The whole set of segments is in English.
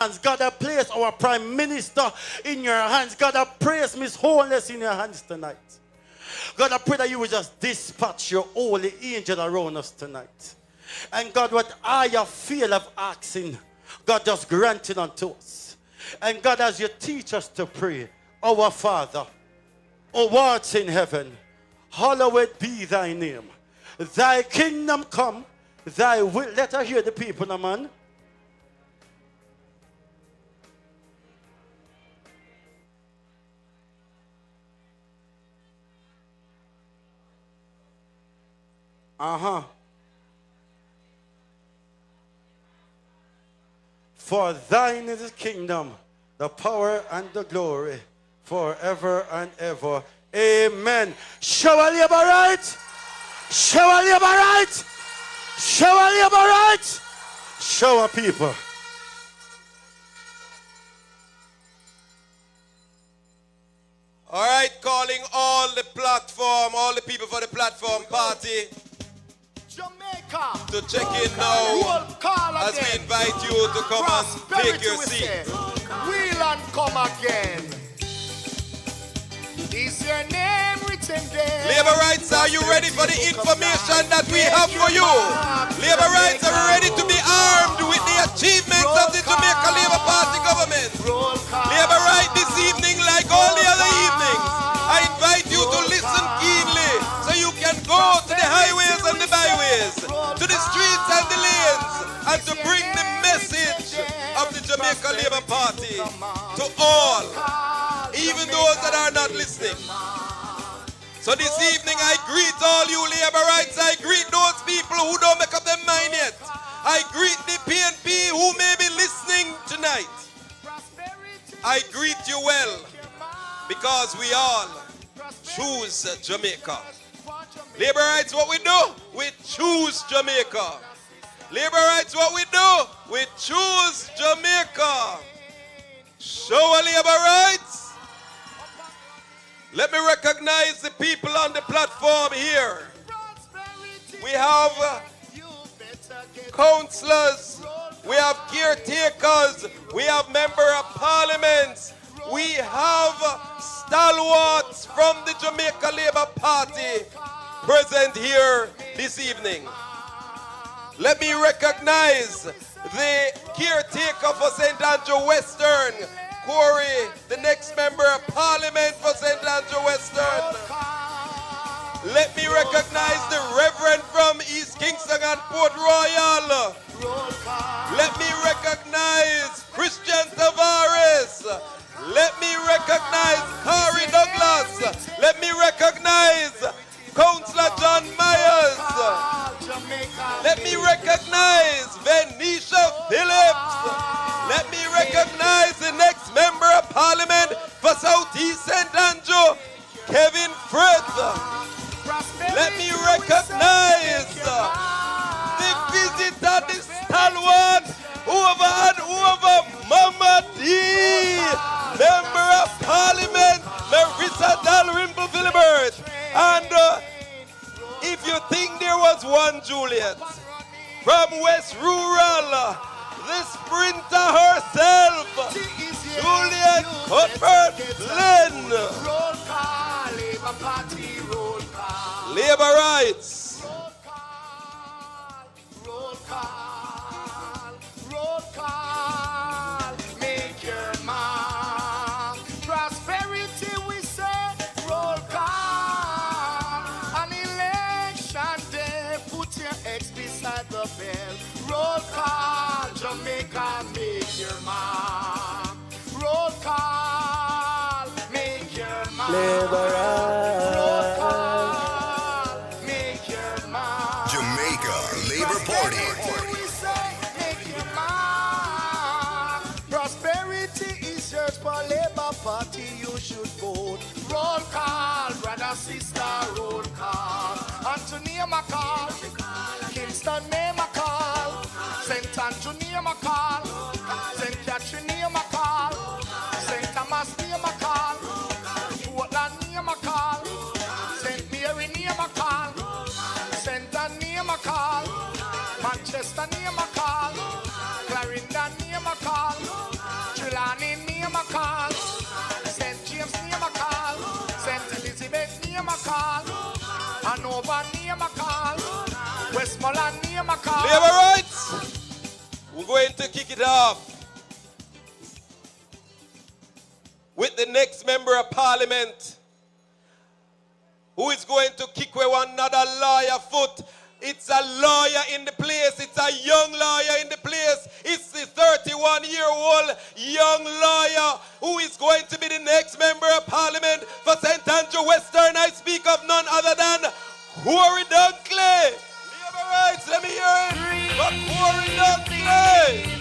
hands. God, I place our Prime Minister in your hands. God, I praise Miss Wholeness in your hands tonight. God, I pray that you will just dispatch your holy angel around us tonight. And God, what I feel of asking, God, just grant it unto us. And God, as you teach us to pray, our Father, who art in heaven, hallowed be thy name. Thy kingdom come, thy will. Let her hear the people, no man. For thine is the kingdom, the power and the glory, forever and ever. Amen. Shower labor right. Shower labor right. Shower labor right. Shower people. All right, calling all the platform, all the people for the platform party Jamaica to check in now as we invite you to come and take your seat. Wheel and come again. Is your name written there? Labor rights, are you ready for the information that we have for you? Labor rights are ready to be armed with the achievements of the Jamaica Labour Party government. Labor right this evening, like all the other evenings, I invite you to listen keenly so you can go to the highways and the byways, to the streets and the lanes, and to bring the message of the Jamaica Labour Party to all, even those that are not listening. So this evening I greet all you labor rights. I greet those people who don't make up their mind yet. I greet the PNP who may be listening tonight. I greet you well because we all choose Jamaica. Labor rights, what we do? We choose Jamaica. Labor rights, what we do? We choose Jamaica. Show our labor rights. Let me recognize the people on the platform here. We have councillors, we have caretakers, we have member of parliaments, we have stalwarts from the Jamaica Labour Party present here this evening. Let me recognize the caretaker for St. Andrew Western, Corey, the next member of parliament for St. Andrew Western. Let me recognize the Reverend from East Kingston and Port Royal. Let me recognize Christian Tavares. Let me recognize Corey Douglas. Let me recognize Councillor John Myers. Let me recognize Venetia Phillips. Let me recognize the next member of parliament for Southeast St. Andrew, Kevin Frith. Let me recognize the visitor, the stalwart, whoever Mama D, member of parliament, Marissa Dalrymple Philibert. And if you think there was one Juliet from West Rural, the sprinter herself, Juliet Cuthbert Glenn. Labor rights. Roll call, make your mark. Prosperity we say, roll call. An election day, put your X beside the bell. Roll call, Jamaica, make your mark. Roll call, make your mark. Labor rights. Roll call, make your mark. Jamaica Labour Party. We say, make your mark. Prosperity is yours for Labour Party, you should vote. Roll call, brother, sister, roll call. Anthony McCall, Kingston name a call. St. Andrew name a call. St. Catherine name a call. St. Thomas name a call. Portland name a call. St. Mary name a call. St. Anne name a call. Manchester name a call. Clarendon name a call. Labor rights. We're going to kick it off with the next member of parliament who is going to kick away one another lawyer foot. It's a lawyer in the place. It's a young lawyer in the place. It's the 31-year-old young lawyer who is going to be the next member of parliament for St. Andrew Western. I speak of none other than Corey Dunkley. Labor rights, let me hear it. For Corey Dunkley.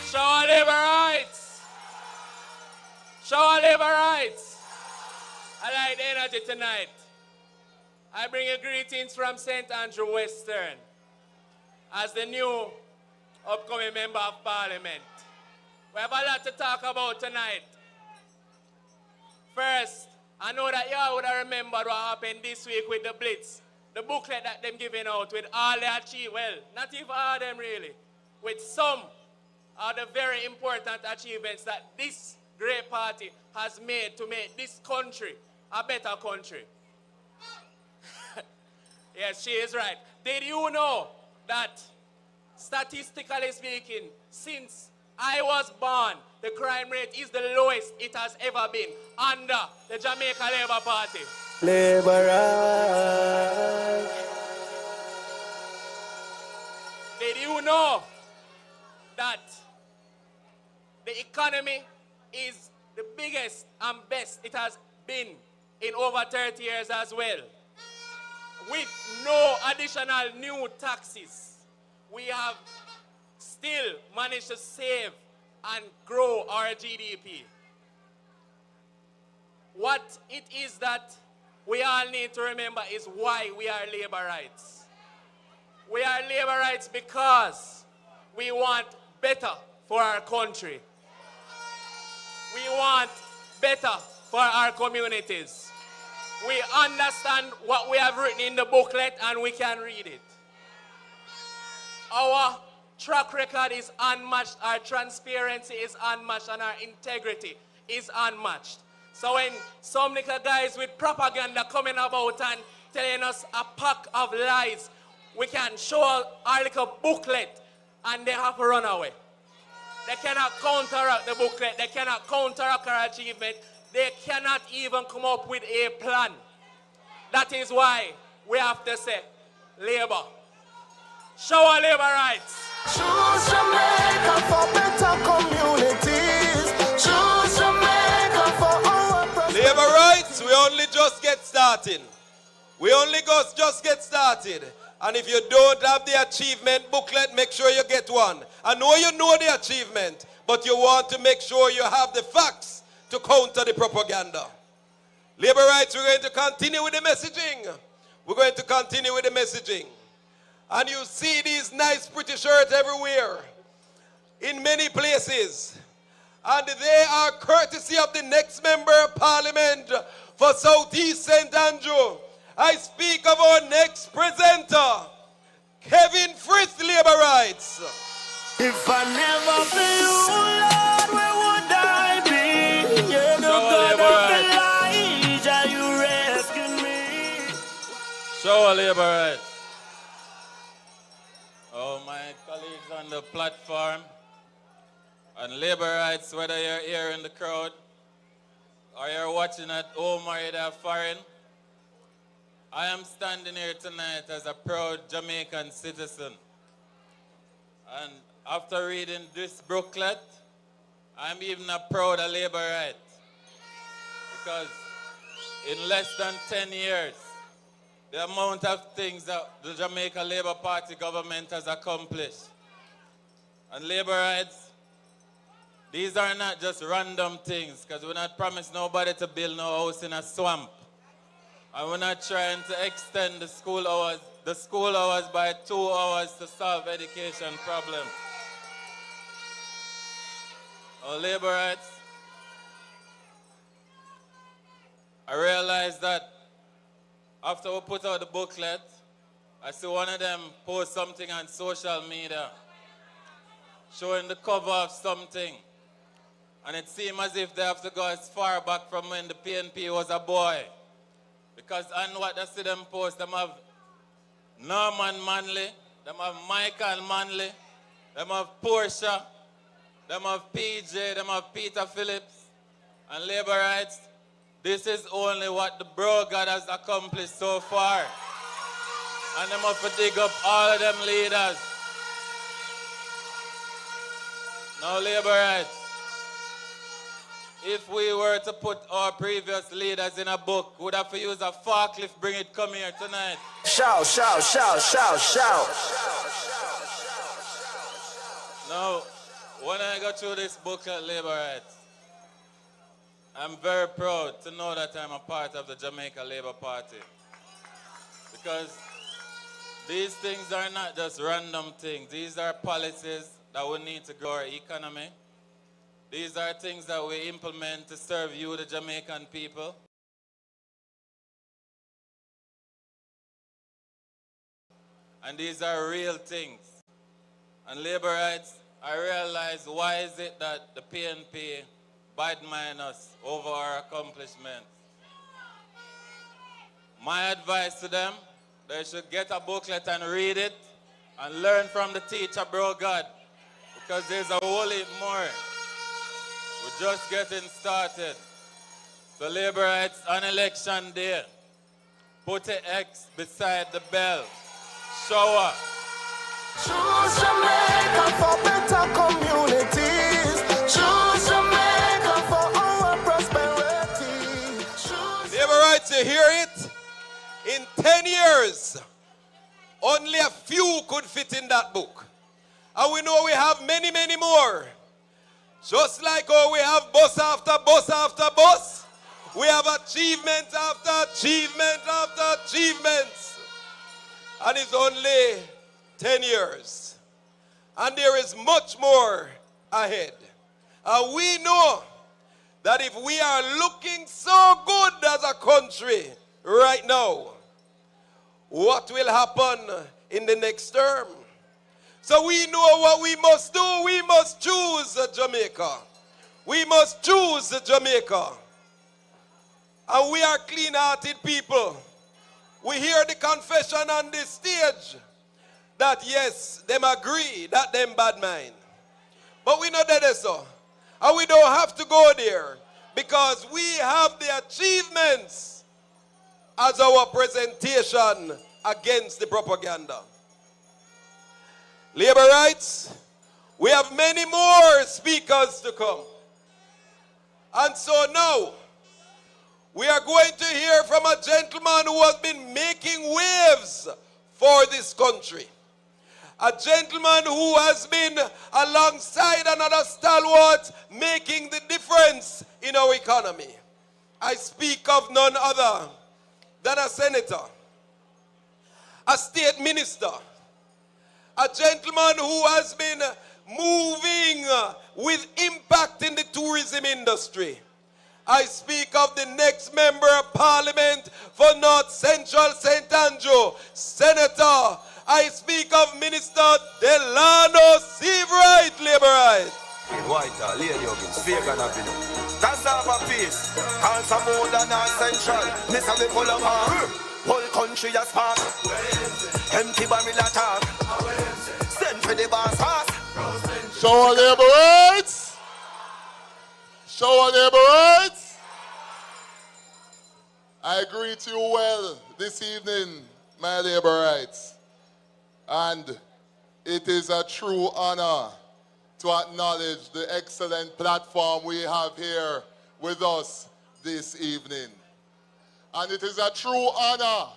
Show our labor rights. Show our labor rights. I like the energy tonight. I bring you greetings from St. Andrew Western as the new upcoming member of parliament. We have a lot to talk about tonight. First, I know that y'all would have remembered what happened this week with the Blitz. The booklet that them giving out with all their achievements, well, not even all of them really, with some of the very important achievements that this great party has made to make this country a better country. Yes, she is right. Did you know that, statistically speaking, since I was born, the crime rate is the lowest it has ever been under the Jamaica Labour Party? Labor rights. Did you know that the economy is the biggest and best it has been in over 30 years as well? With no additional new taxes, we have still managed to save and grow our GDP. What it is that we all need to remember is why we are labor rights. We are labor rights because we want better for our country. We want better for our communities. We understand what we have written in the booklet and we can read it. Our track record is unmatched, our transparency is unmatched, and our integrity is unmatched. So when some little guys with propaganda coming about and telling us a pack of lies, we can show our little booklet and they have to run away. They cannot counteract the booklet. They cannot counteract our achievement. They cannot even come up with a plan. That is why we have to say, labor. Show our labor rights. Choose Jamaica for better communities. Choose Jamaica for our prosperity. Labor rights, we only just get started. We only just get started. And if you don't have the achievement booklet, make sure you get one. I know you know the achievement, but you want to make sure you have the facts to counter the propaganda. Labor rights, we're going to continue with the messaging. We're going to continue with the messaging. And you see these nice pretty shirts everywhere, in many places. And they are courtesy of the next member of parliament for Southeast St. Andrew. I speak of our next presenter, Kevin Frith, Labor Rights. If I never be you, Lord, where would I be? You're the God of Elijah, you rescued me. Show our labor rights. Oh, my colleagues on the platform, and labor rights, whether you're here in the crowd or you're watching at home or you're foreign, I am standing here tonight as a proud Jamaican citizen. And after reading this booklet, I'm even a proud labor right. Because in less than 10 years, the amount of things that the Jamaica Labour Party government has accomplished. And labor rights, these are not just random things, because we're not promised nobody to build no house in a swamp. And we're not trying to extend the school hours by 2 hours to solve education problem. Our labor rights, I realized that after we put out the booklet, I see one of them post something on social media, showing the cover of something. And it seems as if they have to go as far back from when the PNP was a boy. Because on what they see them post, them have Norman Manley, them have Michael Manley, them have Portia, them have PJ, them have Peter Phillips, and labor rights. This is only what the bro God has accomplished so far. And them have to dig up all of them leaders. Now labor rights. If we were to put our previous leaders in a book, would have to use a forklift, bring it, come here tonight. Shout, shout, shout, shout, shout. Now, when I go through this book at Labor Rights, I'm very proud to know that I'm a part of the Jamaica Labour Party. Because these things are not just random things. These are policies that we need to grow our economy. These are things that we implement to serve you, the Jamaican people. And these are real things. And labor rights, I realize why is it that the PNP badmine us over our accomplishments. My advice to them, they should get a booklet and read it and learn from the teacher, bro God. Because there's a whole heap more. We're just getting started. So labor rights on election day. Put an X beside the bell. Shower. Choose Jamaica for better communities. Choose Jamaica for our prosperity. Labor rights, you hear it? In 10 years, only a few could fit in that book. And we know we have many, many more. Just like how we have bus after bus after bus, we have achievement after achievement after achievements. And it's only 10 years. And there is much more ahead. And we know that if we are looking so good as a country right now, what will happen in the next term? So we know what we must do. We must choose Jamaica. We must choose Jamaica. And we are clean-hearted people. We hear the confession on this stage that yes, them agree that them bad mind. But we know that so. And we don't have to go there because we have the achievements as our presentation against the propaganda. Labor rights, we have many more speakers to come. And so now, we are going to hear from a gentleman who has been making waves for this country. A gentleman who has been alongside another stalwart making the difference in our economy. I speak of none other than a senator, a state minister, a gentleman who has been moving with impact in the tourism industry. I speak of the next member of parliament for North Central St. Andrew, Senator. I speak of Minister Delano Seabright, Labor Rights. White, Lady Huggins, Fagan Avenue. That's our peace. Can't some more than North Central. Mr. We pull up our whole country has passed. Empty barrel attack. Send for the boss house. Show our labor rights. Show our labor rights. I greet you well this evening, my labor rights. And it is a true honor to acknowledge the excellent platform we have here with us this evening. And it is a true honor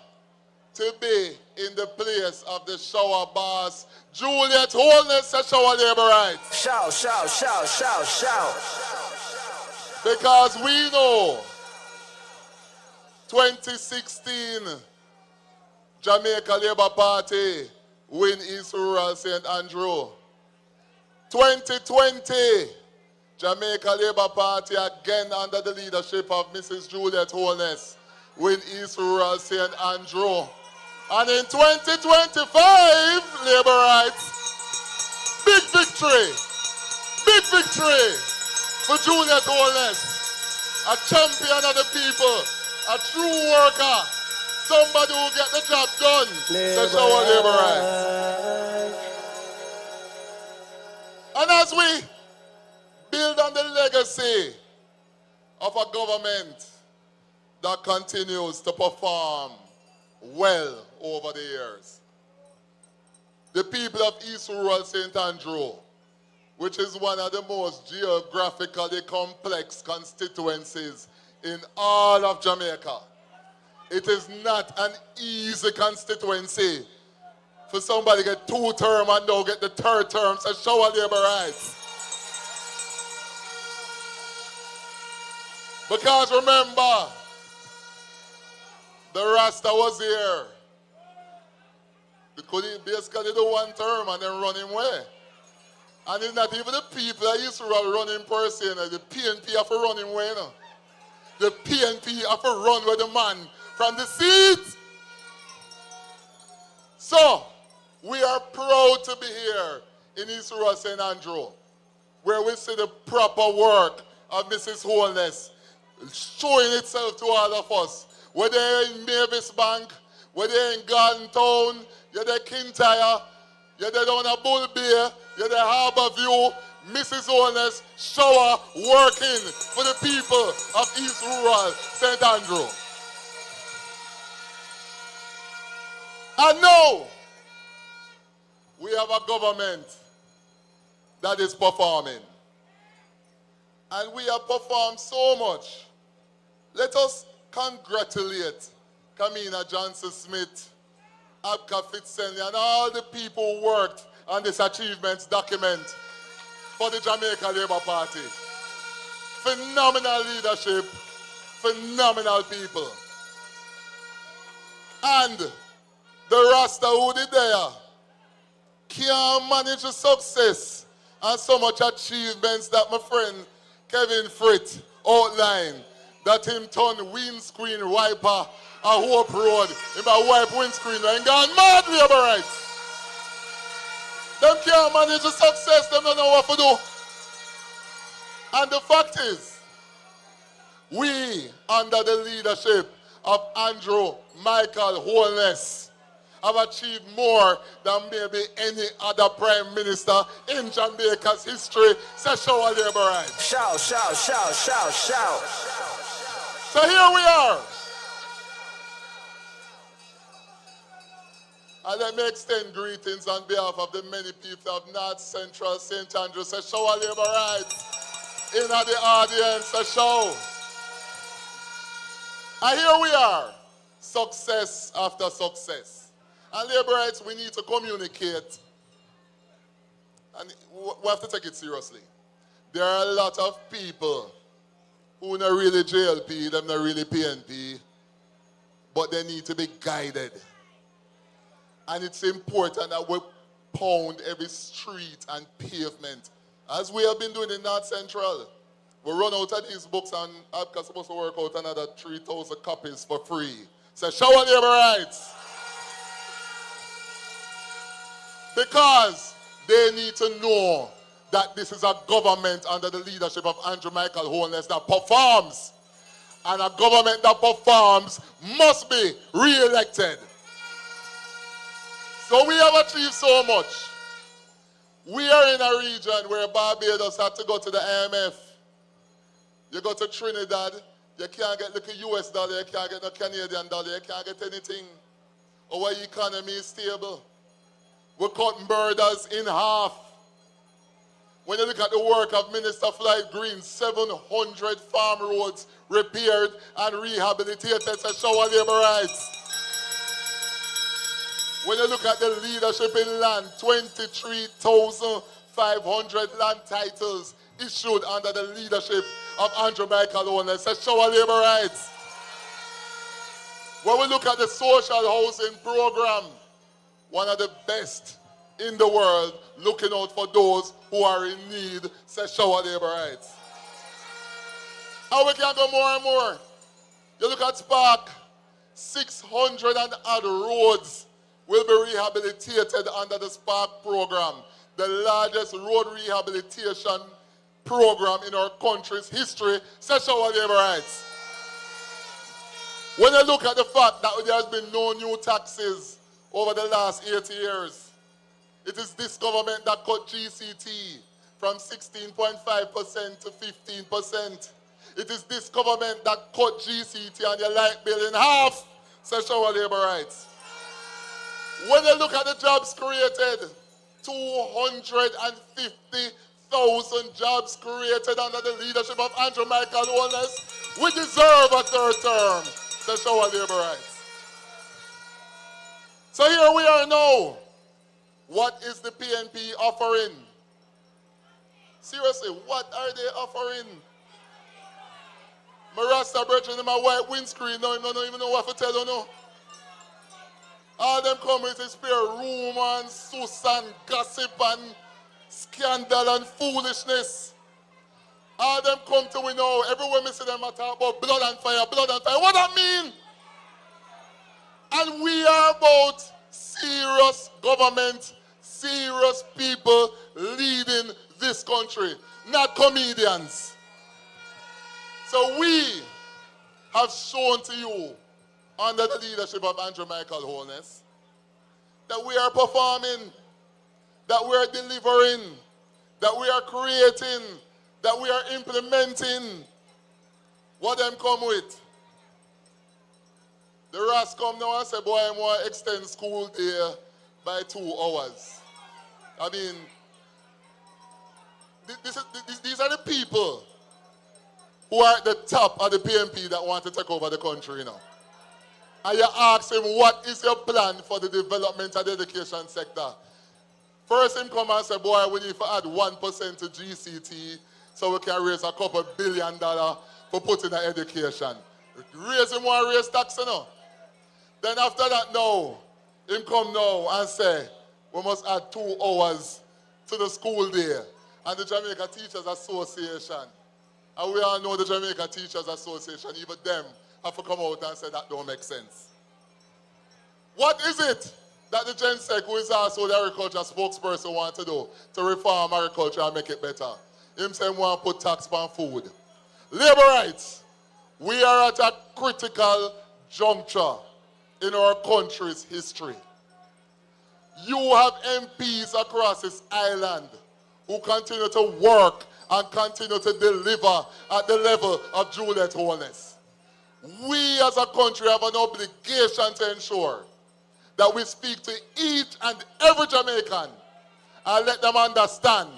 to be in the place of the shower boss, Juliet Holness, a shower labor rights. Shout, shout, shout, shout, shout. Because we know 2016 Jamaica Labour Party win East Rural St. Andrew. 2020 Jamaica Labour Party again under the leadership of Mrs. Juliet Holness win East Rural St. Andrew. And in 2025, Labour rights, big victory, for Junior Tallness. A champion of the people. A true worker. Somebody who get the job done. So show our labor rights. And as we build on the legacy of a government that continues to perform well over the years, the people of East Rural St. Andrew, which is one of the most geographically complex constituencies in all of Jamaica. It is not an easy constituency for somebody to get 2 terms and now get the 3rd term, so show our labor rights. Because remember, the Rasta was here. They could basically do 1 term and then run him away. And it's not even the people that used to run him per se. The PNP have to run him away. The PNP have to run with the man from the seat. So, we are proud to be here in East Rural St. Andrew, where we see the proper work of Mrs. Holness showing itself to all of us. Whether you're in Mavis Bank, whether you're in Garden Town, you're there Kintyre, you're there down at Bull Bay, you're there Harbour View, Mrs. Holness, shower working for the people of East Rural St. Andrew. And now, we have a government that is performing. And we have performed so much. Let us congratulate Kamina Johnson-Smith, Abka Fitzhenley, and all the people who worked on this achievements document for the Jamaica Labour Party. Phenomenal leadership, phenomenal people. And the Rasta who did there can't manage the success and so much achievements that my friend Kevin Fritt outlined, that him turn windscreen wiper a Hope Road, him a wipe windscreen and gone mad labor rights. Them can't manage the success, them don't know what to do. And the fact is, we, under the leadership of Andrew Michael Holness, have achieved more than maybe any other prime minister in Jamaica's history. So show our labor rights. Shout, shout, shout, shout, shout. So here we are. And let me extend greetings on behalf of the many people of North Central St. Andrews. So show our labor rights in the audience. So show. And here we are. Success after success. And labor rights, we need to communicate. And we have to take it seriously. There are a lot of people who are not really JLP, them not really PNP, but they need to be guided. And it's important that we pound every street and pavement, as we have been doing in North Central. We run out of these books and I'm supposed to work out another 3,000 copies for free. So show our labor rights. Because they need to know that this is a government under the leadership of Andrew Michael Holness that performs. And a government that performs must be re-elected. So we have achieved so much. We are in a region where Barbados had to go to the IMF. You go to Trinidad, you can't get like a US dollar, you can't get no Canadian dollar, you can't get anything. Our economy is stable. We cut murders in half. When you look at the work of Minister Floyd Green, 700 farm roads repaired and rehabilitated to show our labor rights. When you look at the leadership in land, 23,500 land titles issued under the leadership of Andrew Michael Holness to show our labor rights. When we look at the social housing program, one of the best in the world, looking out for those who are in need, says show our labor rights. And we can go more and more. You look at Spark, 600 and odd roads will be rehabilitated under the Spark program, the largest road rehabilitation program in our country's history, such our labor rights. When you look at the fact that there has been no new taxes over the last 80 years, it is this government that cut GCT from 16.5% to 15%. It is this government that cut GCT and your light bill in half, such our labor rights. When you look at the jobs created, 250,000 jobs created under the leadership of Andrew Michael Holness. We deserve a third term, such our labor rights. So here we are now. What is the PNP offering? Seriously, what are they offering? My Rasta brethren in my white windscreen, no even know what to tell you, no. All them come with is spare rumor and sus and gossip and scandal and foolishness. All them come to we know, everywhere we see them I talk about blood and fire, blood and fire. What that mean? And we are about serious government, serious people leading this country, not comedians. So we have shown to you, under the leadership of Andrew Michael Holness, that we are performing, that we are delivering, that we are creating, that we are implementing what them come with. The rest come now and say, boy, I want to extend school day by 2 hours. I mean, these are the people who are at the top of the PNP that want to take over the country now. And you ask him, what is your plan for the development of the education sector? First him come and say, boy, we need to add 1% to GCT so we can raise a couple $2 billion for putting in education. Raise him one raise tax, you know. Then after that now, him come now and say, we must add 2 hours to the school day. And the Jamaica Teachers Association. And we all know the Jamaica Teachers Association, even them have to come out and say that don't make sense. What is it that the GenSec, who is also the agriculture spokesperson, want to do to reform agriculture and make it better? Him saying we want to put tax on food. Labor rights. We are at a critical juncture in our country's history. You have MPs across this island who continue to work and continue to deliver at the level of Juliet Holness. We as a country have an obligation to ensure that we speak to each and every Jamaican and let them understand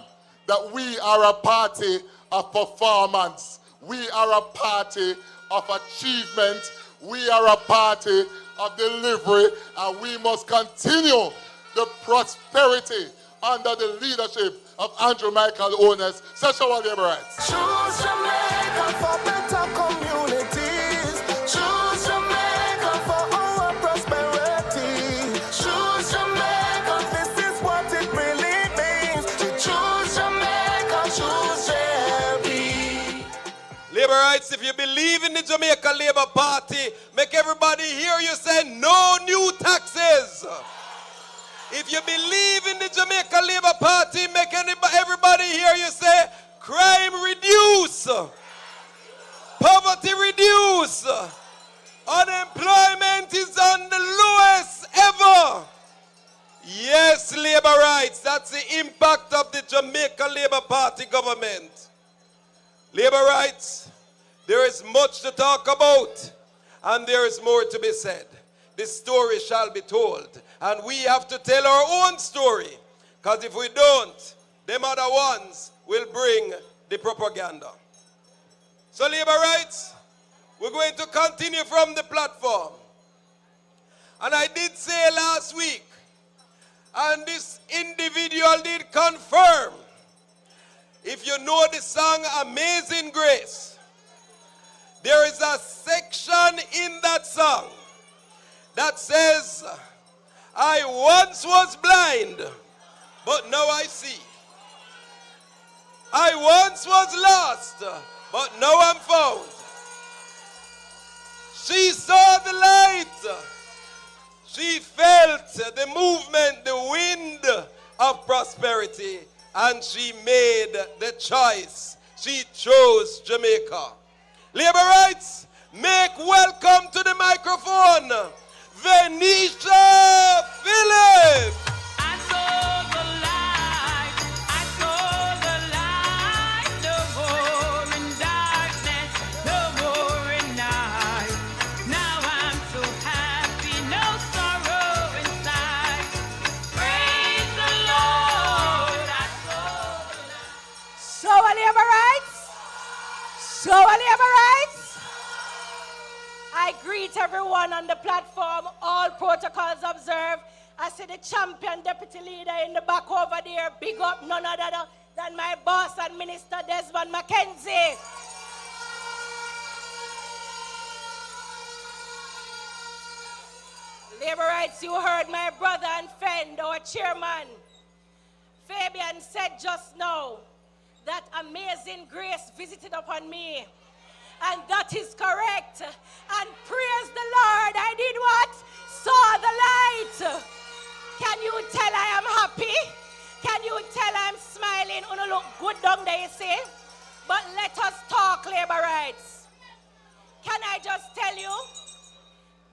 that we are a party of performance. We are a party of achievement. We are a party of delivery, and we must continue the prosperity under the leadership of Andrew Michael Holness, such our labor rights. Choose Jamaica for better communities. Choose Jamaica for our prosperity. Choose Jamaica, this is what it really means. To choose Jamaica, choose JLP. Labor rights, if you believe in the Jamaica Labour Party, make everybody hear you say no new taxes. If you believe in the Jamaica Labour Party, make everybody hear you say crime reduce, poverty reduce, unemployment is on the lowest ever. Yes, labor rights, that's the impact of the Jamaica Labour Party government. Labor rights, there is much to talk about, and there is more to be said. The story shall be told, and we have to tell our own story, because if we don't, them other ones will bring the propaganda. So labor rights, we're going to continue from the platform. And I did say last week, and this individual did confirm, if you know the song Amazing Grace, there is a section in that song that says, I once was blind, but now I see. I once was lost, but now I'm found. She saw the light. She felt the movement, the wind of prosperity, and she made the choice she chose Jamaica. Labor rights, make welcome to the microphone, Venetia Phillips. I saw the light, no more in darkness, no more in night. Now I'm so happy, no sorrow inside. Praise the Lord, I saw the light. So are labor rights? So are labor rights? I greet everyone on the platform, all protocols observed. I see the champion deputy leader in the back over there. Big up, none other than my boss and Minister Desmond McKenzie. Labor rights, you heard my brother and friend, our chairman, Fabian, said just now that amazing grace visited upon me. And that is correct. And praise the Lord, I did what? Saw the light. Can you tell I am happy? Can you tell I'm smiling? Una look good down there, you see? But let us talk labor rights. Can I just tell you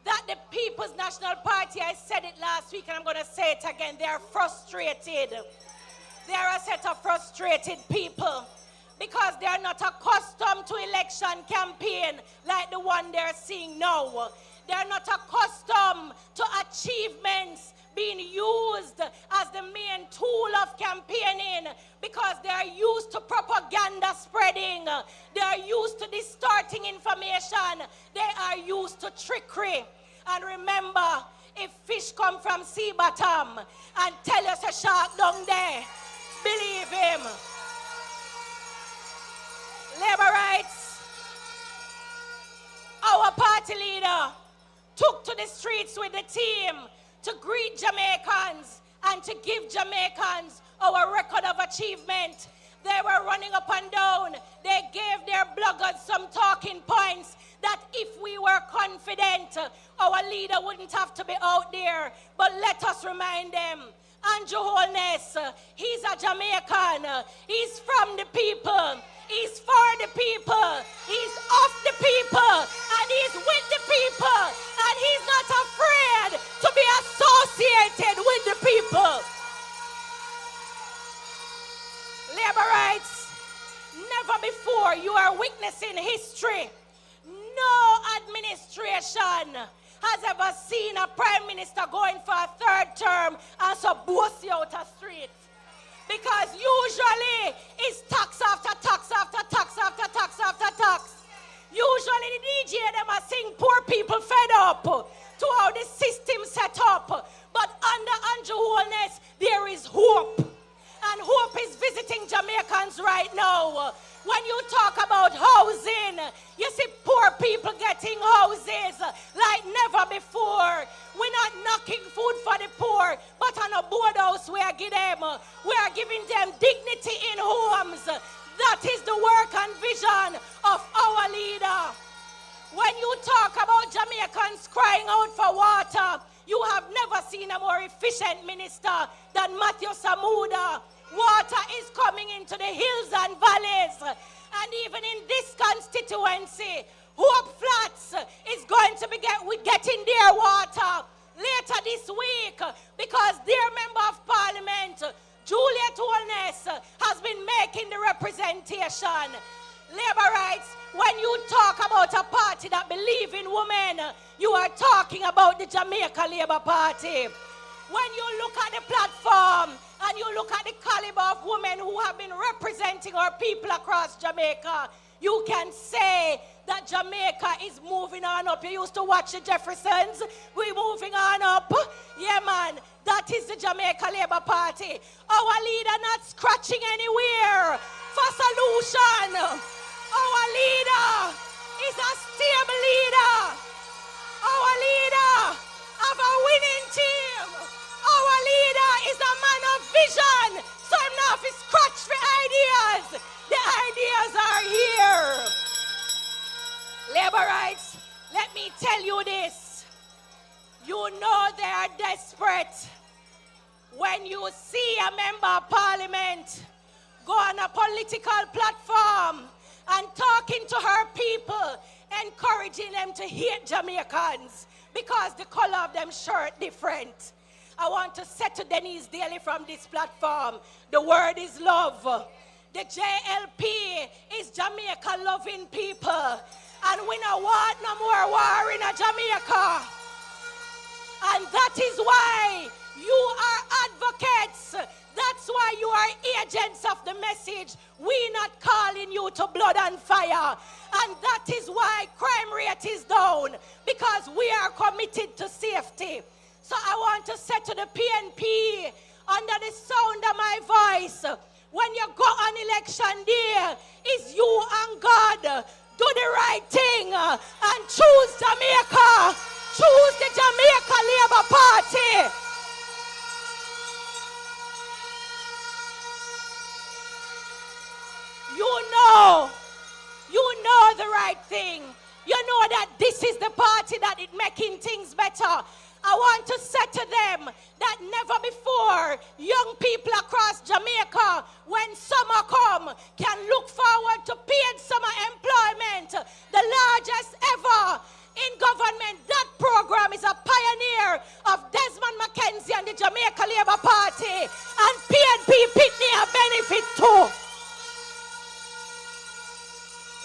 that the People's National Party, I said it last week and I'm going to say it again, they are frustrated. They are a set of frustrated people because they are not accustomed to election campaign like the one they're seeing now. They are not accustomed to achievements being used as the main tool of campaigning because they are used to propaganda spreading. They are used to distorting information. They are used to trickery. And remember, if fish come from sea bottom and tell us a shark down there, believe him. Labor rights. Our party leader took to the streets with the team to greet Jamaicans and to give Jamaicans our record of achievement. They were running up and down. They gave their bloggers some talking points that if we were confident, our leader wouldn't have to be out there. But let us remind them, Andrew Holness, he's a Jamaican. He's from the people. He's for the people. He's of the people. And he's with the people. And he's not afraid to be associated with the people. Labor rights, never before you are witnessing history. No administration has ever seen a prime minister going for a third term and so bossy out a street. Because usually it's tax after tax after tax after tax after tax. Usually the DJ them are sing poor people fed up to how the system set up. But under Andrew Holness, there is hope. And hope is visiting Jamaicans right now. When you talk about housing, you see poor people getting houses like never before. We're not knocking food for the poor, but on a board house we are giving them dignity in homes. That is the work and vision of our leader. When you talk about Jamaicans crying out for water, you have never seen a more efficient minister than Matthew Samuda. Water is coming into the hills and valleys. And even in this constituency, Hope Flats is going to be getting their water later this week because their member of parliament, Juliet Holness, has been making the representation. Labor rights, when you talk about a party that believes in women, you are talking about the Jamaica Labour Party. When you look at the platform and you look at the caliber of women who have been representing our people across Jamaica, you can say that Jamaica is moving on up. You used to watch the Jeffersons. We're moving on up. Yeah, man. That is the Jamaica Labour Party. Our leader not scratching anywhere for solution. Our leader is a stable leader. Our leader of a winning team. Our leader is a man of vision. So I'm not to scratch for ideas. The ideas are here. Labor rights, let me tell you this. You know they are desperate when you see a member of parliament go on a political platform and talking to her people, encouraging them to hate Jamaicans because the color of them shirt different. I want to say to Denise Daly from this platform, the word is love. The JLP is Jamaica loving people. And we don't want no more war in Jamaica. And that is why you are advocates. That's why you are agents of the message. We're not calling you to blood and fire. And that is why crime rate is down. Because we are committed to safety. So I want to say to the PNP, under the sound of my voice, when you go on election day, it's you and God. Do the right thing and choose Jamaica. Choose the Jamaica Labour Party. You know the right thing. You know that this is the party that is making things better. I want to say to them that never before young people across Jamaica, when summer come, can look forward to paid summer employment, the largest ever in government. That program is a pioneer of Desmond McKenzie and the Jamaica Labour Party, and PNP Pitney a benefit too.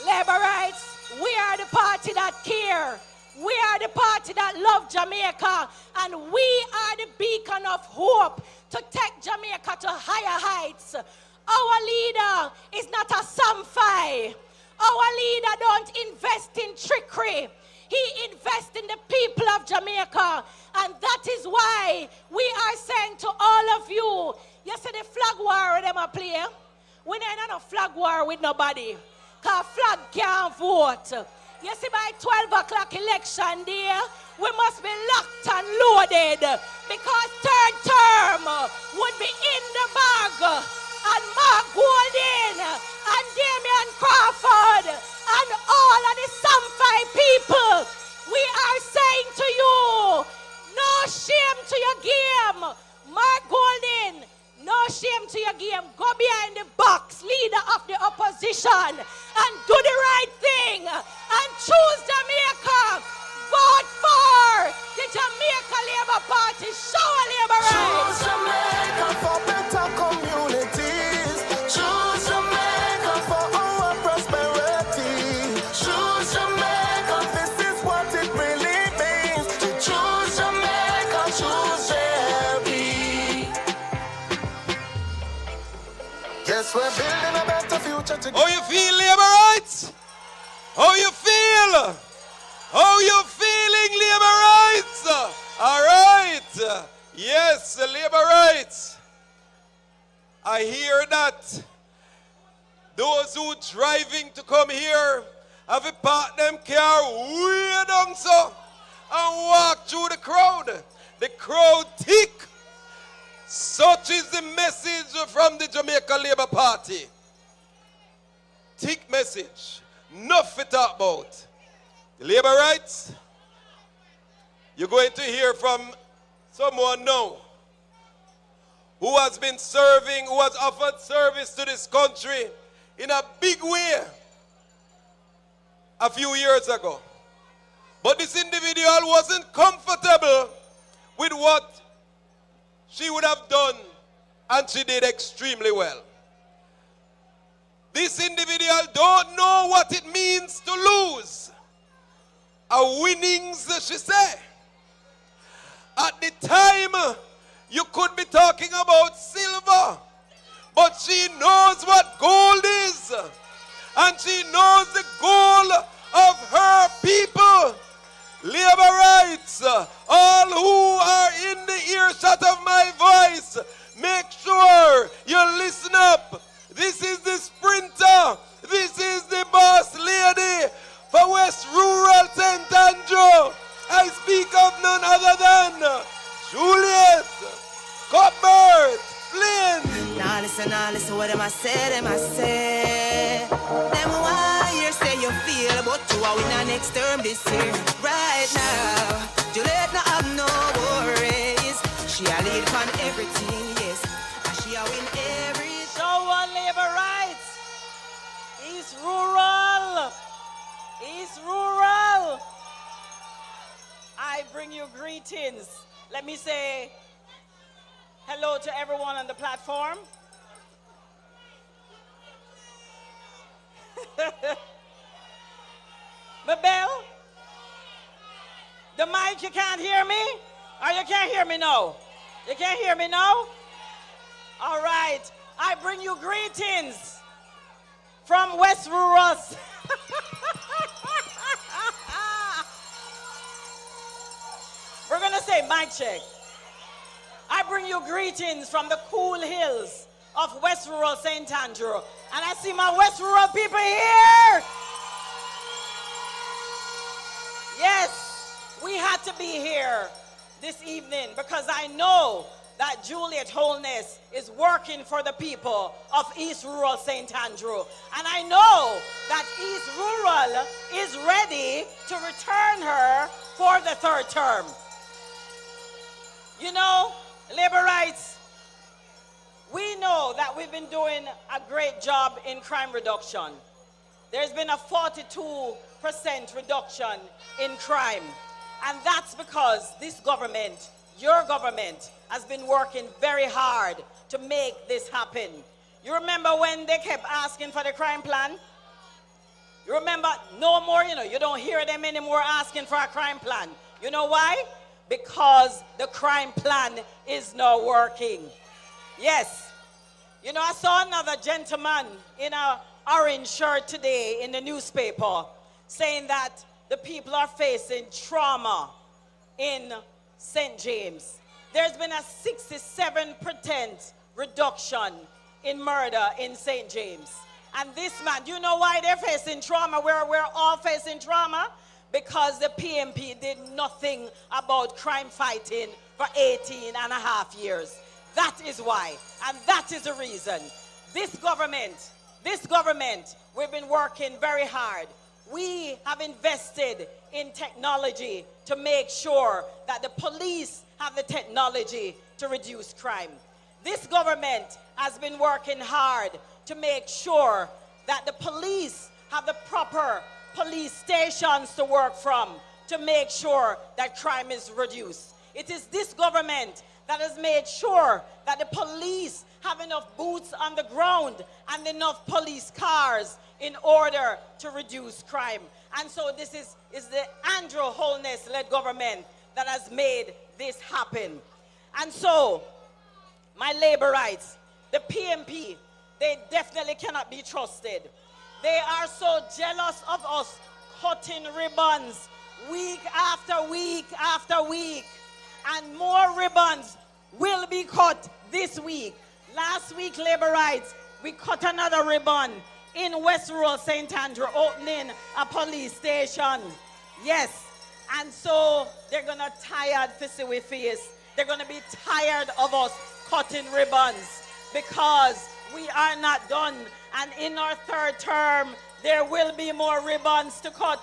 Labour rights, we are the party that care. We are the party that love Jamaica, and we are the beacon of hope to take Jamaica to higher heights. Our leader is not a samphire. Our leader don't invest in trickery. He invests in the people of Jamaica, and that is why we are saying to all of you, you see the flag war them a play? We ain't on a flag war with nobody, because flag can't vote. You see, by 12 o'clock election day, we must be locked and loaded because third term would be in the bag. And Mark Golding and Damian Crawford and all of the Samphire people, we are saying to you, no shame to your game. Mark Golding, no shame to your game. Go behind the box, leader of the opposition, and do the right thing and choose Jamaica. Vote for the Jamaica Labour Party. Show a Labour rights. Choose Jamaica for better communities. Choose Jamaica for our prosperity. Choose Jamaica, this is what it really means. To choose Jamaica, choose JLP. Yes, we're building a better future together. How you feel, Labour rights? How you feel? How you feeling, Labour rights? All right. Yes, Labour rights. I hear that those who driving to come here have to park them car way down so and walk through the crowd. The crowd thick. Such is the message from the Jamaica Labour Party. Thick message. Nothing to talk about. The Labour rights, you're going to hear from someone now who has been serving, who has offered service to this country in a big way a few years ago. But this individual wasn't comfortable with what she would have done, and she did extremely well. This individual don't know what it means to lose. A winnings, she say. At the time, you could be talking about silver, but she knows what gold is, and she knows the goal of her people. Labour rights, all who are in the earshot of my voice, make sure you listen up. This is the sprinter. This is the boss lady for West Rural St. Andrew. I speak of none other than Juliet Cuthbert Flynn. Now listen, what them I say. Them why you say you feel, but you are winning next term this year. Right now, Juliet no have no worries. She a lead on everything, yes. And she a win everything. So Labour Rural. East Rural. I bring you greetings. Let me say hello to everyone on the platform. Mabel, the mic, you can't hear me? Or you can't hear me now? You can't hear me now? All right. I bring you greetings from West Rural. We're going to say mic check. I bring you greetings from the cool hills of West Rural St. Andrew. And I see my West Rural people here. Yes, we had to be here this evening because I know that Juliet Holness is working for the people of East Rural St. Andrew. And I know that East Rural is ready to return her for the third term. You know, labor rights, we know that we've been doing a great job in crime reduction. There's been a 42% reduction in crime. And that's because this government, your government, has been working very hard to make this happen. You remember when they kept asking for the crime plan? You remember no more, you don't hear them anymore asking for a crime plan. You know why? Because the crime plan is not working. Yes. I saw another gentleman in an orange shirt today in the newspaper saying that the people are facing trauma in St. James. There's been a 67% reduction in murder in St. James. And this man, do you know why they're facing trauma? We're all facing trauma because the PMP did nothing about crime fighting for 18 and a half years. That is why, and that is the reason. This government, we've been working very hard. We have invested in technology to make sure that the police have the technology to reduce crime. This government has been working hard to make sure that the police have the proper police stations to work from to make sure that crime is reduced. It is this government that has made sure that the police have enough boots on the ground and enough police cars in order to reduce crime. And so this is the Andrew Holness-led government that has made this happen. And so, my labor rights, the PMP, they definitely cannot be trusted. They are so jealous of us cutting ribbons week after week after week. And more ribbons will be cut this week. Last week, labor rights, we cut another ribbon in West Rural St. Andrew, opening a police station. Yes. And so they're going to tired to see we face. They're going to be tired of us cutting ribbons because we are not done. And in our third term, there will be more ribbons to cut.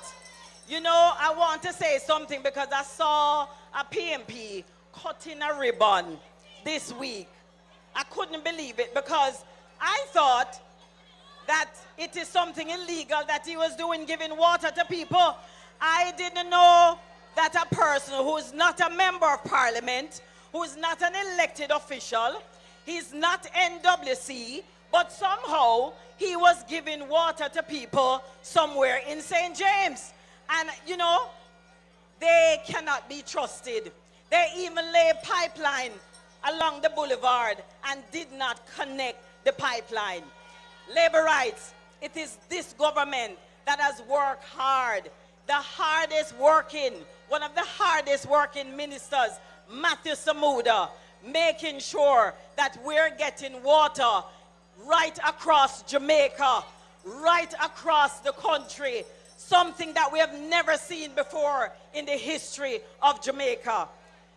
I want to say something because I saw a PMP cutting a ribbon this week. I couldn't believe it because I thought that it is something illegal that he was doing, giving water to people. I didn't know that a person who is not a member of parliament, who is not an elected official, he's not NWC, but somehow he was giving water to people somewhere in St. James. And, they cannot be trusted. They even lay a pipeline along the boulevard and did not connect the pipeline. Labor rights, it is this government that has worked hard, the hardest working, one of the hardest working ministers, Matthew Samuda, making sure that we're getting water right across Jamaica, right across the country, something that we have never seen before in the history of Jamaica.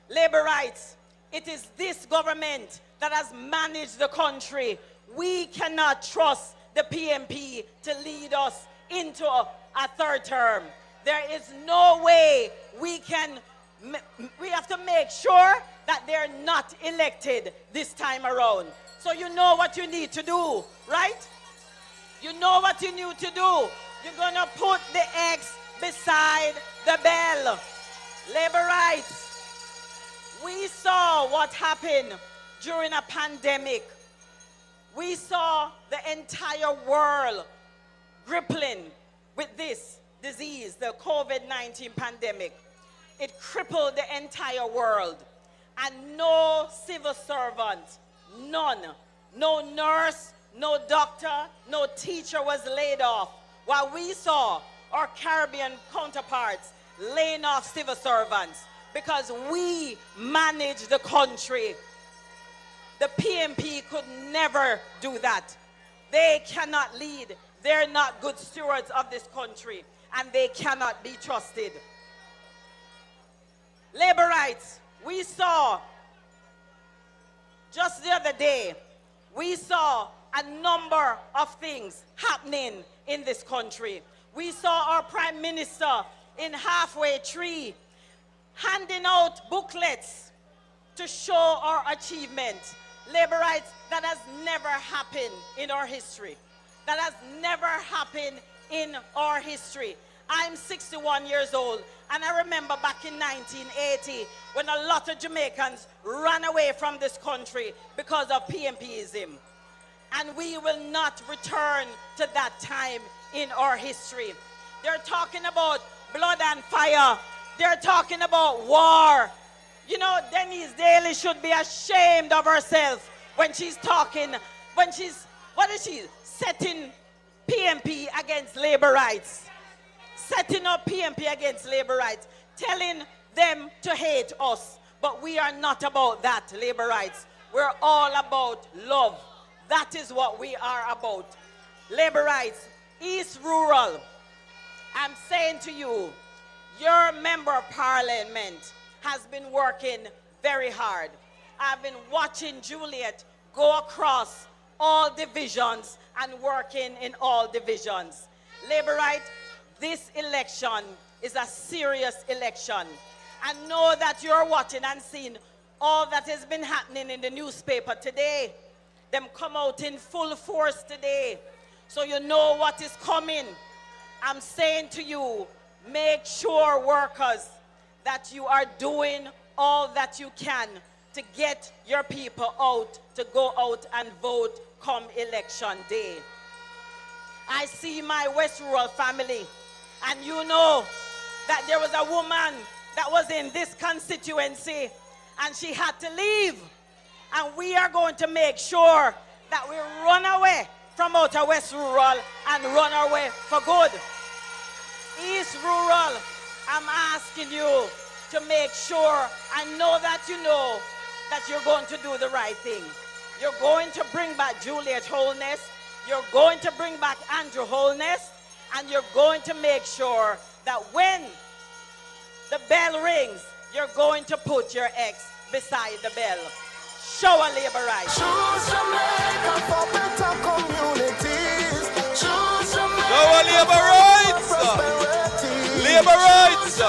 Labor rights, it is this government that has managed the country. We cannot trust the PMP to lead us into a third term. There is no way we have to make sure that they're not elected this time around. So you know what you need to do, right? You know what you need to do. You're going to put the X beside the bell. Labor rights. We saw what happened during a pandemic. We saw the entire world grappling with this disease, the COVID-19 pandemic. It crippled the entire world. And no civil servant, none, no nurse, no doctor, no teacher was laid off. While we saw our Caribbean counterparts laying off civil servants because we manage the country. The PMP could never do that. They cannot lead. They're not good stewards of this country, and they cannot be trusted. Labor rights. We saw just the other day, we saw a number of things happening in this country. We saw our Prime Minister in Halfway Tree handing out booklets to show our achievement. Labor rights, that has never happened in our history. That has never happened in our history. I'm 61 years old, and I remember back in 1980 when a lot of Jamaicans ran away from this country because of PMPism. And we will not return to that time in our history. They're talking about blood and fire. They're talking about war. You know, Denise Daly should be ashamed of herself when she's talking, what is she? Setting PMP against labor rights. Setting up PMP against labor rights. Telling them to hate us. But we are not about that, labor rights. We're all about love. That is what we are about. Labor rights. East Rural. I'm saying to you, your member of parliament has been working very hard. I've been watching Juliet go across all divisions and working in all divisions. Labor right, this election is a serious election. I know that you're watching and seeing all that has been happening in the newspaper today. Them come out in full force today. So you know what is coming. I'm saying to you, make sure, workers, that you are doing all that you can to get your people out, to go out and vote come election day. I see my West Rural family, and you know that there was a woman that was in this constituency, and she had to leave. And we are going to make sure that we run away from out of West Rural and run away for good. East Rural, I'm asking you to make sure, I know that you know that you're going to do the right thing. You're going to bring back Juliet Holness, you're going to bring back Andrew Holness, and you're going to make sure that when the bell rings, you're going to put your ex beside the bell. Show a labor rights. Choose Jamaica for better communities. Choose Jamaica Show a labor rights. prosperity. Labor rights.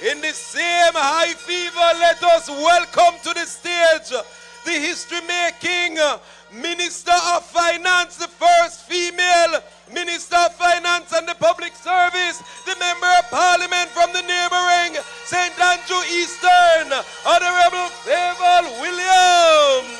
In the same high fever, let us welcome to the stage the history-making Minister of Finance, the first female Minister of Finance and the Public Service, the Member of Parliament from the neighboring St. Andrew Eastern, Honorable Favour Williams.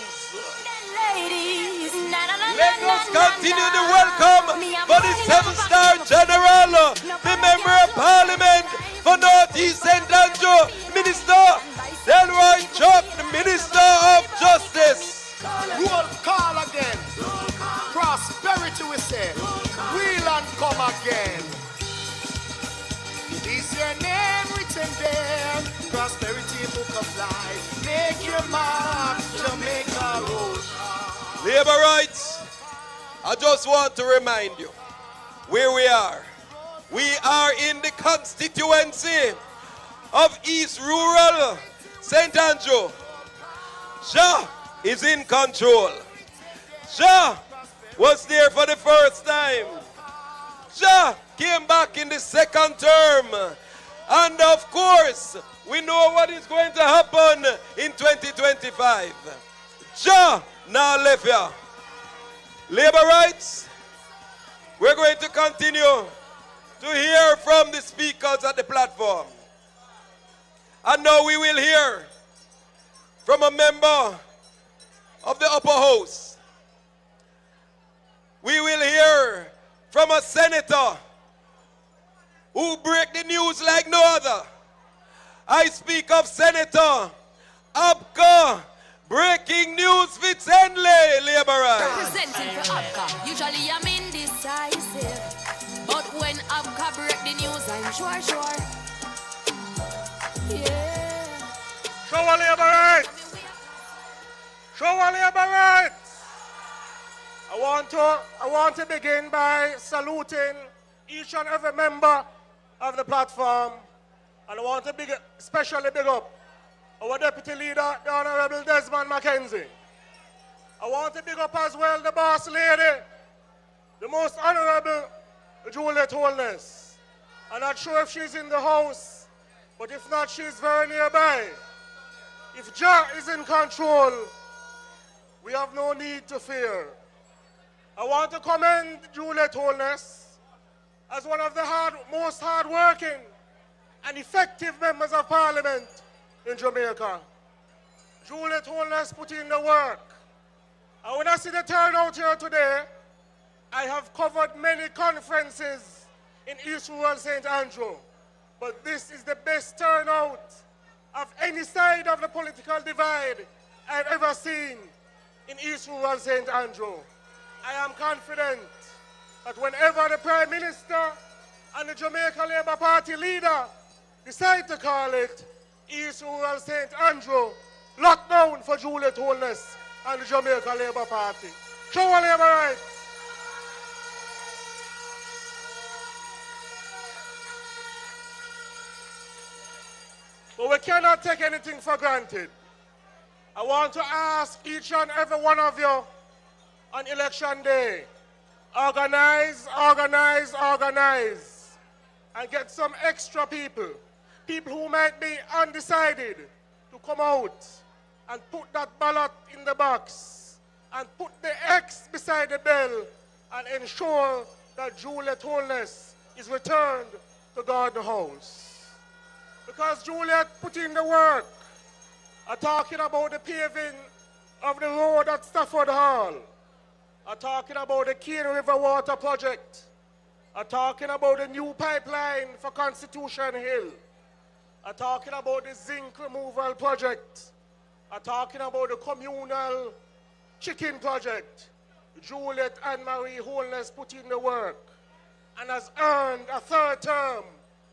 Let us continue the welcome for the 7-star General, the Member of Parliament for North East St. Andrew, Minister Delroy Chuck, the Minister of Justice. Roll call again. Prosperity we say. Wheel and come again. Is your name written there? Prosperity book of life. Make your mark, Jamaica road. Labor rights, I just want to remind you where we are. We are in the constituency of East Rural St. Andrew. Jah is in control. Jah was there for the first time. Jah came back in the second term. And of course, we know what is going to happen in 2025. Jah now left here. Labor rights, We're going to continue to hear from the speakers at the platform. And now we will hear from a member of the upper house. We will hear from a senator who break the news like no other. I speak of Senator Abka, breaking news Fitzhenley, Labour. Representing for Abka, usually I'm indecisive, but when Abka break the news, I'm sure. Yeah. Show a Labour rights. Show a Labour rights. I want to begin by saluting each and every member of the platform, and I want to especially big up our Deputy Leader, the Honorable Desmond Mackenzie. I want to big up as well the boss lady, the most Honorable Juliet Holness. I'm not sure if she's in the house, but if not, she's very nearby. If Jah is in control, we have no need to fear. I want to commend Juliet Holness as one of the most hard-working and effective members of Parliament in Jamaica. Juliet Holness put in the work. And when I see the turnout here today, I have covered many conferences in East Rural St. Andrew, but this is the best turnout of any side of the political divide I've ever seen in East Rural St. Andrew. I am confident that whenever the Prime Minister and the Jamaica Labour Party leader decide to call it East Rural St. Andrew, lockdown for Juliet Holness and the Jamaica Labour Party. Show a Labour rights. But we cannot take anything for granted. I want to ask each and every one of you on election day, organize, and get some extra people who might be undecided, to come out and put that ballot in the box and put the X beside the bell and ensure that Juliet Holness is returned to Garden House. Because Juliet put in the work. I'm talking about the paving of the road at Stafford Hall. I'm talking about the Cane River Water Project. I'm talking about the new pipeline for Constitution Hill. I'm talking about the zinc removal project. I'm talking about the communal chicken project. Juliet and Marie Holness put in the work and has earned a third term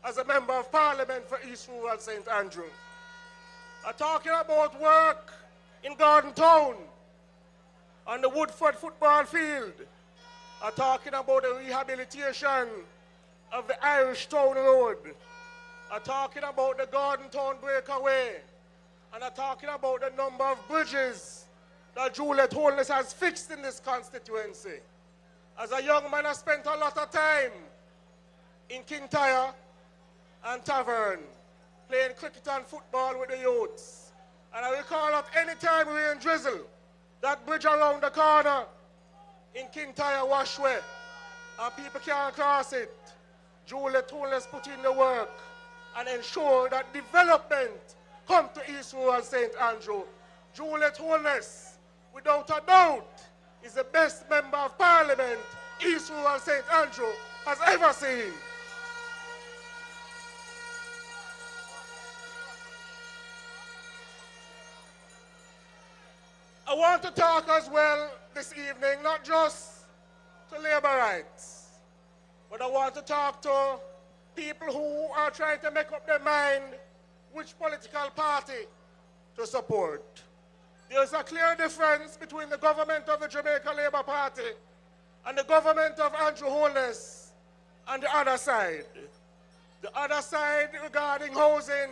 as a member of Parliament for East Rural St. Andrew. I'm talking about work in Garden Town on the Woodford football field. I'm talking about the rehabilitation of the Irish Town Road. I'm talking about the Garden Town breakaway. And I'm talking about the number of bridges that Juliet Holness has fixed in this constituency. As a young man, I spent a lot of time in Kintyre and Tavern, playing cricket and football with the youths. And I recall that any time we were in drizzle, that bridge around the corner in Kintyre Washway, and people can't cross it, Juliet Holness put in the work and ensure that development come to East Rural St. Andrew. Juliet Holness, without a doubt, is the best member of Parliament East Rural St. Andrew has ever seen. I want to talk as well this evening, not just to labor rights, but I want to talk to people who are trying to make up their mind which political party to support. There's a clear difference between the government of the Jamaica Labour Party and the government of Andrew Holness and the other side. The other side regarding housing,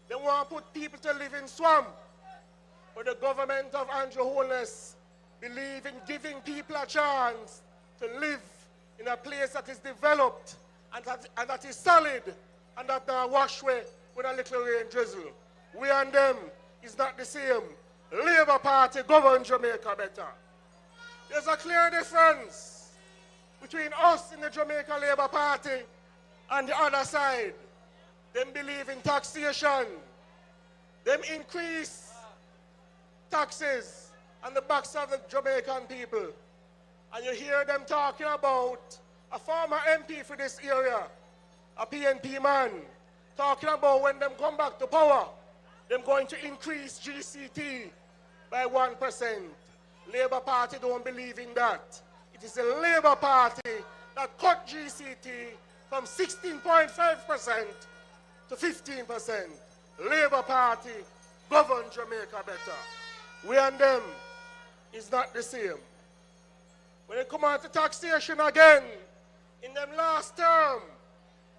they want to put people to live in swamp. But the government of Andrew Holness believe in giving people a chance to live in a place that is developed and that is solid and that they wash away with a little rain drizzle. We and them is not the same. Labour Party govern Jamaica better. There's a clear difference between us in the Jamaica Labour Party and the other side. Them believe in taxation. Them increase taxes on the backs of the Jamaican people. And you hear them talking about a former MP for this area, a PNP man, talking about when them come back to power, them going to increase GCT by 1%. Labour Party don't believe in that. It is the Labour Party that cut GCT from 16.5% to 15%. Labour Party govern Jamaica better. We and them is not the same. When it come on to taxation again, in them last term,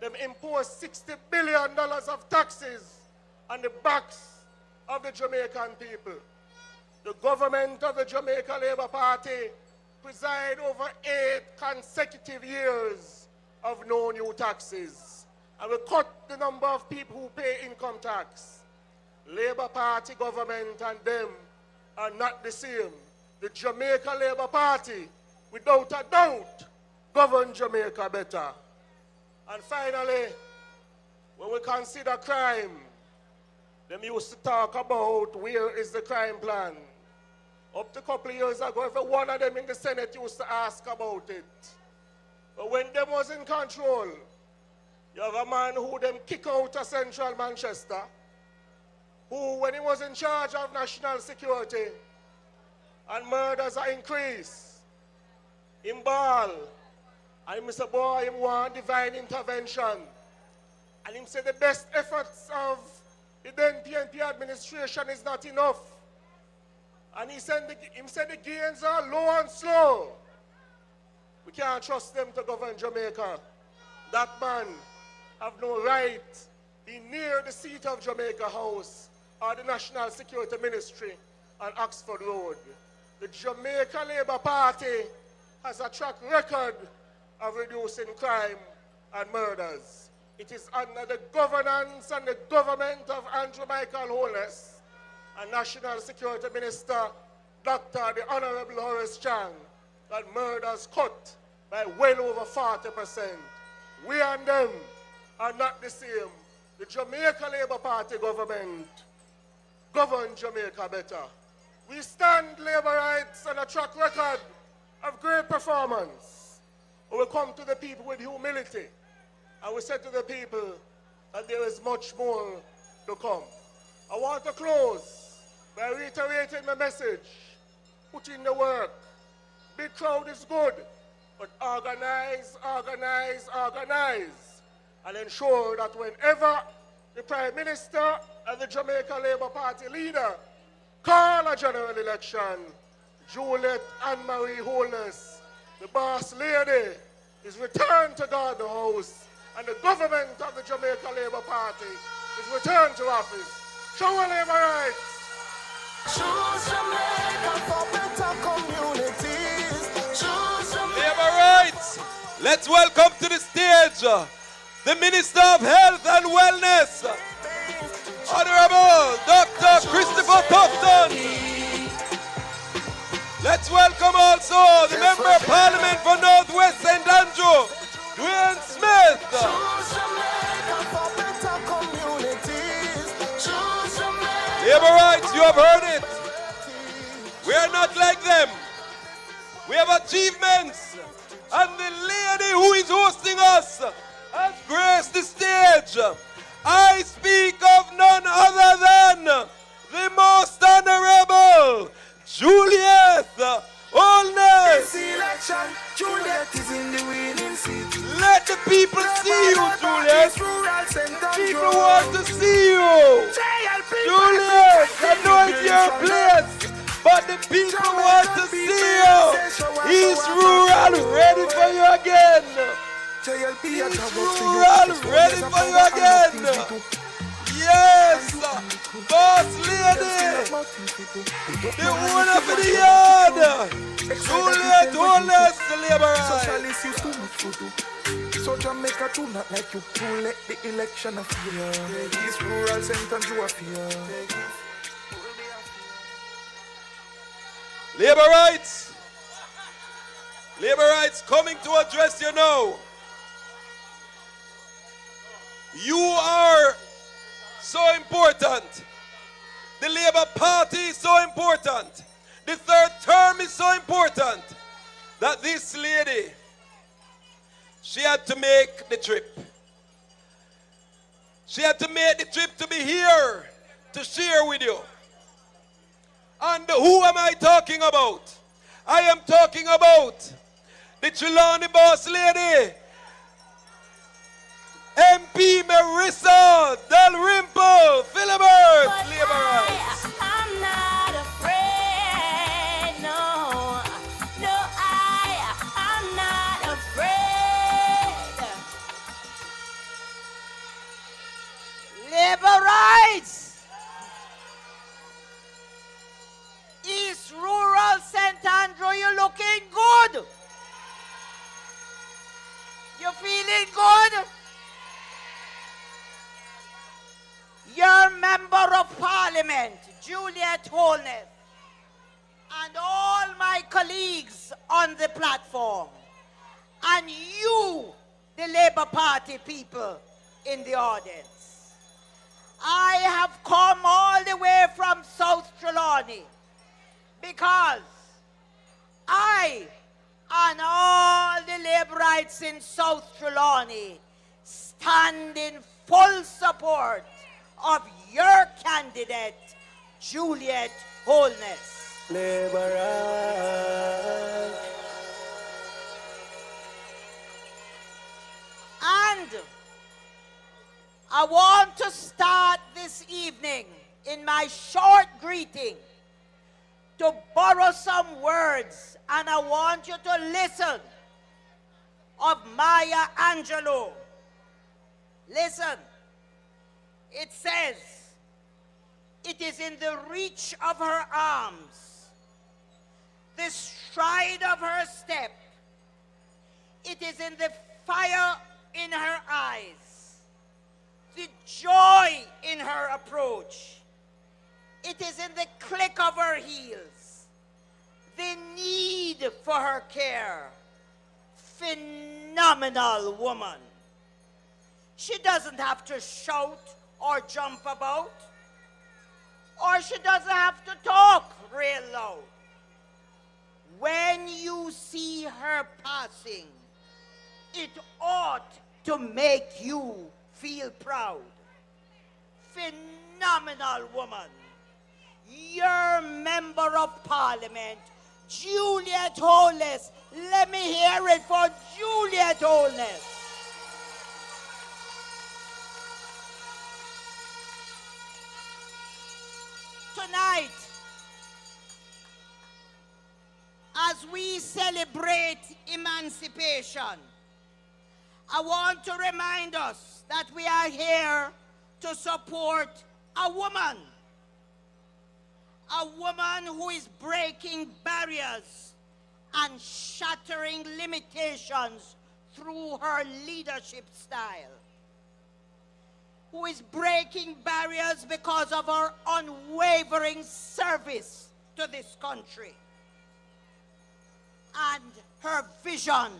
them imposed $60 billion of taxes on the backs of the Jamaican people. The government of the Jamaica Labour Party preside over 8 consecutive years of no new taxes. And we cut the number of people who pay income tax. Labour Party government and them are not the same. The Jamaica Labour Party, without a doubt, govern Jamaica better. And finally, when we consider crime, them used to talk about where is the crime plan. Up to a couple of years ago, every one of them in the Senate used to ask about it. But when them was in control, you have a man who them kick out of central Manchester, who when he was in charge of national security and murders are increased, in ball, and he said, boy, he want divine intervention. And he said the best efforts of the then PNP administration is not enough. And he said the gains are low and slow. We can't trust them to govern Jamaica. That man have no right be near the seat of Jamaica House or the National Security Ministry on Oxford Road. The Jamaica Labour Party has a track record of reducing crime and murders. It is under the governance and the government of Andrew Michael Holness and National Security Minister Dr. the Honorable Horace Chang that murders cut by well over 40%. We and them are not the same. The Jamaica Labour Party government govern Jamaica better. We stand Labour rights on a track record of great performance. We come to the people with humility and we say to the people that there is much more to come. I want to close by reiterating my message. Put in the work. Big crowd is good, but organize, organize, organize, and ensure that whenever the Prime Minister and the Jamaica Labour Party leader call a general election, Juliet Anne-Marie Holness, the boss lady, is returned to God the House, and the government of the Jamaica Labour Party is returned to office. Show our labor rights. Choose Jamaica for better communities. Choose Jamaica. Labor rights. Let's welcome to the stage the Minister of Health and Wellness, Honorable Dr. Christopher Tufton. Let's welcome also the Member of Parliament for Northwest St. Andrew, Dwayne Smith. Labor rights, you have heard it. We are not like them. We have achievements. And the lady who is hosting us has graced the stage. I speak of none other than the most honorable Juliet Holness. Election, Juliet is in the winning seat. Let the people see you, Juliet. People want to see you. Juliet, I know it's your place, but the people want to see you. East Rural ready for you again. East Rural ready for you again. Yes, boss lady, the owner for the yard, Juliet Holness, the labor right. So Jamaica too not like you to let the election of fear. East Rural sentence you a fear. Labor rights. Labor rights coming to address you now. You are so important. The Labour Party is so important. The third term is so important that this lady, she had to make the trip. She had to make the trip to be here to share with you. And who am I talking about? I am talking about the Trelawney boss lady, MP Marissa Dalrymple Philibert, Labour Rights. I'm not afraid, no. No, I'm not afraid. Labor rights. East Rural St. Andrew, you looking good. You feeling good? Your Member of Parliament, Juliet Holness, and all my colleagues on the platform, and you, the Labour Party people in the audience. I have come all the way from South Trelawney because I and all the Labourites in South Trelawney stand in full support of your candidate, Juliet Holness. Labour rights. And I want to start this evening in my short greeting to borrow some words, and I want you to listen, of Maya Angelou. Listen. It says, it is in the reach of her arms, the stride of her step. It is in the fire in her eyes, the joy in her approach. It is in the click of her heels, the need for her care. Phenomenal woman. She doesn't have to shout or jump about, or she doesn't have to talk real loud. When you see her passing, it ought to make you feel proud. Phenomenal woman. Your Member of Parliament, Juliet Holness. Let me hear it for Juliet Holness. Tonight, as we celebrate emancipation, I want to remind us that we are here to support a woman who is breaking barriers and shattering limitations through her leadership style, who is breaking barriers because of her unwavering service to this country and her vision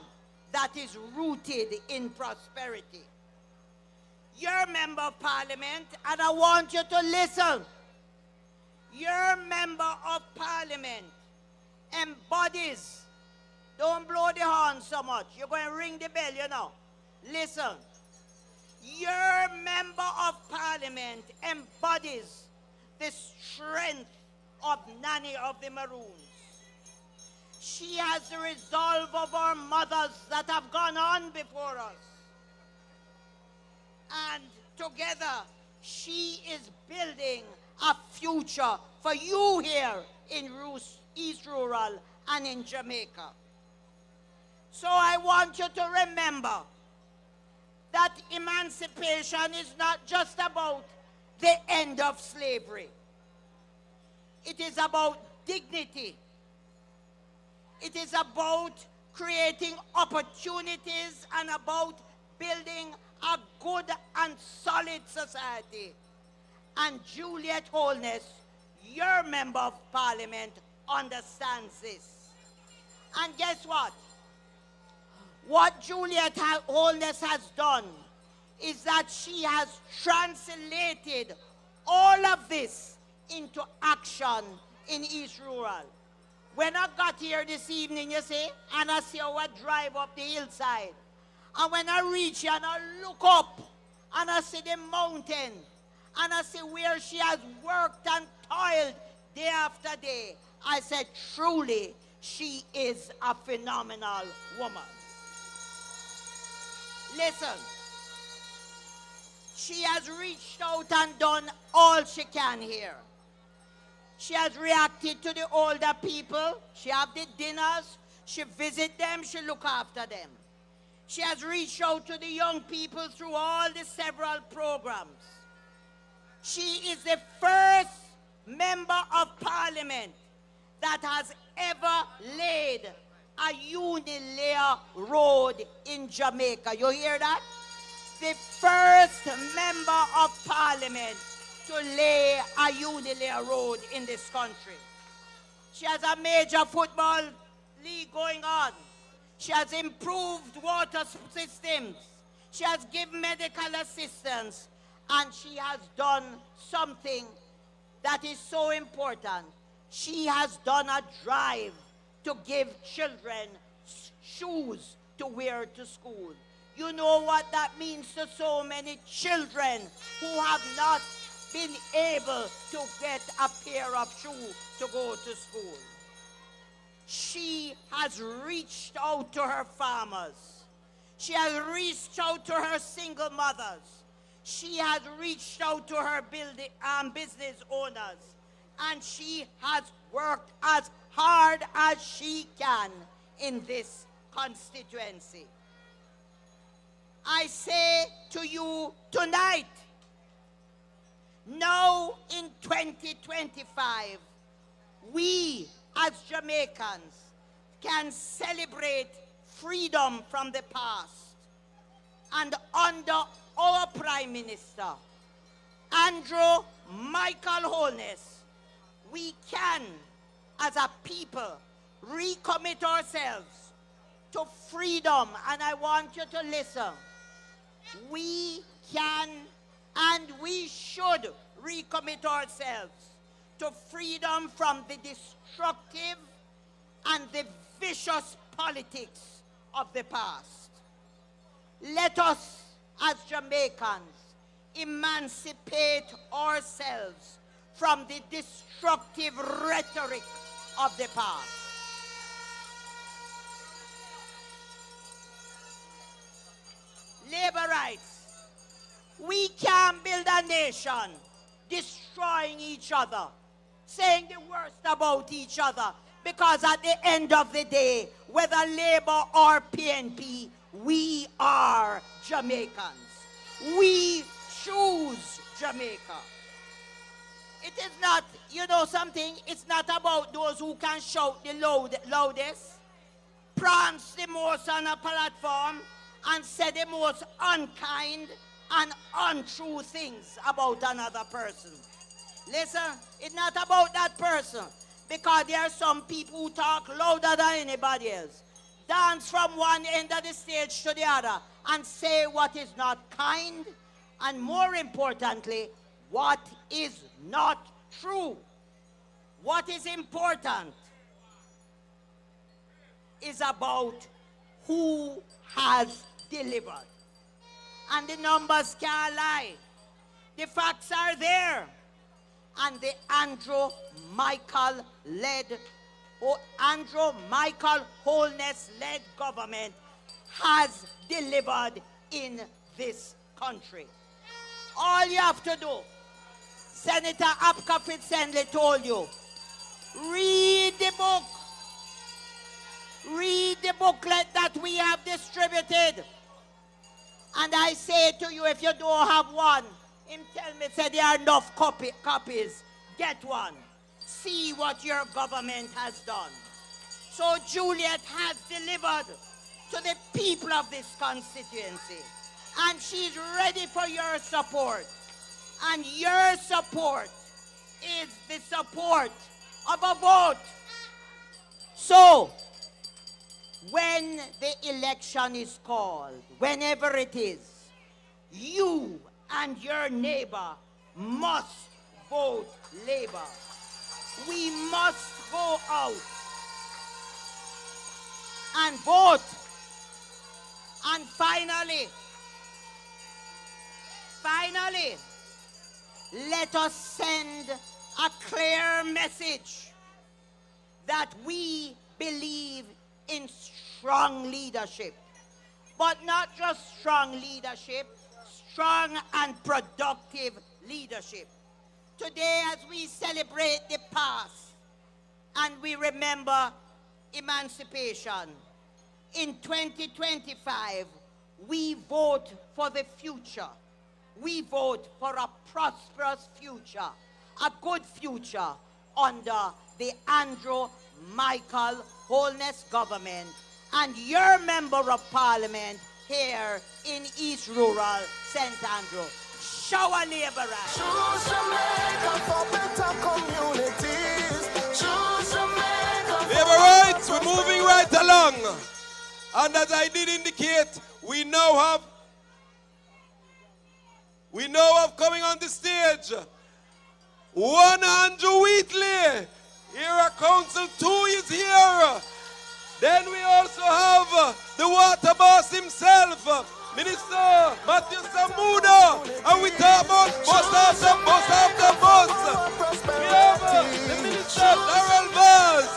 that is rooted in prosperity. Your Member of Parliament, and I want you to listen, your Member of Parliament embodies, don't blow the horn so much, you're going to ring the bell, you know. Listen. Your Member of Parliament embodies the strength of Nanny of the Maroons. She has the resolve of our mothers that have gone on before us. And together, she is building a future for you here in East Rural and in Jamaica. So I want you to remember that emancipation is not just about the end of slavery. It is about dignity. It is about creating opportunities and about building a good and solid society. And Juliet Holness, your Member of Parliament, understands this. And guess what? What Juliet Holness has done is that she has translated all of this into action in East Rural. When I got here this evening, you see, and I see how I drive up the hillside, and when I reach here and I look up, and I see the mountain, and I see where she has worked and toiled day after day, I said, truly, she is a phenomenal woman. Listen, she has reached out and done all she can here. She has reacted to the older people. She have the dinners. She visit them. She look after them. She has reached out to the young people through all the several programs. She is the first member of parliament that has ever laid a unilayer road in Jamaica. You hear that? The first member of parliament to lay a unilayer road in this country. She has a major football league going on. She has improved water systems. She has given medical assistance. And she has done something that is so important. She has done a drive to give children shoes to wear to school. You know what that means to so many children who have not been able to get a pair of shoes to go to school. She has reached out to her farmers. She has reached out to her single mothers. She has reached out to her business owners. And she has worked as hard as she can in this constituency. I say to you tonight, now in 2025, we as Jamaicans can celebrate freedom from the past. And under our Prime Minister, Andrew Michael Holness, we can, as a people, recommit ourselves to freedom. And I want you to listen. We can and we should recommit ourselves to freedom from the destructive and the vicious politics of the past. Let us, as Jamaicans, emancipate ourselves from the destructive rhetoric of the past. Labor rights. We can't build a nation destroying each other, saying the worst about each other, because at the end of the day, whether Labour or PNP, we are Jamaicans. We choose Jamaica. It is not, you know something, it's not about those who can shout the loudest, prance the most on a platform, and say the most unkind and untrue things about another person. Listen, it's not about that person, because there are some people who talk louder than anybody else, dance from one end of the stage to the other, and say what is not kind, and more importantly, what is not true. What is important is about who has delivered. And the numbers can't lie. The facts are there. And the Andrew Michael Holness-led government has delivered in this country. All you have to do, Senator Apka Fitzenley told you, read the book. Read the booklet that we have distributed. And I say to you, if you don't have one, him tell me, say there are enough copies. Get one. See what your government has done. So Juliet has delivered to the people of this constituency. And she's ready for your support. And your support is the support of a vote. So, when the election is called, whenever it is, you and your neighbor must vote Labour. We must go out and vote. And finally, let us send a clear message that we believe in strong leadership. But not just strong leadership, strong and productive leadership. Today, as we celebrate the past and we remember emancipation, in 2025, we vote for the future. We vote for a prosperous future, a good future under the Andrew Michael Holness government and your member of parliament here in East Rural St. Andrew. Shower Labour Rights. Choose Jamaica for better communities. Choose Jamaica. Labour Rights, we're moving right along. And as I did indicate, we now have coming on the stage one Andrew Wheatley. Here Council 2 is here. Then we also have the water boss himself, Minister Matthew Samuda. And we talk about bus after bus after bus. We have the Minister Darrell Vaz.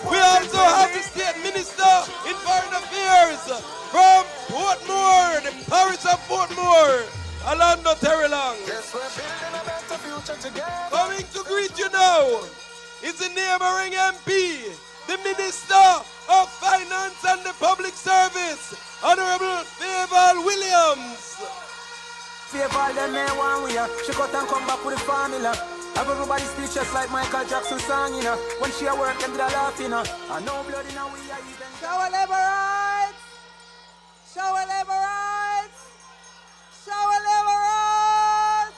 We also have the State Minister in Foreign Affairs from Portmore, the parish of Portmore, Alando Terrelang. Coming to greet you now is the neighboring MP, the Minister of Finance and the Public Service, Honorable Favour Williams. Favour them may one way, she cut and come back with the formula. Have everybody speechless like Michael Jackson song, you know. When she a work, them did a laugh, you know. And no blood in a way, I even... Shower Labour Rights! Shower Labour Rights! Shower Labour Rights!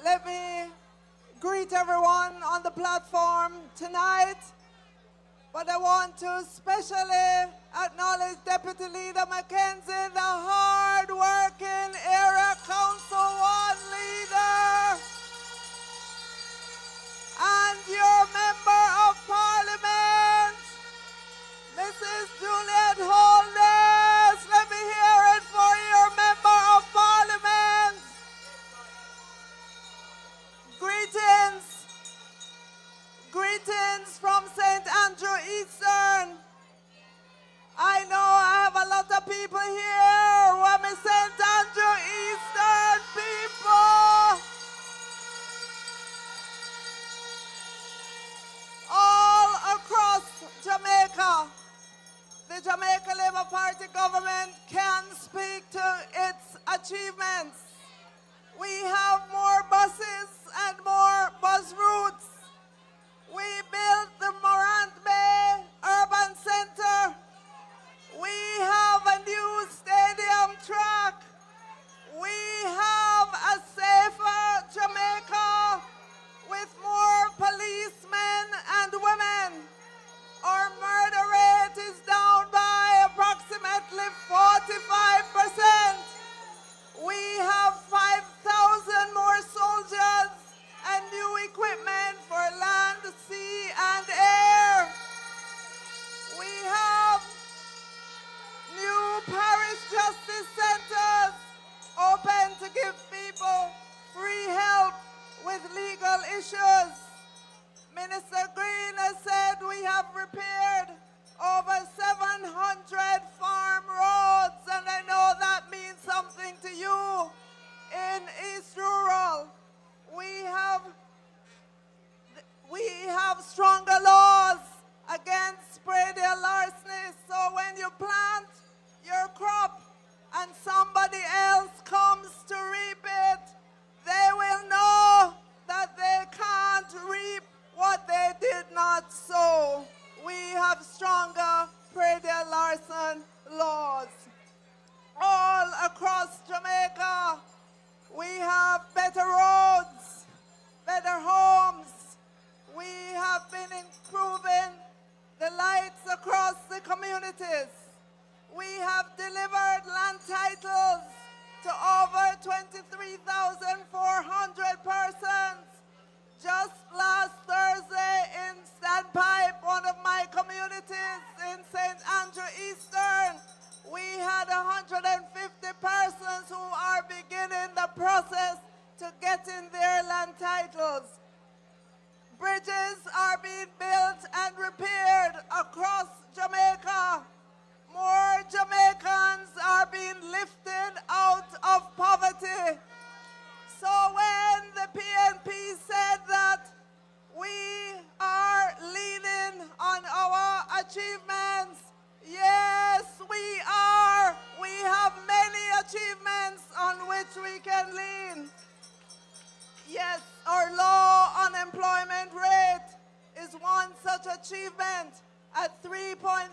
Let me greet everyone on the platform tonight, but I want to especially acknowledge Deputy Leader Mackenzie, the hard-working Area Council 1 leader, and your Member of Parliament, Mrs. Juliet Holness. Let me hear it for your Member of Parliament. Greetings. Greetings from St. Andrew Eastern. I know I have a lot of people here who are my St. Andrew Eastern people. All across Jamaica, the Jamaica Labour Party government can speak to its achievements. We have more buses and more bus routes. We built the Morant Bay Urban Center. We have a new stadium track. We have a safer Jamaica with more policemen and women. Our murder rate is down by approximately 45%. We have 5,000 more soldiers and new equipment for land, sea, and air. We have new parish justice centers open to give people free help with legal issues. Minister Green has said we have repaired over 700 farm roads, and I know that means something to you in East Rural. We have stronger laws against spray-deal larceny, so when you plant your crop and somebody else comes to reap it, they will know that they can't reap what they did not sow. We have stronger spray-deal larceny laws. All across Jamaica, we have better roads, across Jamaica, more Jamaicans are being lifted out of poverty. So when the PNP said that we are leaning on our achievements, yes, we are. We have many achievements on which we can lean. Yes, our low unemployment rate is one such achievement. At 3.3%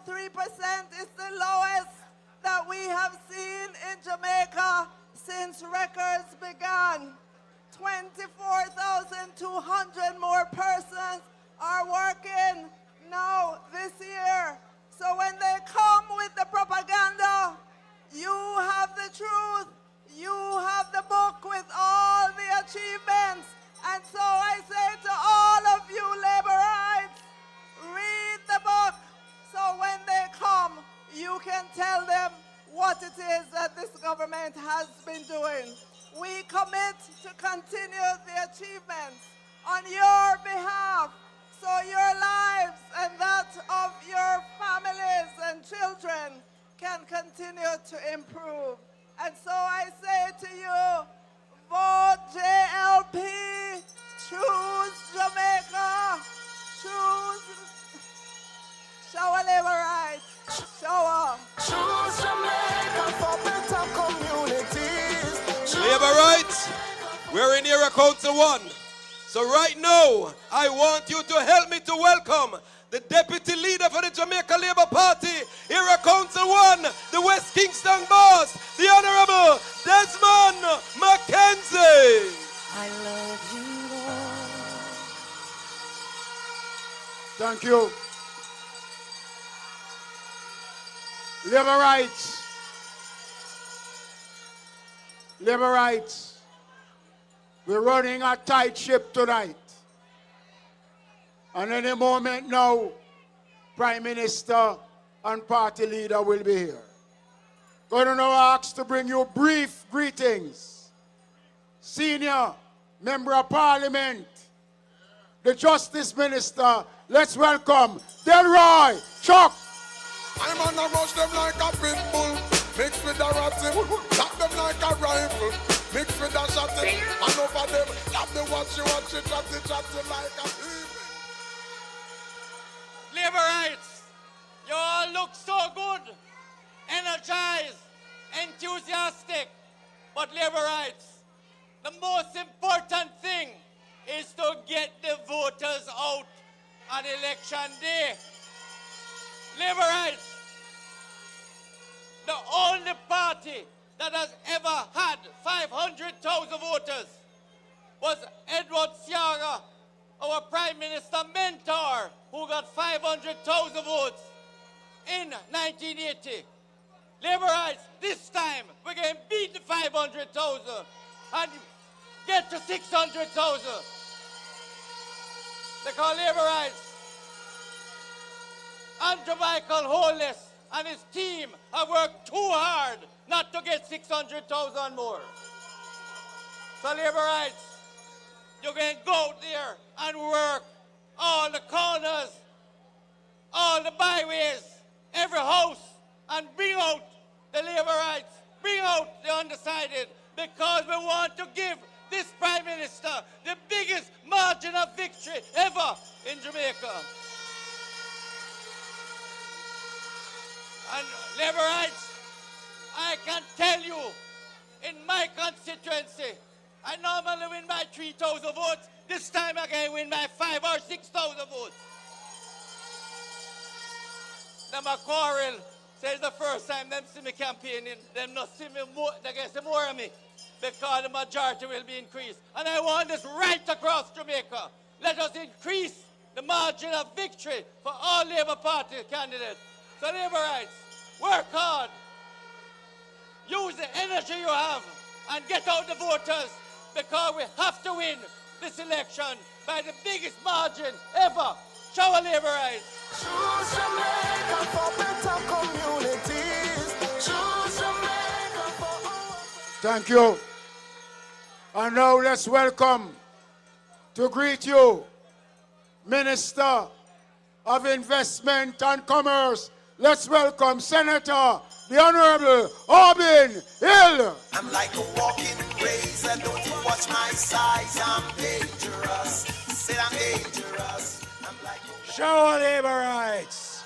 is the lowest that we have seen in Jamaica since records began. 24,200 more persons are working now this year. So when they come with the propaganda, you have the truth. You have the book with all the achievements. And so I say to all of you laborites, read the book. So when they come, you can tell them what it is that this government has been doing. We commit to continue the achievements on your behalf, so your lives and that of your families and children can continue to improve. And so I say to you, vote JLP, choose Jamaica, choose Shower Labor Rights, shower. Choose Jamaica for better communities. Labor rights, we're in Era Council 1. So right now, I want you to help me to welcome the deputy leader for the Jamaica Labour Party, Era Council 1, the West Kingston boss, the Honorable Desmond Mackenzie. I love you, Lord. Thank you. Labor rights. Labor rights. We're running a tight ship tonight. And any moment now, Prime Minister and party leader will be here. Going to now ask to bring you brief greetings. Senior Member of Parliament, the Justice Minister, let's welcome Delroy Chuck. I'm on a rush them like a pit bull, mixed with a ratty, lock them like a rifle, mixed with a shotty, and over them, love the watch it, chatty like a people. Labor rights, you all look so good, energized, enthusiastic, but labor rights, the most important thing is to get the voters out on election day. Labor rights, the only party that has ever had 500,000 voters was Edward Seaga, our Prime Minister mentor, who got 500,000 votes in 1980. Labor rights, this time we're going to beat the 500,000 and get to 600,000. They call labor rights. Andrew Michael Holness and his team have worked too hard not to get 600,000 more. So labor rights, you're going to go out there and work all the corners, all the byways, every house, and bring out the labor rights, bring out the undecided, because we want to give this Prime Minister the biggest margin of victory ever in Jamaica. And labor rights, I can tell you, in my constituency, I normally win by 3,000 votes. This time I can win by 5,000 or 6,000 votes. Them a quarrel says the first time them see me campaigning, them not see me more, they can see more of me, because the majority will be increased. And I want this right across Jamaica. Let us increase the margin of victory for all Labour Party candidates. So labor rights, work hard. Use the energy you have and get out the voters, because we have to win this election by the biggest margin ever. Show our labor rights. Choose Jamaica for better communities. Choose Jamaica for our... Thank you. And now let's welcome to greet you, Minister of Investment and Commerce. Let's welcome Senator, the Honorable Orbin Hill. I'm like a walking razor, don't you watch my size, I'm dangerous. Say I'm dangerous. I'm like a Show of labor rights.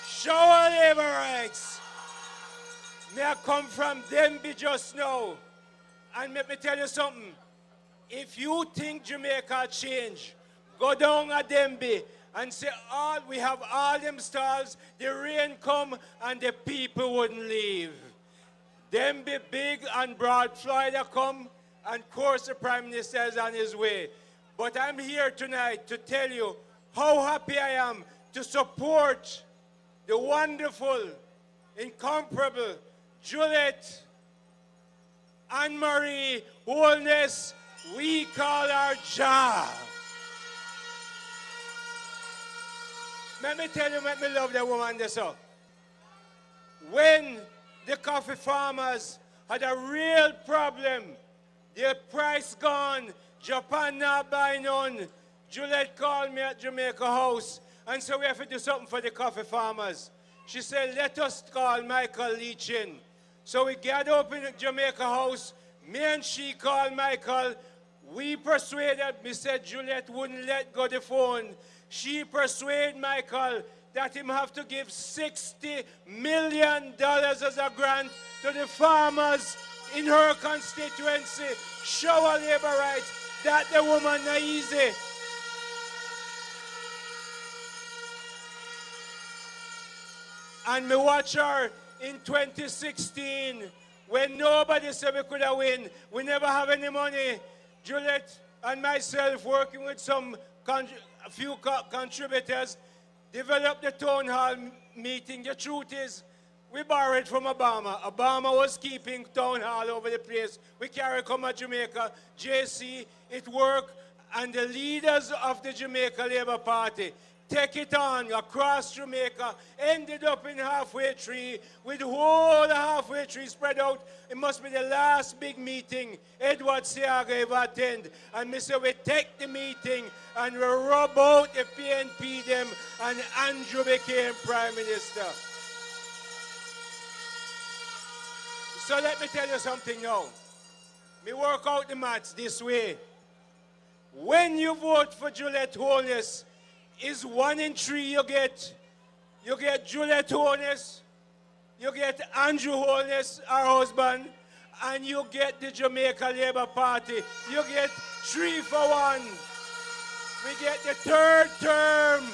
Show of labor rights. May I come from Denby just now. And let me tell you something. If you think Jamaica change, go down a Denby and say, we have all them stalls, the rain come and the people wouldn't leave. Denby big and broad Florida come, and of course the Prime Minister is on his way. But I'm here tonight to tell you how happy I am to support the wonderful, incomparable Juliet Anne-Marie Holness, we call her Ja. Let me tell you, let me love the woman this up. When the coffee farmers had a real problem, their price gone, Japan not buying none, Juliet called me at Jamaica House and said we have to do something for the coffee farmers. She said, let us call Michael Leachin. So we gathered up in Jamaica House, me and she called Michael. We persuaded, me said Juliet wouldn't let go the phone. She persuaded Michael that him have to give $60 million as a grant to the farmers in her constituency. Show her labor rights. That the woman not easy. And me watch her in 2016 when nobody said we could have win. We never have any money. Juliet and myself working with a few contributors developed the town hall meeting. The truth is, we borrowed from Obama. Obama was keeping town hall over the place. We carry come at Jamaica, JC, it worked, and the leaders of the Jamaica Labour Party take it on across Jamaica, ended up in Halfway Tree, with the whole Halfway Tree spread out. It must be the last big meeting Edward Seaga ever attend. And me say we take the meeting and we rub out the PNP them, and Andrew became Prime Minister. So let me tell you something now. Me work out the maths this way. When you vote for Juliet Holness, is 1 in 3 you get Juliet Holness, you get Andrew Holness, our husband, and you get the Jamaica Labour Party. You get 3 for 1. We get the third term.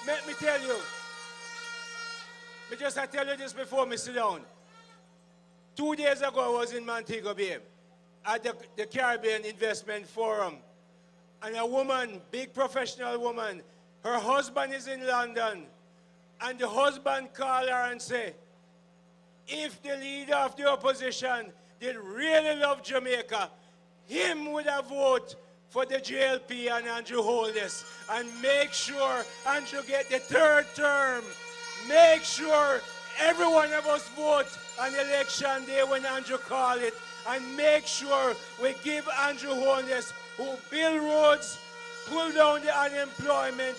Let me tell you. I tell you this before me sit down. 2 days ago I was in Montego Bay at the Caribbean Investment Forum. And a woman, big professional woman, her husband is in London. And the husband called her and said, if the leader of the opposition did really love Jamaica, him would have voted for the JLP and Andrew Holness. And make sure Andrew get the third term. Make sure every one of us vote on election day when Andrew call it. And make sure we give Andrew Holness, who build roads, pull down the unemployment,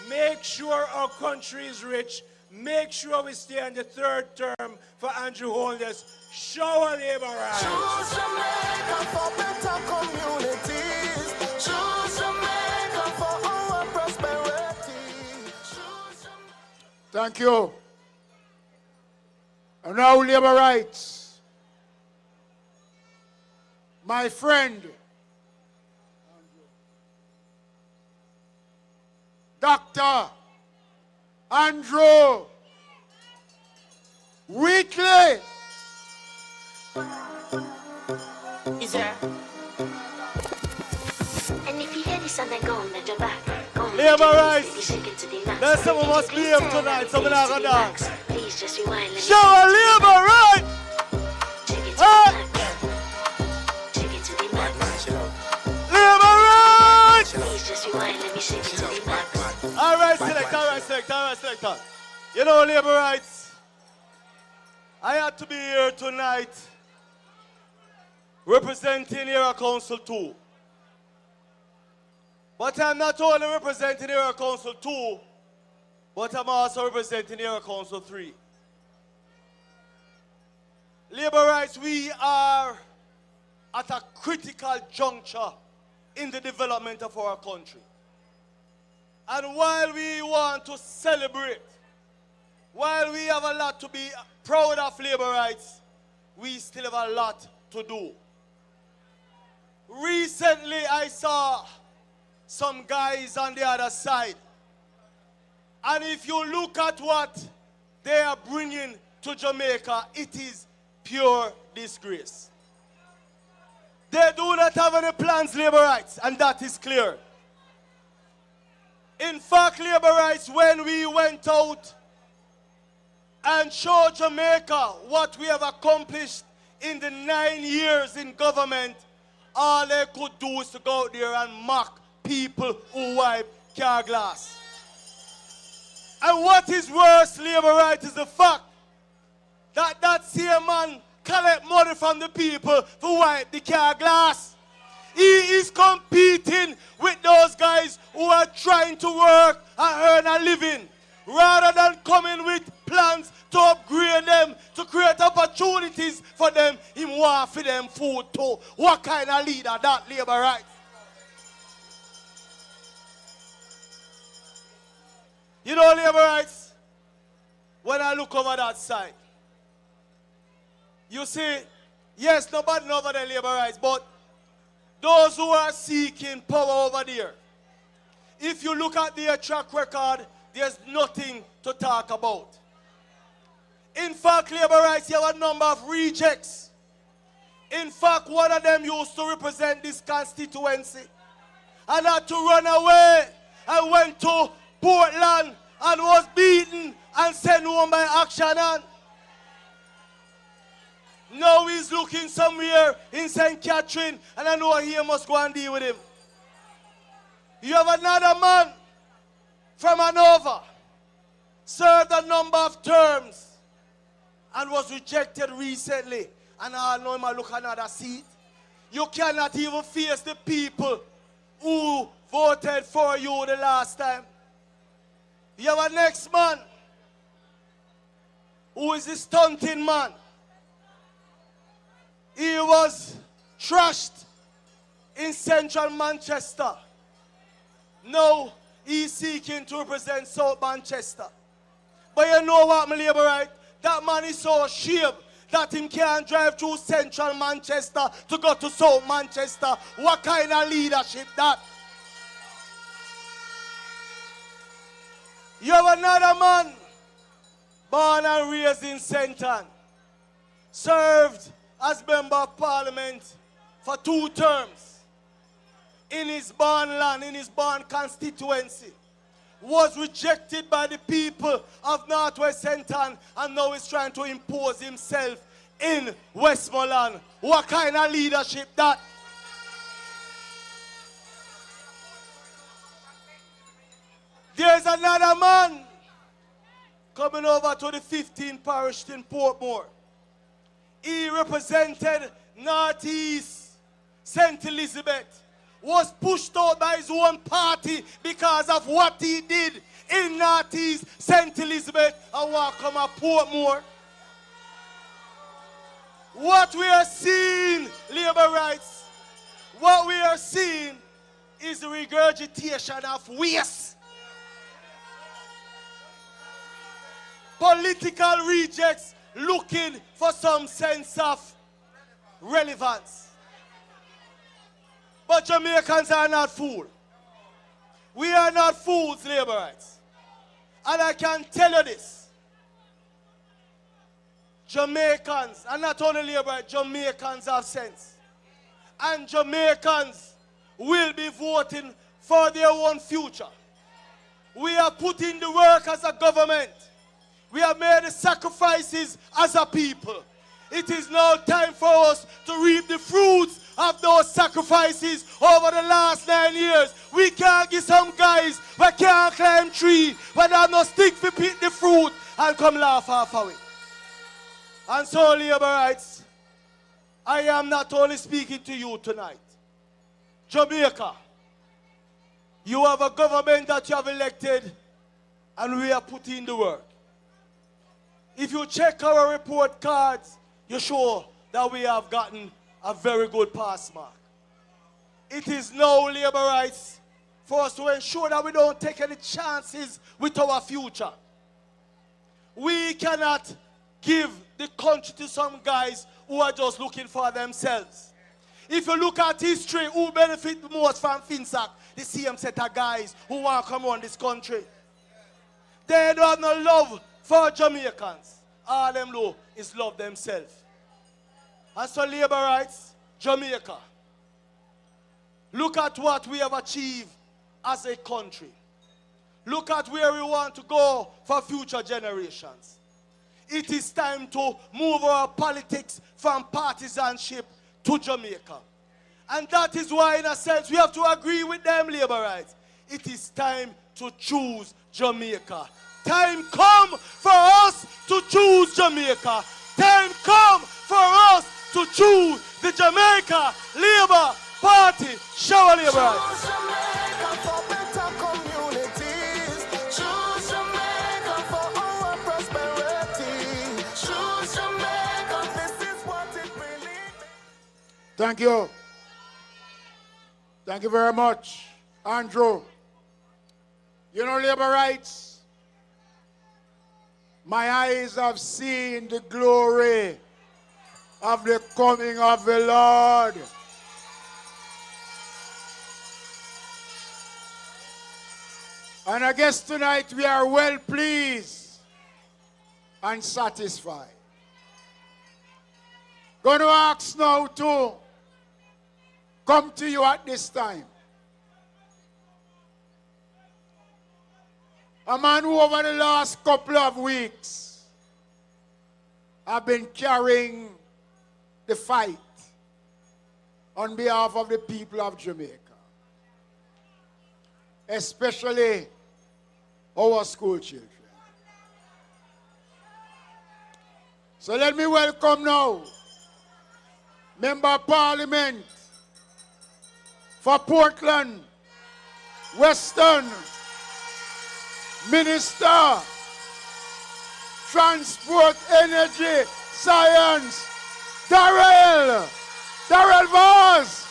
make sure our country is rich, make sure we stay on the third term for Andrew Holness. Show our labor rights. Choose Jamaica for better communities. Choose Jamaica for our prosperity. Thank you. And now labor rights. My friend, Dr. Andrew Wheatley. Is there? And if you hear this and then go on your back. Labor rights. There's someone must be here tonight, so we're not gonna dance. Please just rewind. Show a labor right. Labor rights. Please just rewind. Let me shake it to the max. All right, select. You know, labor rights. I had to be here tonight representing Era Council 2. But I'm not only representing Era Council 2, but I'm also representing Area Council 3. Labor rights, we are at a critical juncture in the development of our country. And while we want to celebrate, while we have a lot to be proud of labor rights, we still have a lot to do. Recently, I saw some guys on the other side. And if you look at what they are bringing to Jamaica, it is pure disgrace. They do not have any plans, labor rights, and that is clear. In fact, labor rights, when we went out and showed Jamaica what we have accomplished in the 9 years in government, all they could do is to go out there and mock people who wipe car glass. And what is worse, labor rights, is the fact that that same man collect money from the people to wipe the car glass. He is competing with those guys who are trying to work and earn a living, rather than coming with plans to upgrade them, to create opportunities for them. He want for them food too. What kind of leader that, labor rights? You know, labor rights, when I look over that side, you see, yes, nobody over the labor rights, but those who are seeking power over there, if you look at their track record, there's nothing to talk about. In fact, labor rights, you have a number of rejects. In fact, one of them used to represent this constituency and had to run away and went to Portland and was beaten and sent home by action. And now he's looking somewhere in St. Catherine, and I know he must go and deal with him. You have another man from Hanover, served a number of terms and was rejected recently. And I know him look another seat. You cannot even face the people who voted for you the last time. You have a next man who is the stunting man. He was trashed in central Manchester. Now he's seeking to represent South Manchester. But you know what, my labor right? That man is so ashamed that him can't drive through central Manchester to go to South Manchester. What kind of leadership that? You have another man born and raised in St. Ann, served as member of parliament for 2 terms in his born land, in his born constituency, was rejected by the people of Northwest St. Ann, and now is trying to impose himself in Westmoreland. What kind of leadership that? There's another man coming over to the 15th parish in Portmore. He represented Northeast St. Elizabeth, was pushed out by his own party because of what he did in Northeast St. Elizabeth, and walk come at Portmore. What we are seeing, labor rights, what we are seeing is the regurgitation of waste. Political rejects looking for some sense of relevance. But Jamaicans are not fools. We are not fools, labor rights. And I can tell you this. Jamaicans, and not only labor rights, Jamaicans have sense. And Jamaicans will be voting for their own future. We have put in the work as a government. We have made the sacrifices as a people. It is now time for us to reap the fruits of those sacrifices over the last 9 years. We can't give some guys who can't climb tree, but have no stick to pick the fruit and come laugh off of it. And so, labor rights, I am not only speaking to you tonight. Jamaica, you have a government that you have elected and we are putting in the work. If you check our report cards, you show that we have gotten a very good pass mark. It is now labor rights for us to ensure that we don't take any chances with our future. We cannot give the country to some guys who are just looking for themselves. If you look at history, who benefit the most from FinSac? The same set of guys who want to come on this country. They don't have no love for Jamaicans. All them know is love themselves. And so labor rights, Jamaica. Look at what we have achieved as a country. Look at where we want to go for future generations. It is time to move our politics from partisanship to Jamaica. And that is why, in a sense, we have to agree with them, labor rights. It is time to choose Jamaica. Time come for us to choose Jamaica. Time come for us to choose the Jamaica Labour Party. Shower labor rights. Thank you. Thank you very much, Andrew. You know, labor rights, my eyes have seen the glory of the coming of the Lord. And I guess tonight we are well pleased and satisfied. Going to ask now to come to you at this time. A man who over the last couple of weeks have been carrying the fight on behalf of the people of Jamaica, especially our school children. So let me welcome now Member of Parliament for Portland, Western, Minister, Transport, Energy, Science, Darrell Vaz.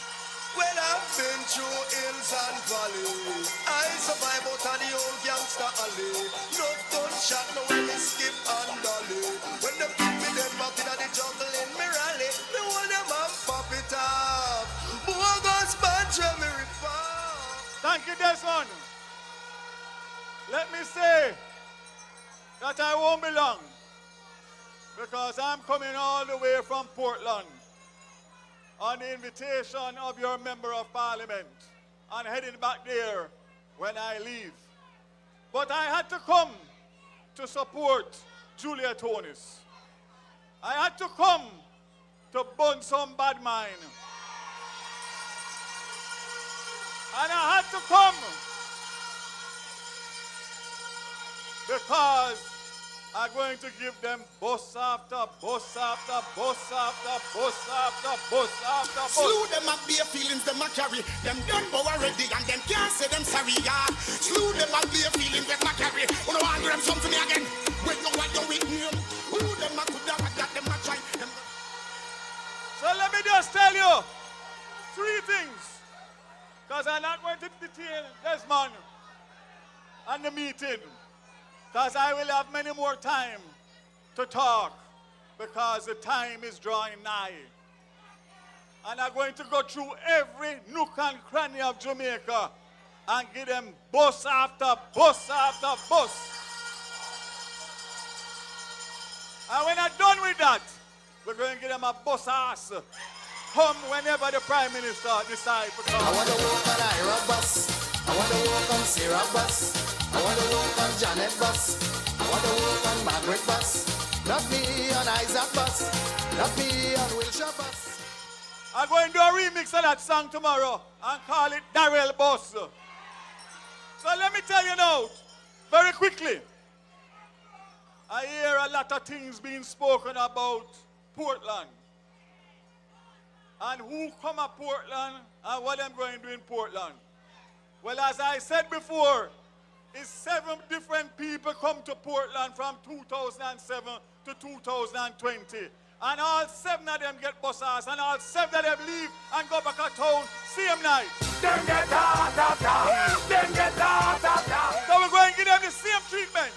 Well, I've been through hills and valleys. I survive out of the old gangster alley. No gunshot, no way me skip and dolly. When them keep me dead back in the jungle in me rally, me hold them and pop it off. Bogus bunch of me reform. Thank you, Desmond. Let me say that I won't be long, because I'm coming all the way from Portland on the invitation of your Member of Parliament and heading back there when I leave. But I had to come to support Julia Tonis. I had to come to burn some bad mind. And I had to come because I'm going to give them bus after bus after bus after bus after bus after bus. Slew them and bare feelings them a carry. Them done bow already and them can't say them sorry, yeah. Slew them and bare feelings them a carry. Who don't want them something to me again? Wait, no, I don't with me. Who them a could have got them a try. So let me just tell you 3 things, because I'm not going to detail Desmond and the meeting, because I will have many more time to talk, because the time is drawing nigh. And I'm going to go through every nook and cranny of Jamaica and give them bus after bus after bus. And when I'm done with that, we're going to give them a bus ass. Come whenever the Prime Minister decides to come. I want to walk on Ira bus. I want to walk on Sarah bus. I want to walk on Janet bus. I want to walk on Margaret bus. Not me on Isaac bus. Not me on Wilshire bus. I'm going to do a remix of that song tomorrow and call it Darrell Bus. So let me tell you now, very quickly, I hear a lot of things being spoken about Portland. And who come to Portland and what I'm going to do in Portland. Well, as I said before, is 7 different people come to Portland from 2007 to 2020. And all 7 of them get buses, and all 7 of them leave and go back to town same night. Them get them get So we're going to give them the same treatment.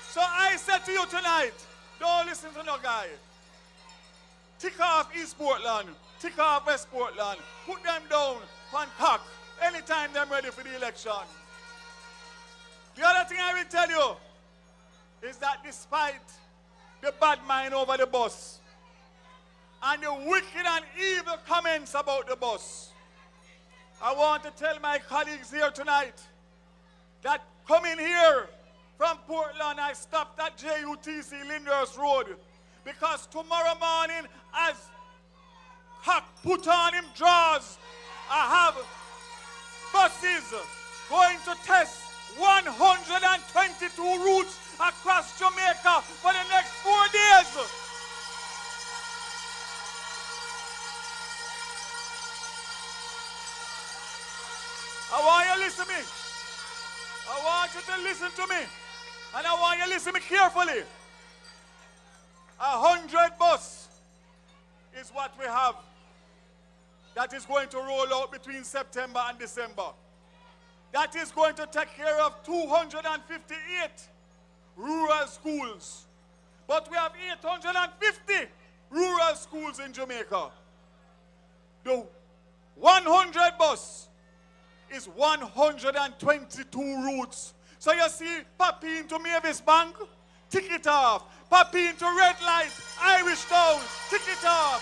So I said to you tonight, don't listen to no guy. Tick off East Portland, tick off West Portland, put them down on cock anytime they're ready for the election. The other thing I will tell you is that despite the bad mind over the bus and the wicked and evil comments about the bus, I want to tell my colleagues here tonight that coming here from Portland, I stopped at JUTC Lyndhurst Road because tomorrow morning, as Cock put on him drawers, I have buses going to test 122 routes across Jamaica for the next 4 days. I want you to listen to me. I want you to listen to me. And I want you to listen to me carefully. 100 bus is what we have that is going to roll out between September and December. That is going to take care of 258 rural schools. But we have 850 rural schools in Jamaica. The 100 bus is 122 routes. So you see, Papi into Mavis Bank, tick it off. Papi into Red Light, Irish Town, tick it off.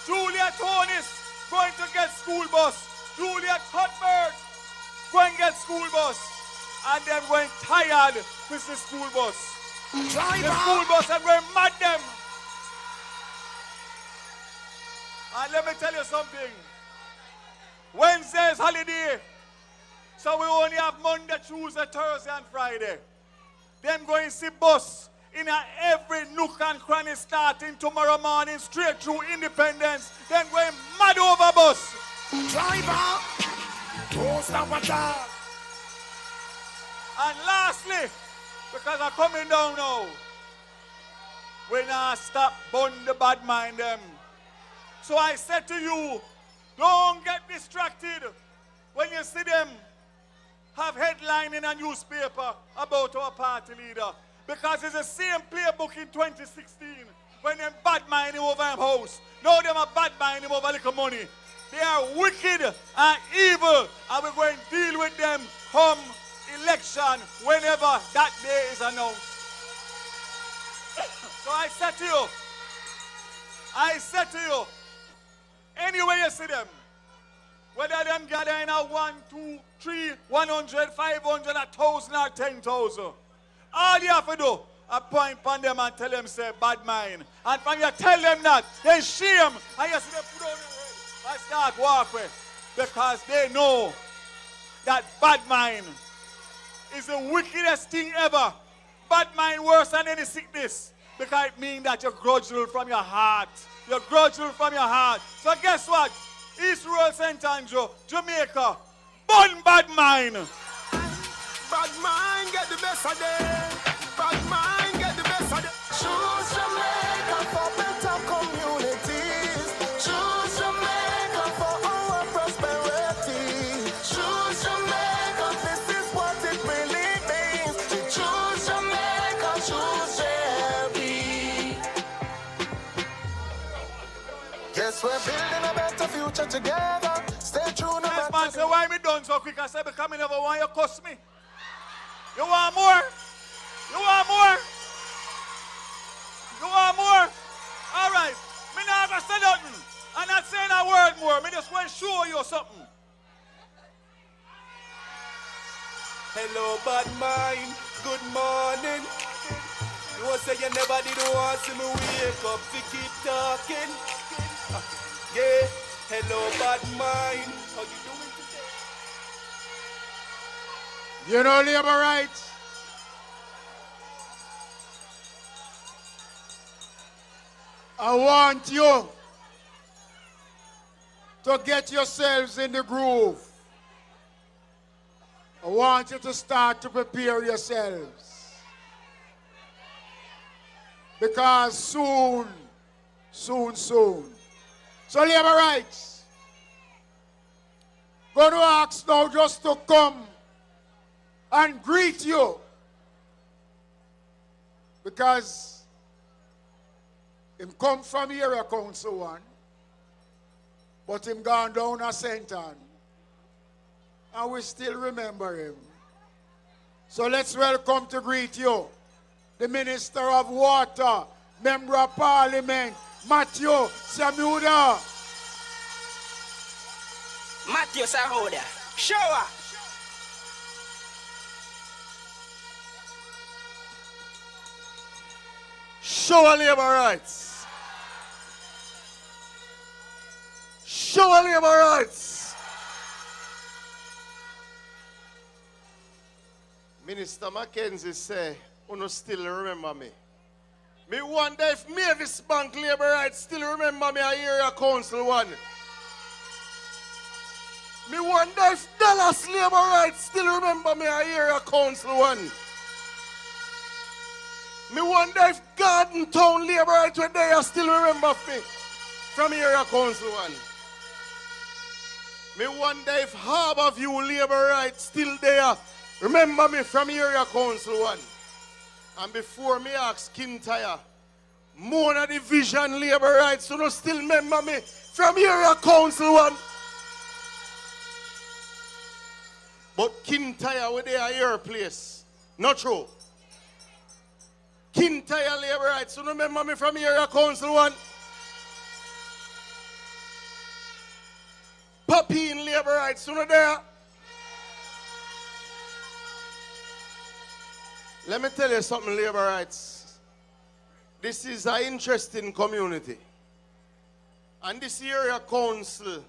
Julia Tonis going to get school bus. Julia Cuthbert going to get school bus. And then going tired with the school bus. Driver. The school bus and we're mad them. And let me tell you something. Wednesday is holiday. So we only have Monday, Tuesday, Thursday, and Friday. Them going to see bus in every nook and cranny starting tomorrow morning, straight through Independence. Then going mad over bus. Driver, don't stop at all. And lastly, because I'm coming down now, we not stop bun the bad mind them. So I said to you, don't get distracted when you see them have headline in a newspaper about our party leader. Because it's the same playbook in 2016 when them bad mind him over him house. Now them are bad mind him over little money. They are wicked and evil, and we're going to deal with them come election whenever that day is announced. So I said to you, anyway you see them, whether them gather in a 1, 2, 3, 100, 500, 1,000 or 10,000, all you have to do, I point upon them and tell them, say, bad mind. And when you tell them that, they shame, and you see them put on their head and start walking. Because they know that bad mind is the wickedest thing ever. Bad mind worse than any sickness. Because it means that you're grudgeful from your heart. You're grudgeful from your heart. So guess what? East Rural St. Andrew, Jamaica, burn bad mind. Bad mind get the best of them. Bad mind get the best of them. Choose Jamaica for better communities. Choose Jamaica for our prosperity. Choose Jamaica, this is what it really means. To choose Jamaica, choose JLP. Yes, we're building a better future together. Stay true no matter. Yes, man, say, why me done so quick? I said, because I never want you to cuss me. You want more? You want more? You want more? All right. Me not gonna say nothing. I'm not saying a word more. Me just want to show you something. Hello, bad mind. Good morning. You say you never did want to see me wake up to keep talking. Yeah. Hello, bad mind. How you doing today? You know, labor rights. I want you to get yourselves in the groove. I want you to start to prepare yourselves. Because soon. So labor rights. Going to ask now just to come and greet you. Because him come from area council 1, but him gone down a Senton. And we still remember him. So let's welcome to greet you, the Minister of Water, Member of Parliament, Matthew Samuda. Matthew Samuda. Show up. Show our labor rights. Show our labor rights. Minister Mackenzie say, "You still remember me." Me wonder if Mavis Bank labor rights still remember me a area council 1. Me wonder if Dallas labor rights still remember me a area council 1. Me wonder if Garden Town labor rights were there still remember me from area council 1. Me wonder if Harborview labor rights still there remember me from area council 1. And before me ask Kintyre, Mona Division labor rights, you know still remember me from area council 1. But Kintyre were there at your place. Not true. Kintyre labor rights, you know remember me from area council 1. Papine labor rights, you know there. Let me tell you something, labor rights. This is an interesting community. And this area council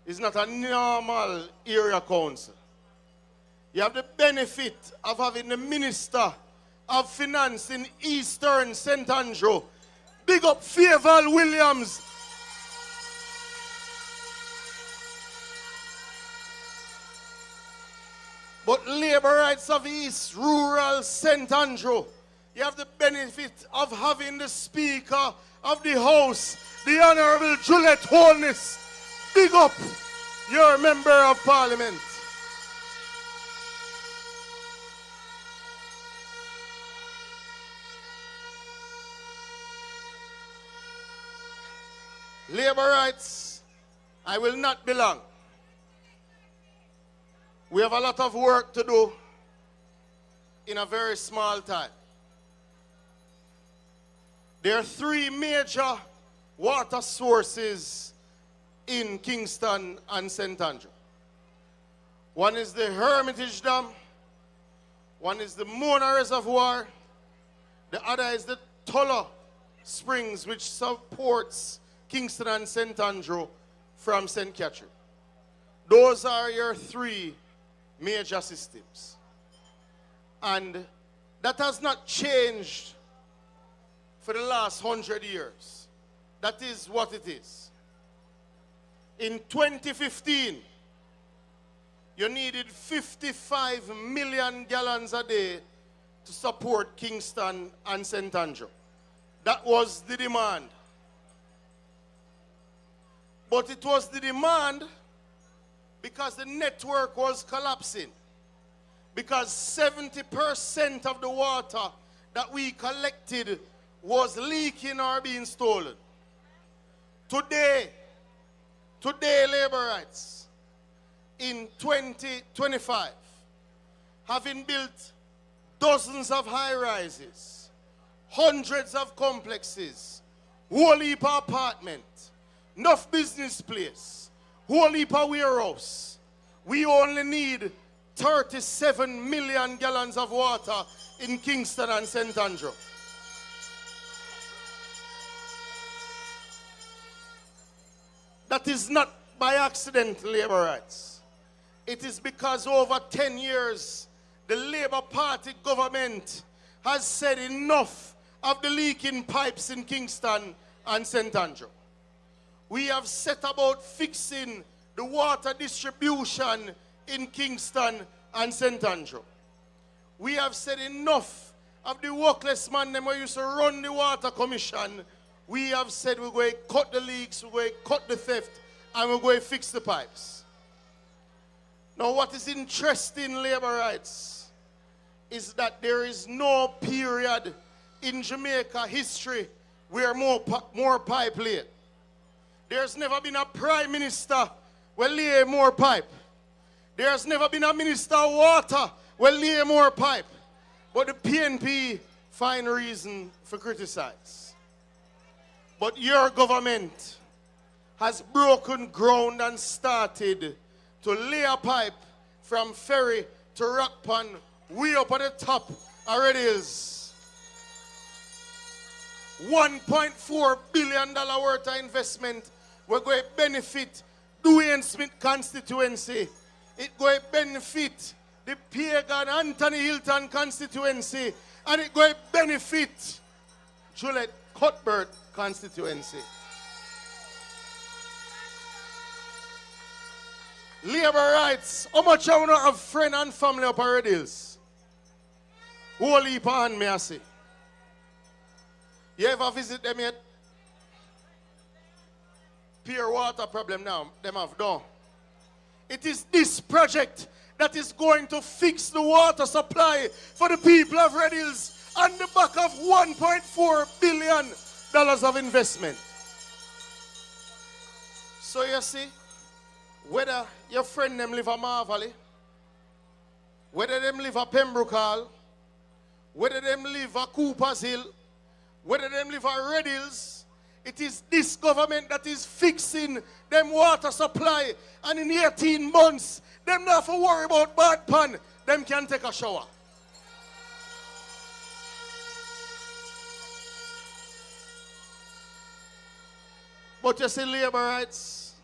is not a normal area council. You have the benefit of having the Minister of Finance in Eastern St. Andrew. Big up Favour Williams. But labor rights of East Rural St. Andrew, you have the benefit of having the Speaker of the House, the Honorable Juliet Holness. Big up your Member of Parliament. Labor rights, I will not belong. We have a lot of work to do in a very small time. There are 3 major water sources in Kingston and St. Andrew. One is the Hermitage Dam, one is the Mona Reservoir, the other is the Tulla Springs, which supports Kingston and St. Andrew from St. Catherine. Those are your 3 major systems. And that has not changed for the last 100 years. That is what it is. In 2015, you needed 55 million gallons a day to support Kingston and St. Andrew. That was the demand. But it was the demand because the network was collapsing. Because 70% of the water that we collected was leaking or being stolen. Today, labor rights, in 2025, having built dozens of high-rises, hundreds of complexes, whole heap of apartments, enough business place, whole heap of warehouse, we only need 37 million gallons of water in Kingston and St. Andrew. That is not by accident, labor rights. It is because over 10 years, the Labour Party government has said enough of the leaking pipes in Kingston and St. Andrew. We have set about fixing the water distribution in Kingston and St. Andrew. We have said enough of the workless man them who used to run the water commission. We have said we're going to cut the leaks, we're going to cut the theft, and we're going to fix the pipes. Now what is interesting, labor rights, is that there is no period in Jamaica history where more pipe laid. There's never been a prime minister who lay more pipe. There's never been a minister of water who lay more pipe. But the PNP find reason for criticize. But your government has broken ground and started to lay a pipe from Ferry to Rockpan, way up at the top already is. $1.4 billion worth of investment. We're going to benefit Dwayne Smith constituency. It's going to benefit the Pagan Anthony Hilton constituency. And it's going to benefit Juliet Cuthbert constituency. Labor rights. How much I want to have friend and family up already is? Whole heap of hand, may I say. You ever visit them yet? Pure water problem now, them have done. It is this project that is going to fix the water supply for the people of Red Hills on the back of $1.4 billion of investment. So you see, whether your friend them live at Marvally, whether them live at Pembroke Hall, whether them live at Cooper's Hill, whether them live at Red Hills, it is this government that is fixing them water supply. And in 18 months, them not have to worry about bad pan. Them can take a shower. But you see, labor rights,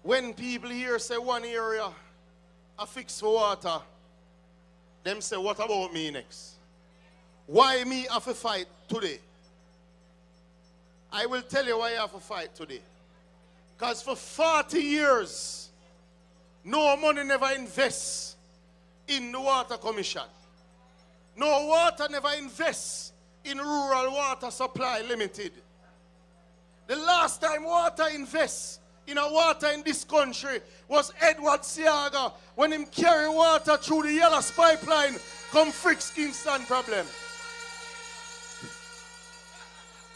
when people here say one area a fix for water, them say, what about me next? Why me have to fight today? I will tell you why I have to fight today. Because for 40 years, no money never invests in the water commission. No water never invests in rural water supply limited. The last time water invests in a water in this country was Edward Siaga when him carry water through the Yellow pipeline come fix Kingston problem.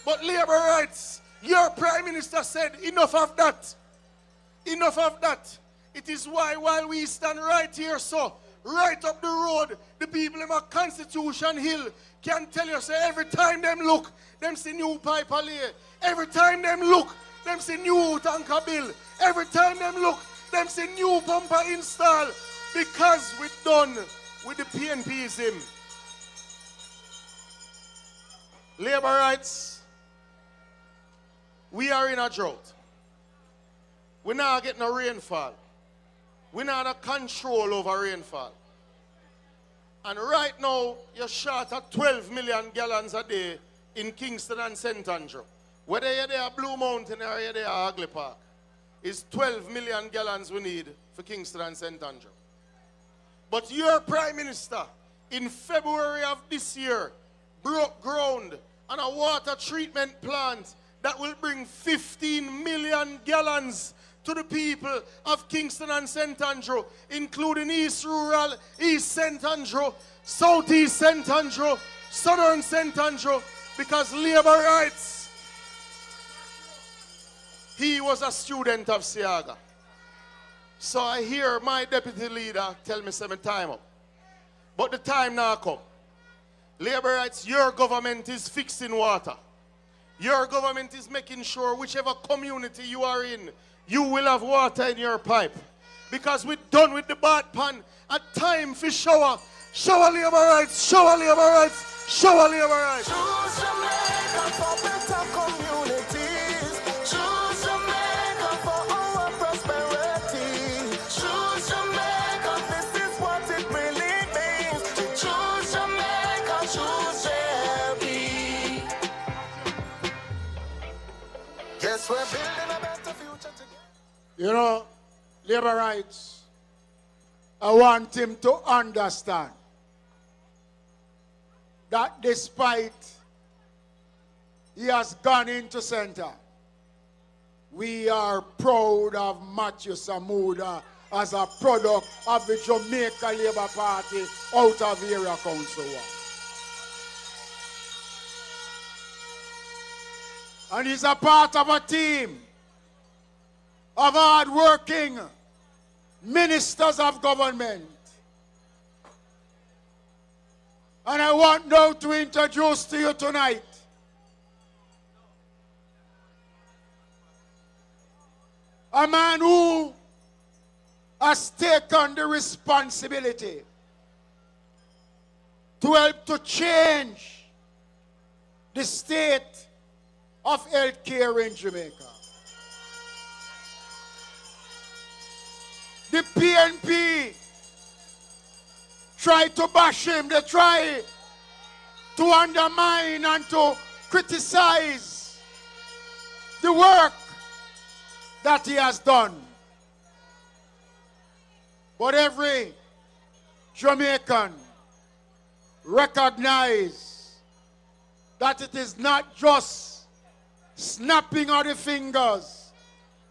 But labor rights, your prime minister said enough of that. Enough of that. It is why while we stand right here, so right up the road, the people in my Constitution Hill can tell you, say every time them look, them see new pipe alley. Every time them look, them see new tanker bill. Every time them look, them see new pumper install. Because we're done with the PNPism. Labor rights. We are in a drought. We're not getting no rainfall. We're not a control over rainfall. And right now, you're short at 12 million gallons a day in Kingston and St. Andrew. Whether you're there at Blue Mountain or you're there at Hagley Park, it's 12 million gallons we need for Kingston and St. Andrew. But your Prime Minister, in February of this year, broke ground on a water treatment plant that will bring 15 million gallons to the people of Kingston and St. Andrew, including East Rural, East St. Andrew, Southeast St. Andrew, Southern St. Andrew, because labor rights. He was a student of Siaga. So I hear my deputy leader tell me some time up. But the time now come. Labor rights, your government is fixing water. Your government is making sure whichever community you are in, you will have water in your pipe. Because we're done with the bad pan. A time for shower. Shower labor rights, shower labor rights, shower labor rights. Choose Jamaica for better communities. Choose Jamaica for our prosperity. Choose Jamaica, this is what it really means. To choose Jamaica, choose JLP. Yes, we're building a better future together. You know, labor rights. I want him to understand that despite he has gone into center, we are proud of Matthew Samuda as a product of the Jamaica Labour Party out of area council. And he's a part of a team of hard-working ministers of government. And I want now to introduce to you tonight a man who has taken the responsibility to help to change the state of health care in Jamaica. The PNP try to bash him. They try to undermine and to criticize the work that he has done. But every Jamaican recognize that it is not just snapping of the fingers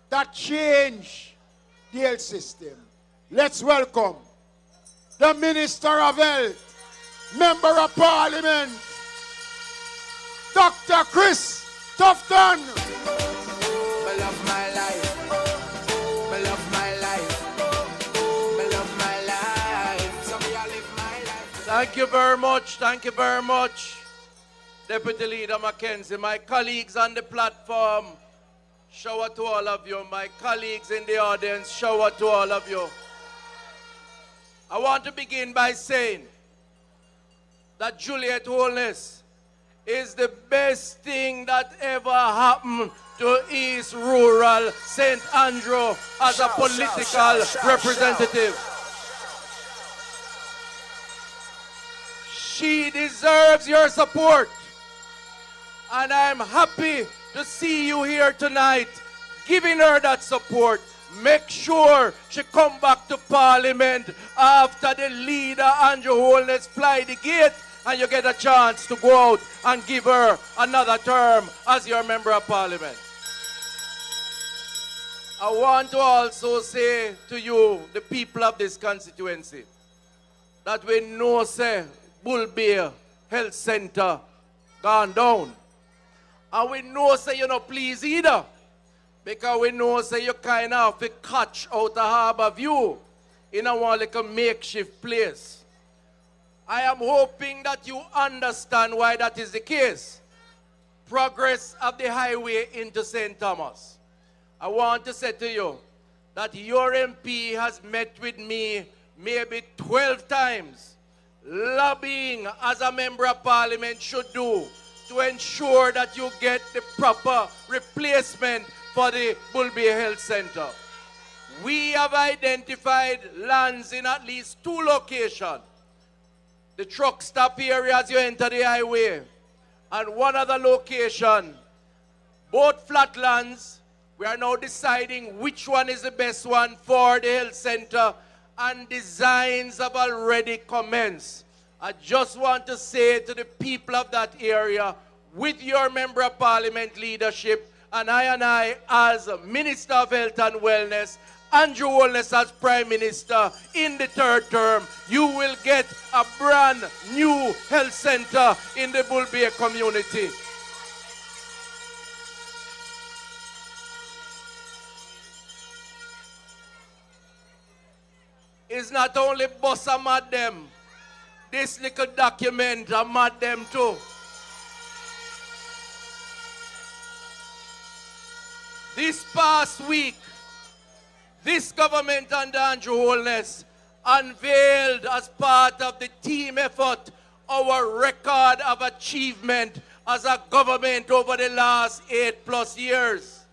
that change the health system. Let's welcome the Minister of Health, Member of Parliament, Dr. Chris Tufton. I love my life. I love my life. I love my life. So me I live my life. Thank you very much. Thank you very much, Deputy Leader Mackenzie. My colleagues on the platform, shower to all of you. My colleagues in the audience, shower to all of you. I want to begin by saying that Juliet Holness is the best thing that ever happened to East Rural St. Andrew as a political representative. She deserves your support. And I'm happy to see you here tonight giving her that support. Make sure she come back to Parliament after the leader Andrew Holness fly the gate and you get a chance to go out and give her another term as your Member of Parliament. I want to also say to you, the people of this constituency, that we know say Bull Bear Health Center gone down. And we know say you're not pleased either. Because we know say you kind of have to catch out the Harbour View in a one like a makeshift place. I am hoping that you understand why that is the case. Progress of the highway into St. Thomas. I want to say to you that your MP has met with me maybe 12 times, lobbying as a Member of Parliament should do to ensure that you get the proper replacement for the Bull Bear Health Center. We have identified lands in at least 2 locations. The truck stop area as you enter the highway, and one other location. Both flat lands. We are now deciding which one is the best one for the health center, and designs have already commenced. I just want to say to the people of that area, with your Member of Parliament leadership, and I as Minister of Health and Wellness, Andrew Holness as Prime Minister in the 3rd term, you will get a brand new health center in the Bull Bear community. It's not only Bossa mad them. This little document I mad them too. This past week, this government under Andrew Holness unveiled as part of the team effort our record of achievement as a government over the last 8+ years.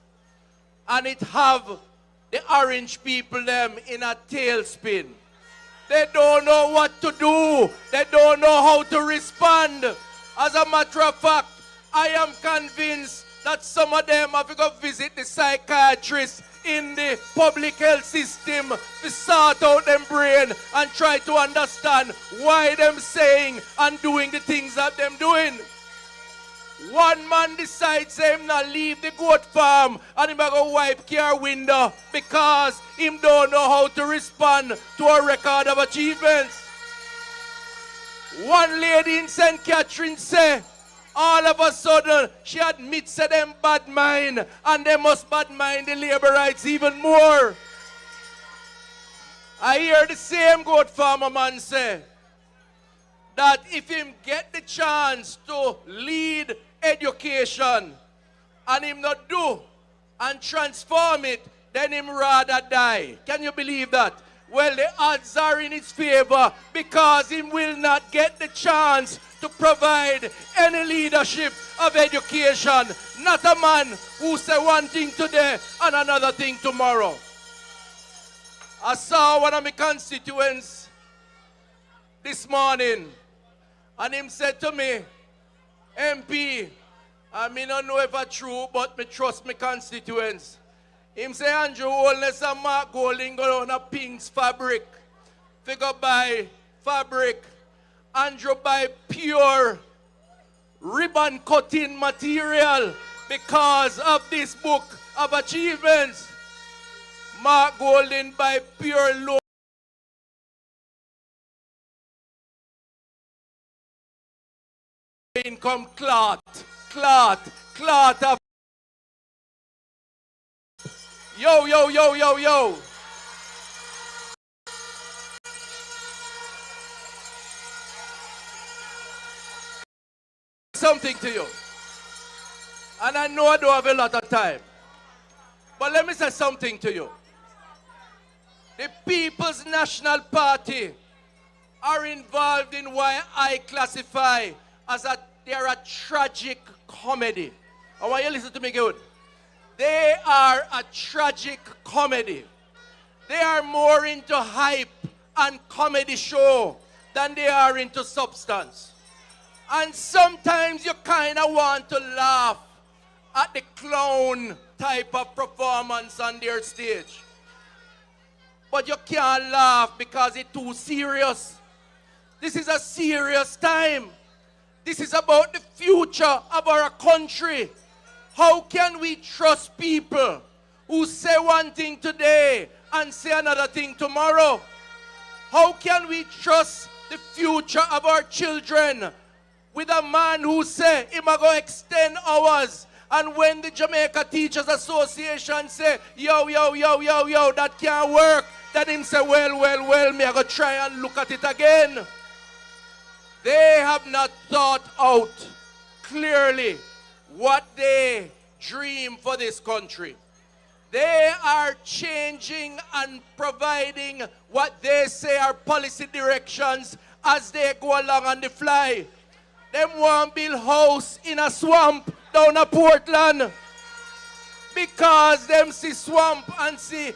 And it have the orange people them in a tailspin. They don't know what to do. They don't know how to respond. As a matter of fact, I am convinced that some of them have to go visit the psychiatrist in the public health system to sort out them brain and try to understand why them saying and doing the things that them doing. One man decides him not leave the goat farm and him go wipe car window because him don't know how to respond to a record of achievements. One lady in St. Catherine say, all of a sudden, she admits to them bad mind, and they must bad mind the labor rights even more. I hear the same goat farmer man say that if him get the chance to lead education and him not do and transform it, then him rather die. Can you believe that? Well, the odds are in his favor because he will not get the chance to provide any leadership of education. Not a man who say one thing today and another thing tomorrow. I saw one of my constituents this morning and him said to me, MP, I may not know if it's true, but me trust my constituents. Him say, Andrew, Holness and Mark Golding go on a Pink's fabric. Figure buy fabric. Andrew buy pure ribbon cutting material because of this book of achievements. Mark Golding buy pure low income cloth of Yo. Something to you. And I know I don't have a lot of time. But let me say something to you. The People's National Party are involved in what I classify as they're a tragic comedy. I want you to listen to me good. They are a tragic comedy. They are more into hype and comedy show than they are into substance. And sometimes you kind of want to laugh at the clown type of performance on their stage. But you can't laugh because it's too serious. This is a serious time. This is about the future of our country. How can we trust people who say one thing today and say another thing tomorrow? How can we trust the future of our children with a man who say he might go extend hours, and when the Jamaica Teachers Association say, yo, that can't work, then him say, well, me I go try and look at it again. They have not thought out clearly what they dream for this country. They are changing and providing what they say are policy directions as they go along on the fly. Them want build house in a swamp down a Portland because them see swamp and see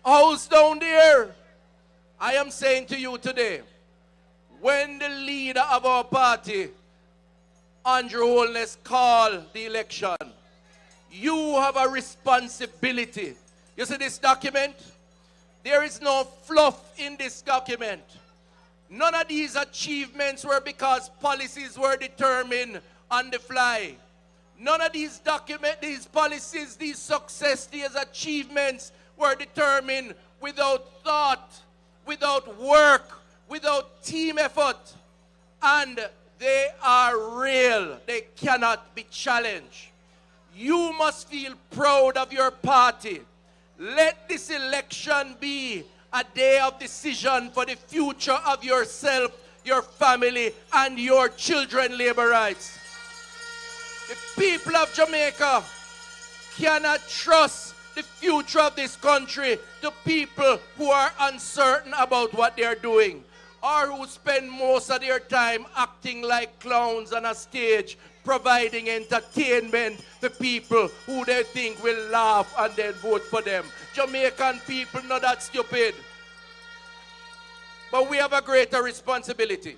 house down there. I am saying to you today, when the leader of our party, Andrew Holness, call the election, you have a responsibility. You see this document? There is no fluff in this document. None of these achievements were because policies were determined on the fly. None of these documents, these policies, these success, these achievements were determined without thought, without work, without team effort. And they are real. They cannot be challenged. You must feel proud of your party. Let this election be a day of decision for the future of yourself, your family, and your children, labor rights. The people of Jamaica cannot trust the future of this country to people who are uncertain about what they're doing, or who spend most of their time acting like clowns on a stage, providing entertainment to people who they think will laugh and then vote for them. Jamaican people not that stupid. But we have a greater responsibility.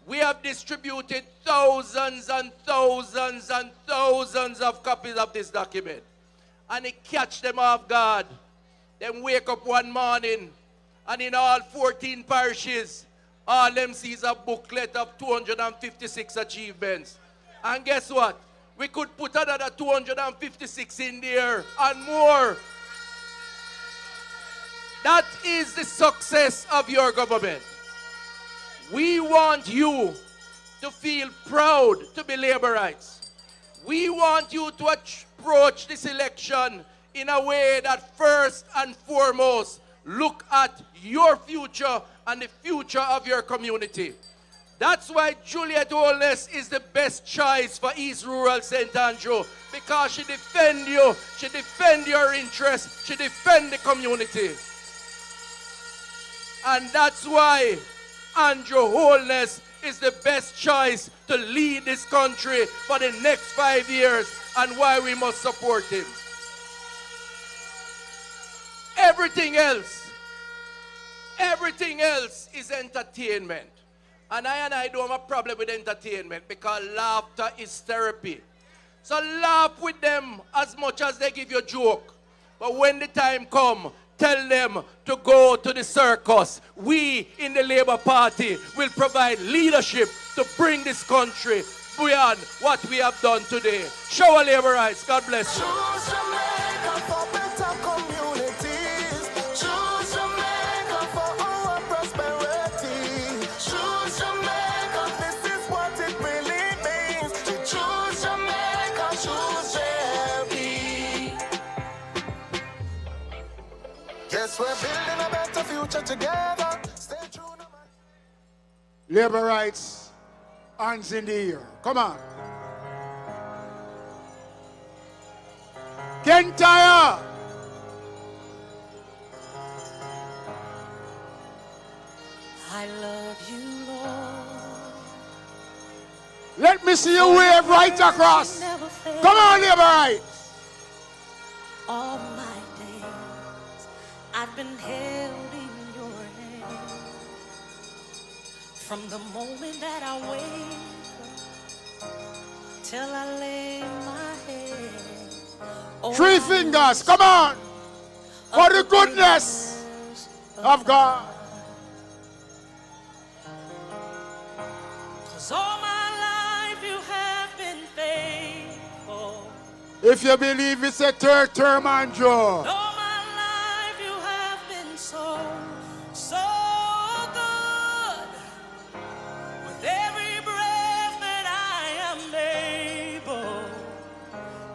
We have distributed thousands and thousands and thousands of copies of this document. And it catch them off guard. Them wake up one morning and in all 14 parishes, all them sees a booklet of 256 achievements. And guess what? We could put another 256 in there and more. That is the success of your government. We want you to feel proud to be Labourites. We want you to approach this election in a way that first and foremost look at your future and the future of your community. That's why Juliet Holness is the best choice for East Rural St. Andrew, because she defends you, she defends your interests, she defends the community. And that's why Andrew Holness is the best choice to lead this country for the next 5 years, and why we must support him. Everything else is entertainment. And I don't have a problem with entertainment, because laughter is therapy. So laugh with them as much as they give you a joke. But when the time comes, tell them to go to the circus. We in the Labour Party will provide leadership to bring this country beyond what we have done today. Show our Labourites. God bless you. Choose Jamaica for better communities. Choose Jamaica for our prosperity. Choose Jamaica, this is what it really means. To choose Jamaica, choose JLP. Guess we're building a better future together. Stay true no matter. Labourites, hands in the air. Come on. Kentire. I love you, Lord. Let me see you wave right across. Come on, Labourites. All my days I've been held in your hand. From the moment that I wake up till I lay my head. Oh, 3 fingers, come on. For the goodness of God. 'Cause all my life you have been faithful. If you believe it's a third term, Andrew. All my life you have been so, so good. With every breath that I am able,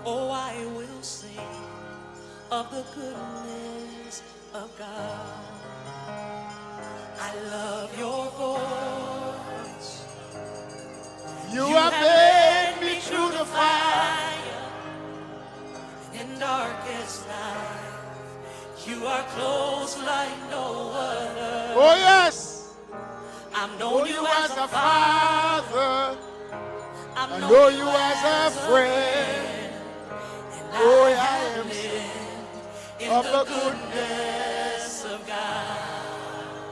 oh, I will sing of the goodness of God. I love your voice. You have led me through the fire in darkest night. You are close like no other. Oh, yes. I've known you as a father. I've I know you as a friend. Oh, I am in of the the goodness of God.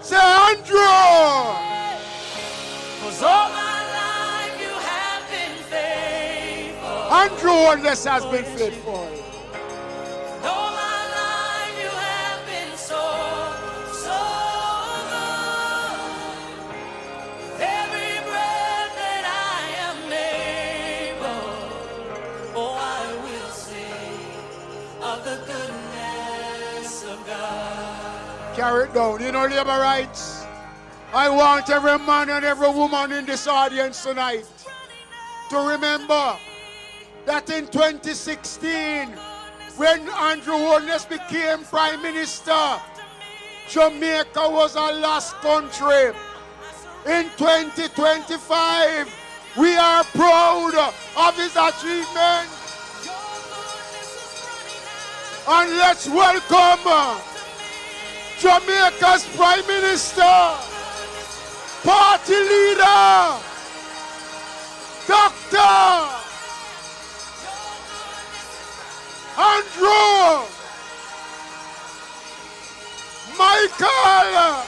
Say, Andrew. 'Cause all my life you have been faithful. Andrew Holness has been faithful. All my life you have been so, so good. Every breath that I am able, oh, I will sing of the goodness of God. Carry it down. You know, Labourites, I want every man and every woman in this audience tonight to remember that in 2016, when Andrew Holness became Prime Minister, Jamaica was a lost country. In 2025, we are proud of his achievement. And let's welcome Jamaica's Prime Minister, Party Leader, Dr. Andrew Michael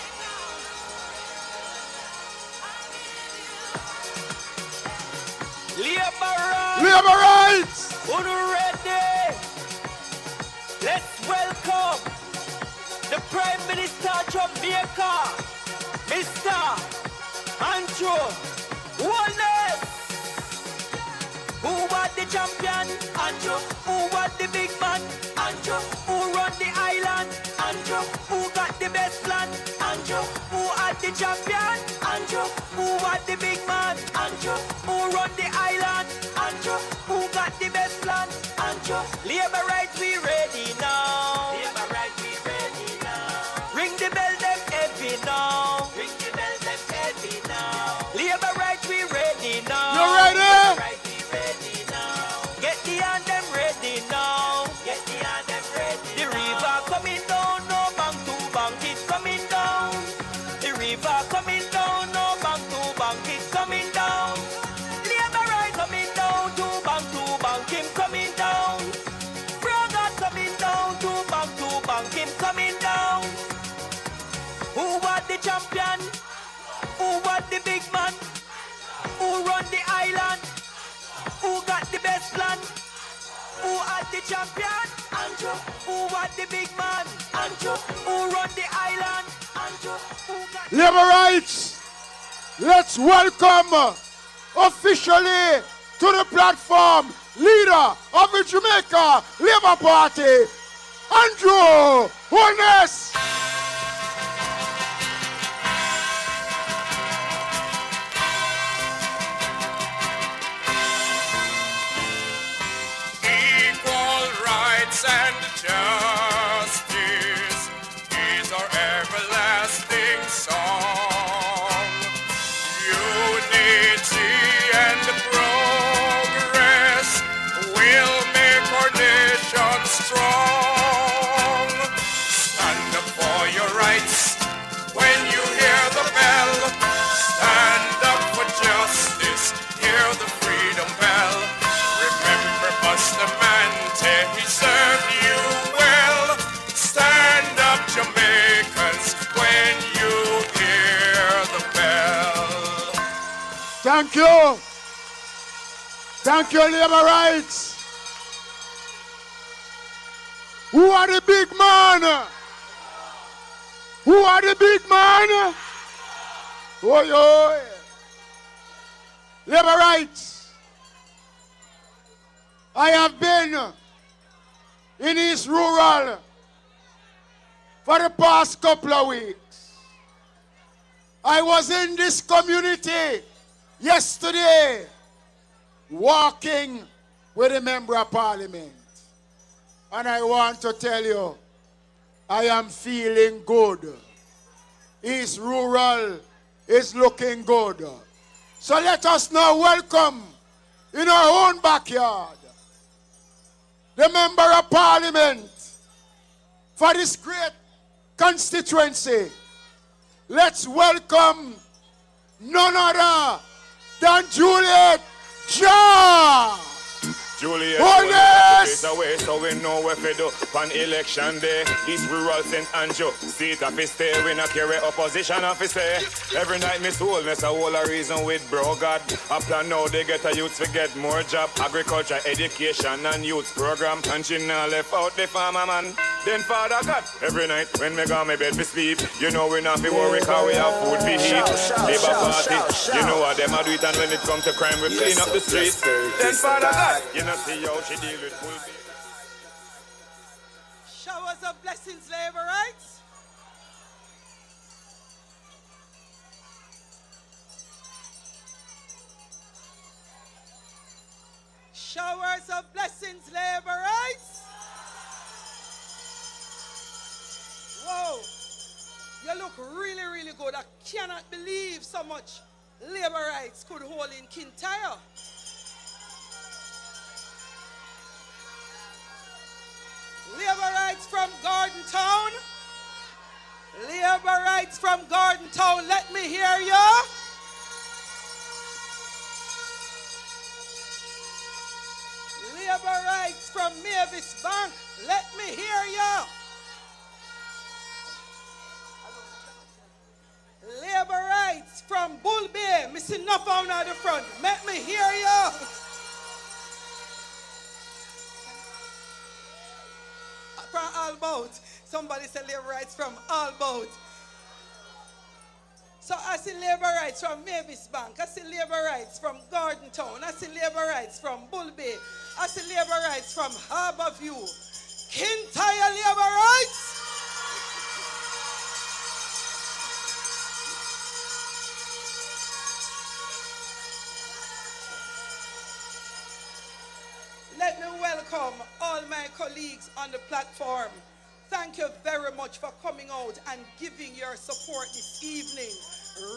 Rights! Uno ready? Let's welcome the Prime Minister of Jamaica, Mr. Andrew Wallace. Who was the champion? Andrew. Who was the big man? Andrew. Who run the island? Andrew. Who got the best plan? Andrew. Who had the champion? Andrew. Who was the big man? Andrew. Who run the island? Andrew. Who got the best plan? Andrew. Labor rights, we ready now. Labor rights, we ready now. Ring the bell, them heavy now. Ring the bell, them heavy now. Labor rights, we ready now. You ready? Labor rights, we ready now. Get the anthem ready now. Get the anthem ready. The river coming down, no bank to bank, it's coming down. The river coming down, no bank to bank, it's coming down. Labor right coming down, to bank, him coming down. Brother coming down, to bank, him coming down. Who was the champion? Who was the big man? Who run the island? Who got the best plan? Who had the champion? Andrew. Who was the big man? Andrew. Who run the island? Andrew. Who got Labor Rights! Let's welcome officially to the platform leader of the Jamaica Labour Party, Andrew Wallace! Equal rights and justice is our everlasting song. Unity and progress will make our nation strong. Stand up for your rights when you hear the bell. Stand up for justice, hear the freedom bell. Remember Bustamante, he served you well. Stand up, Jamaicans, when you hear the bell. Thank you. Thank you, Labor Rights. Who are the big man? Who are the big man? Oh, yo. Labor Rights. I have been in East Rural for the past couple of weeks. I was in this community yesterday walking with a member of parliament. And I want to tell you, I am feeling good. East Rural is looking good. So let us now welcome in our own backyard the member of parliament for this great constituency. Let's welcome none other than Juliet Jah. Juliet, Wallace! away, so we know what we do. On election day, East Rural St. Andrew, seat of his stay, we not carry opposition of his say. Every night me soul, miss a whole a reason with bro God. A plan now they get a youth to get more job, agriculture, education and youth program. And she now left out the farmer man. Then Father God, every night when me go my bed to sleep, you know we not be worry cause we have food to eat. Labour Party, you know what them a do it, and when it come to crime we clean up the streets. Then Father God, you know see how she deal with full. Showers of blessings, Labor Rights. Showers of blessings, Labor Rights. Whoa, you look really, really good. I cannot believe so much Labor Rights could hold in Kintyre. Labor Rights from Garden Town. Labor Rights from Garden Town. Let me hear you. Labor Rights from Mavis Bank. Let me hear you. Labor Rights from Bull Bay. Missing enough out at the front. Let me hear you. boat. Somebody said labor rights from all boat. So I see labor rights from Mavis Bank. I see labor rights from Garden Town. I see labor rights from Bull Bay. I see labor rights from Harbour View. Kintyre labor rights. Let me welcome all my colleagues on the platform. Thank you very much for coming out and giving your support this evening.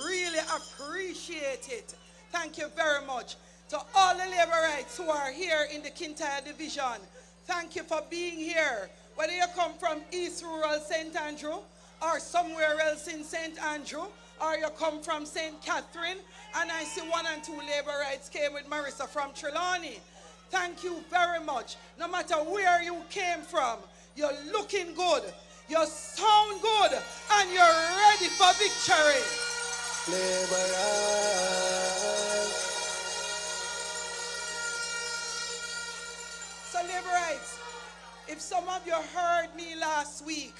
Really appreciate it. Thank you very much. To all the labor rights who are here in the Kintyre Division, thank you for being here. Whether you come from East Rural St. Andrew or somewhere else in St. Andrew, or you come from St. Catherine, and I see 1 and 2 labor rights came with Marissa from Trelawney. Thank you very much. No matter where you came from, you're looking good, you sound good, and you're ready for victory. Labor rights. So labor rights, if some of you heard me last week,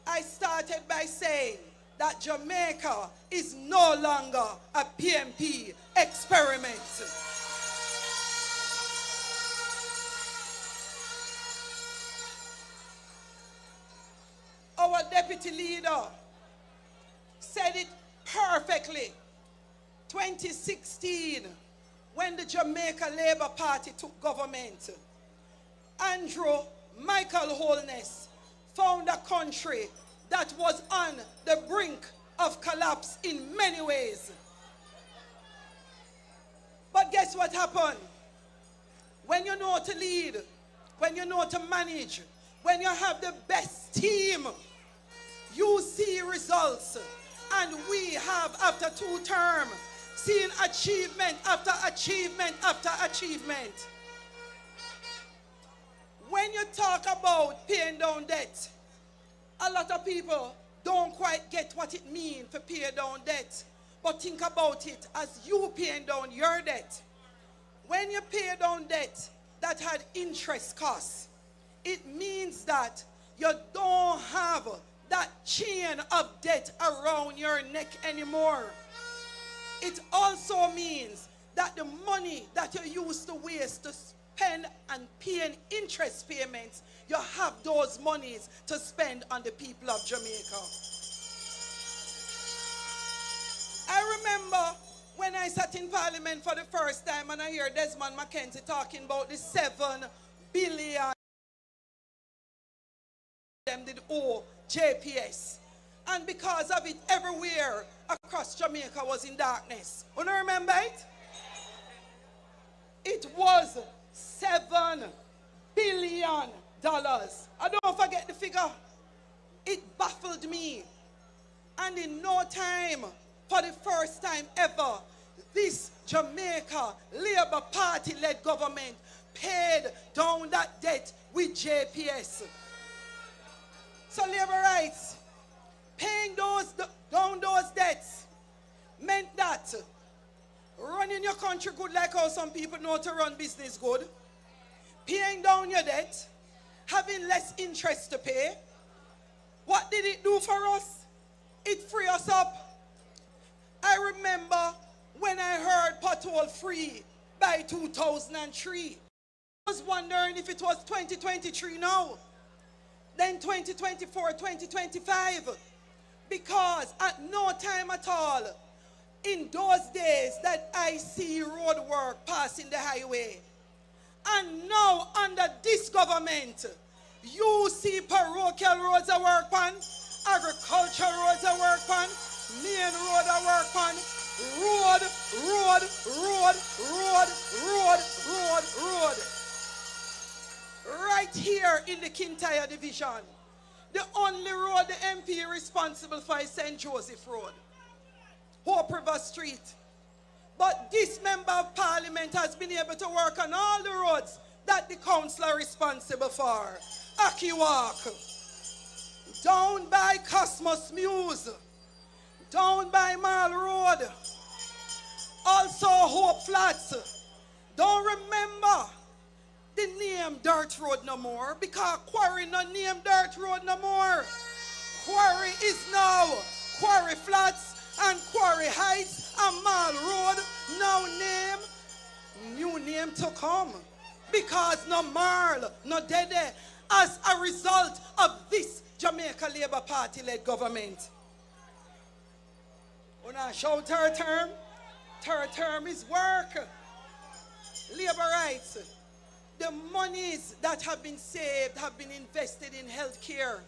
I started by saying that Jamaica is no longer a PMP experiment. Our deputy leader said it perfectly. 2016, when the Jamaica Labour Party took government, Andrew Michael Holness found a country that was on the brink of collapse in many ways. But guess what happened? When you know to lead, when you know to manage, when you have the best team, you see results. And we have, after 2 terms, seen achievement after achievement after achievement. When you talk about paying down debt, a lot of people don't quite get what it means to pay down debt. But think about it as you paying down your debt. When you pay down debt that had interest costs, it means that you don't have that chain of debt around your neck anymore. It also means that the money that you used to waste to spend and paying interest payments, you have those monies to spend on the people of Jamaica. I remember when I sat in Parliament for the first time and I hear Desmond McKenzie talking about the 7 billion them did owe JPS. And because of it, everywhere across Jamaica was in darkness. You don't remember it? It was $7 billion. I don't forget the figure. It baffled me. And in no time, for the first time ever, this Jamaica Labour Party-led government paid down that debt with JPS. So labor rights, paying down those debts meant that running your country good like how some people know to run business good, paying down your debt, having less interest to pay. What did it do for us? It freed us up. I remember when I heard pothole free by 2003. I was wondering if it was 2023 now. Then 2024, 2025. Because at no time at all, in those days that I see road work passing the highway, and now under this government, you see parochial roads are work on, agricultural roads are work on, main road are work on, road. Right here in the Kintyre Division, the only road the MP is responsible for is St. Joseph Road, Hope River Street. But this member of parliament has been able to work on all the roads that the council are responsible for. Aki Walk, down by Cosmos Muse, down by Mall Road, also Hope Flats. Don't remember the name Dirt Road no more, because Quarry no name Dirt Road no more. Quarry is now Quarry Flats and Quarry Heights and Mall Road. Now name, new name to come. Because no Marl, no Dede, as a result of this Jamaica Labour Party-led government. When I show third term is work. Labor rights. The monies that have been saved have been invested in health care.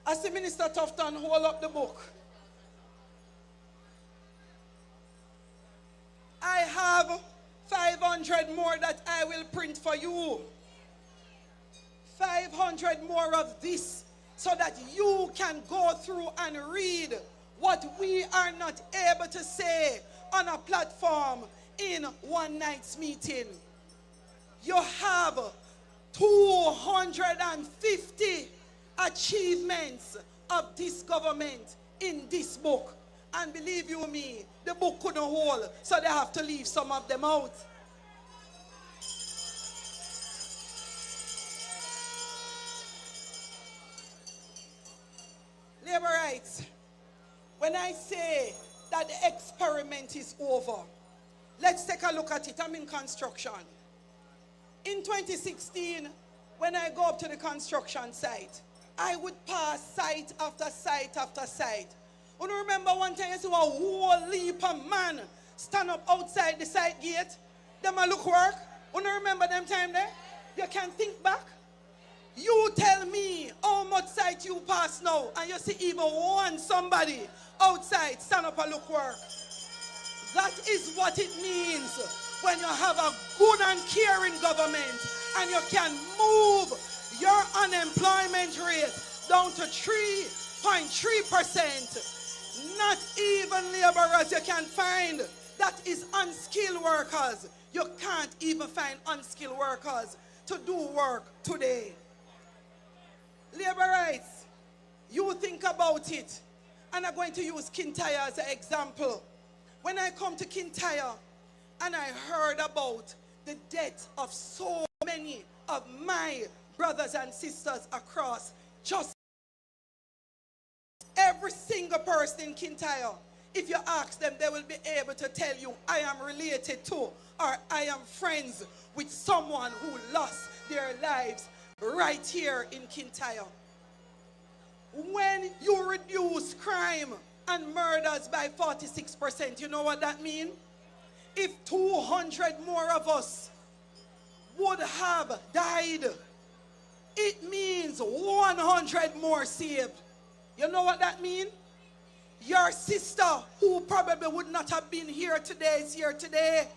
As the Minister Tufton hold up the book, I have 500 more that I will print for you. 500 more of this so that you can go through and read what we are not able to say on a platform in one night's meeting. You have 250 achievements of this government in this book. And believe you me, the book couldn't hold, so they have to leave some of them out. Labor rights. When I say that the experiment is over, let's take a look at it. I'm in construction. In 2016, when I go up to the construction site, I would pass site after site after site. You remember one time you see a whole heap of man stand up outside the site gate? Them a look work? You remember them time there? You can think back. You tell me how much site you pass now and you see even one somebody outside stand up and look work. That is what it means when you have a good and caring government and you can move your unemployment rate down to 3.3%. Not even laborers you can find. That is unskilled workers. You can't even find unskilled workers to do work today. Labor rights, you think about it. And I'm going to use Kintyre as an example. When I come to Kintyre and I heard about the death of so many of my brothers and sisters across just every single person in Kintyre, if you ask them, they will be able to tell you, I am related to or I am friends with someone who lost their lives right here in Kintyre. When you reduce crime and murders by 46%, you know what that means? If 200 more of us would have died, it means 100 more saved. You know what that means? Your sister, who probably would not have been here today, is here today.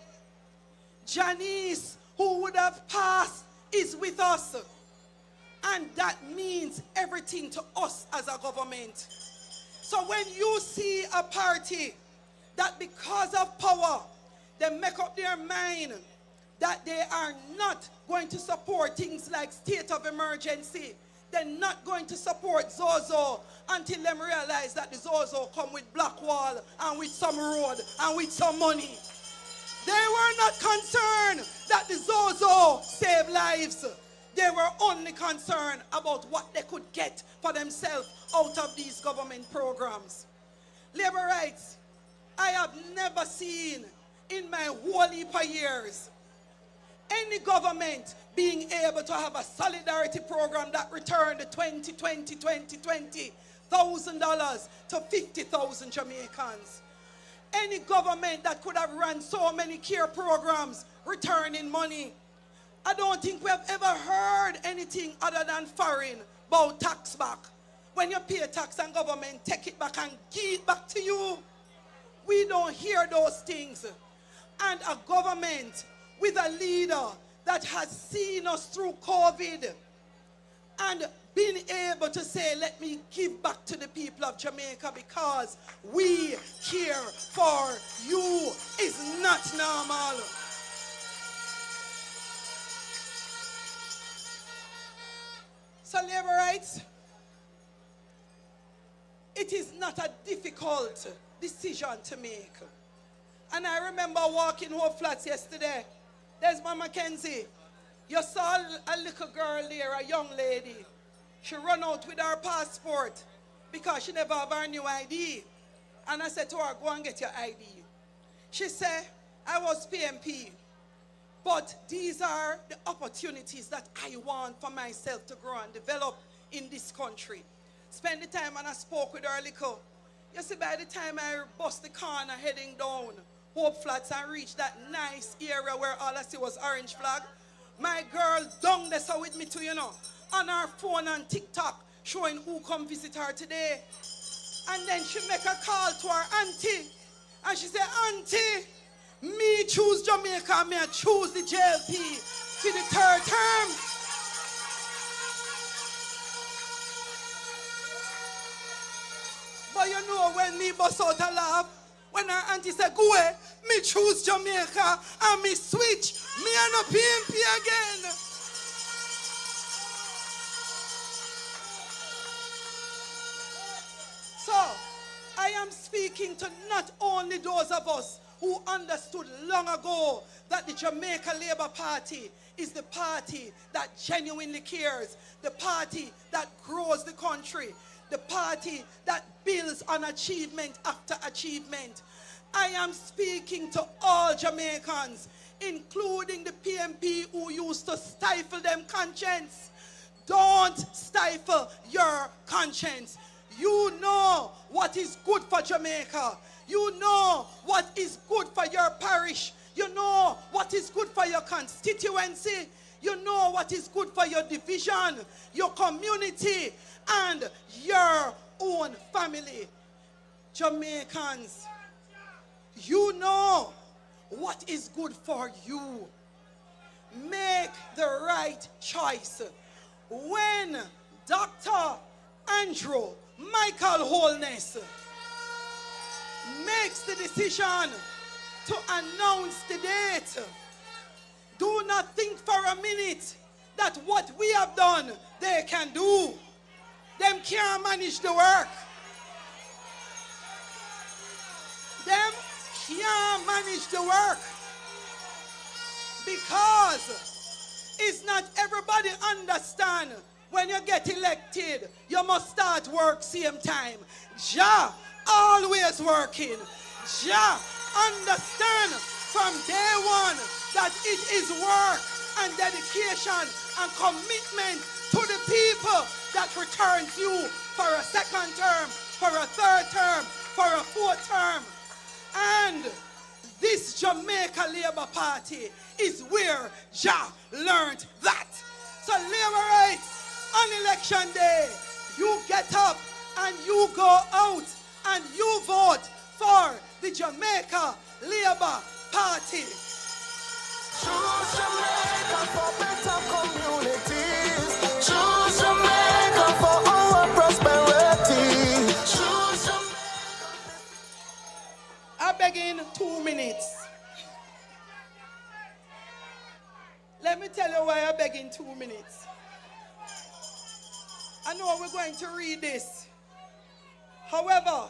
Janice, who would have passed, is with us. And that means everything to us as a government. So when you see a party that because of power, they make up their mind that they are not going to support things like state of emergency, they're not going to support Zozo until them realize that the Zozo come with black wall and with some road and with some money. They were not concerned that the Zozo save lives. They were only concerned about what they could get for themselves out of these government programs. Labor rights, I have never seen in my whole heap of years any government being able to have a solidarity program that returned $20,000 to 50,000 Jamaicans. Any government that could have run so many care programs returning money. I don't think we have ever heard anything other than foreign about tax back. When you pay tax and government take it back and give it back to you. We don't hear those things. And a government with a leader that has seen us through COVID and been able to say, let me give back to the people of Jamaica because we care for you is not normal. So labor rights, it is not a difficult decision to make. And I remember walking Hope Flats yesterday. There's my Mackenzie. You saw a little girl there, a young lady. She run out with her passport because she never have her new ID. And I said to her, go and get your ID. She said, I was PMP. But these are the opportunities that I want for myself to grow and develop in this country. Spend the time and I spoke with her a little. You see, by the time I bust the corner heading down Hope Flats and reached that nice area where all I see was orange flag, my girl down there so with me too, you know, on her phone and TikTok, showing who come visit her today. And then she make a call to her auntie. And she said, Auntie, me choose Jamaica, me I choose the JLP for the third term. But you know, when me bust out a laugh, when her auntie said, go away, me choose Jamaica and me switch, me and no PMP again. So, I am speaking to not only those of us who understood long ago that the Jamaica Labour Party is the party that genuinely cares, the party that grows the country, the party that builds on achievement after achievement. I am speaking to all Jamaicans, including the PMP who used to stifle them conscience. Don't stifle your conscience. You know what is good for Jamaica. You know what is good for your parish. You know what is good for your constituency. You know what is good for your division, your community, and your own family. Jamaicans, you know what is good for you. Make the right choice. When Dr. Andrew Michael Holness makes the decision to announce the date, do not think for a minute that what we have done, they can do. Them can't manage the work. Them can't manage the work. Because it's not everybody understand when you get elected, you must start work same time. Jah always working. Jah understand from day one that it is work and dedication and commitment to the people that returns you for a second term, for a third term, for a fourth term. And this Jamaica Labour Party is where Jah learned that. So Labourites, on election day, you get up and you go out and you vote for the Jamaica Labour Party. Choose Jamaica for better communities. Choose Jamaica for our prosperity. Choose Jamaica. I beg in 2 minutes. Let me tell you why I beg in 2 minutes. I know we're going to read this. However,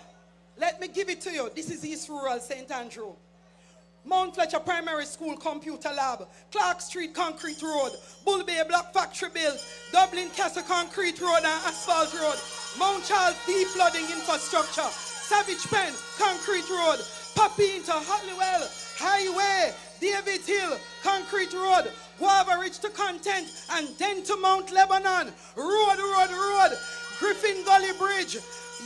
let me give it to you. This is East Rural St. Andrew. Mount Fletcher Primary School Computer Lab, Clark Street Concrete Road, Bull Bay Block Factory Build, Dublin Castle Concrete Road and Asphalt Road, Mount Charles Flooding Infrastructure, Savage Pen Concrete Road, Papi into Hotlywell Highway, David Hill Concrete Road, Guava Ridge to Content, and then to Mount Lebanon, Road, Griffin Gully Bridge,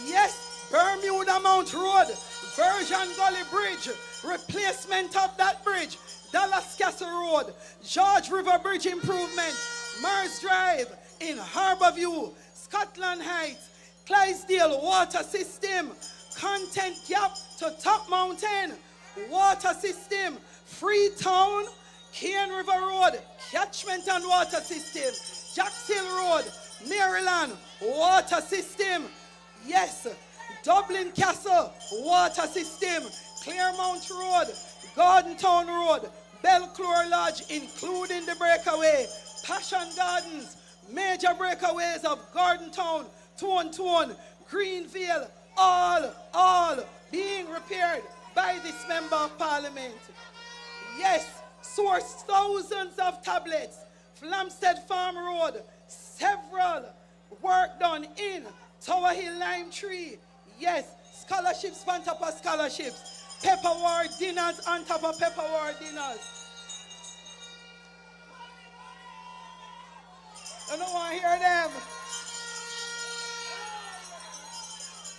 yes, Bermuda Mount Road, Virgin Gully Bridge, replacement of that bridge, Dallas Castle Road, George River Bridge improvement, Mars Drive in Harborview, Scotland Heights, Clydesdale Water System, Content Gap to Top Mountain, Water System, Freetown, Cane River Road, Catchment and Water System, Jacks Hill Road, Maryland, Water System, yes, Dublin Castle, Water System, Claremont Road, Gardentown Road, Belclure Lodge, including the breakaway, Passion Gardens, major breakaways of Gardentown, Tuan, Greenville, all being repaired by this member of parliament. Yes, source thousands of tablets Flamstead Farm Road, several work done in Tower Hill Lime Tree. Yes, scholarships on top of scholarships. Pepper Ward dinners on top of Pepper Ward dinners. I don't want to hear them.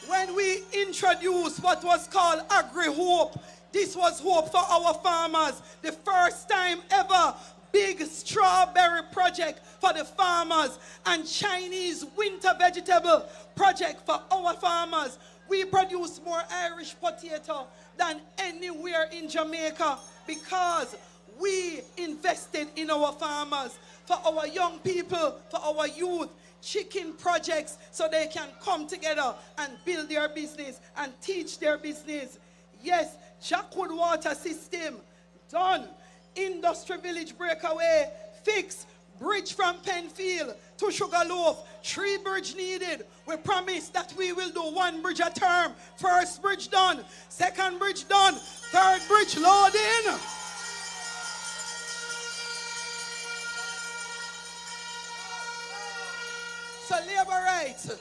When we introduced what was called Agri-Hope, this was hope for our farmers. The first time ever big strawberry project for the farmers and Chinese winter vegetable project for our farmers. We produce more Irish potato than anywhere in Jamaica because we invested in our farmers, for our young people, for our youth, chicken projects so they can come together and build their business and teach their business. Yes, Jackwood water system, done. Industry Village breakaway, fix. Bridge from Penfield to Sugarloaf, 3 bridge needed. We promise that we will do 1 bridge a term. First bridge done, 2nd bridge done, 3rd bridge loading. So labor rights,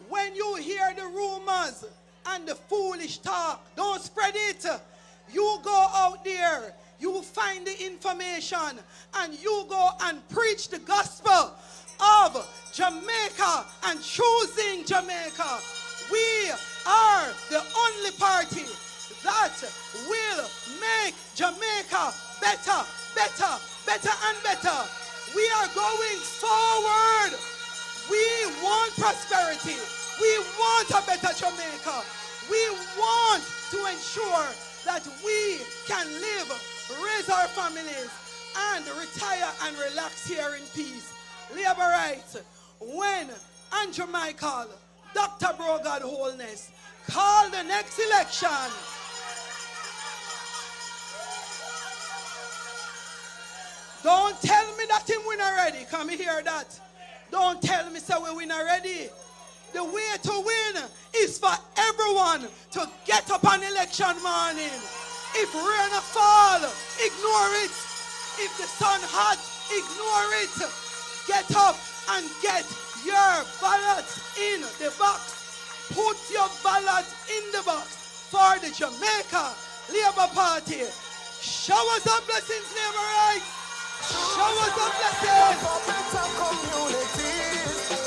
when you hear the rumors and the foolish talk, don't spread it. You go out there, you find the information, and you go and preach the gospel of Jamaica and choosing Jamaica. We are the only party that will make Jamaica better, better, better and better. We are going forward. We want prosperity. We want a better Jamaica. We want to ensure that we can live, raise our families, and retire and relax here in peace. Labor rights. When Andrew Michael, Dr. Brogard Holness, call the next election, don't tell me that him win already. Come hear that. Don't tell me so we win already. The way to win is for everyone to get up on election morning. If rain fall, ignore it. If the sun hot, ignore it. Get up and get your ballot in the box. Put your ballot in the box for the Jamaica Labour Party. Showers of blessings, Labour rights. Showers of blessings.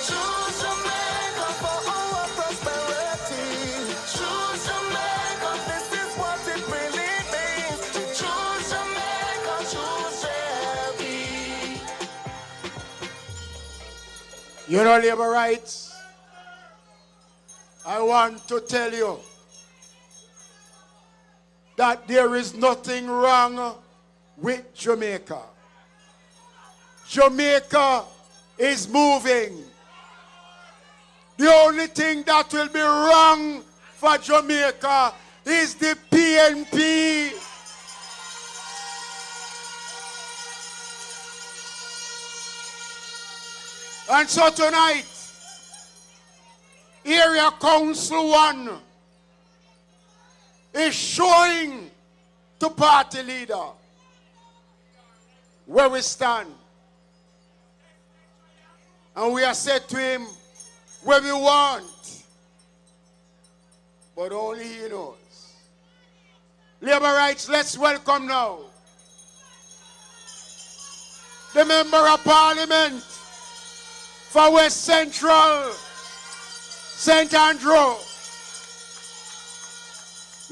Choose Jamaica for our prosperity. Choose Jamaica, this is what it really means. Choose Jamaica, choose JLP. You know, labor rights, I want to tell you that there is nothing wrong with Jamaica. Jamaica is moving. The only thing that will be wrong for Jamaica is the PNP. And so tonight, Area Council 1 is showing to party leader where we stand. And we have said to him what we want, but only he knows. Labor rights, let's welcome now the Member of Parliament for West Central, St. Andrew,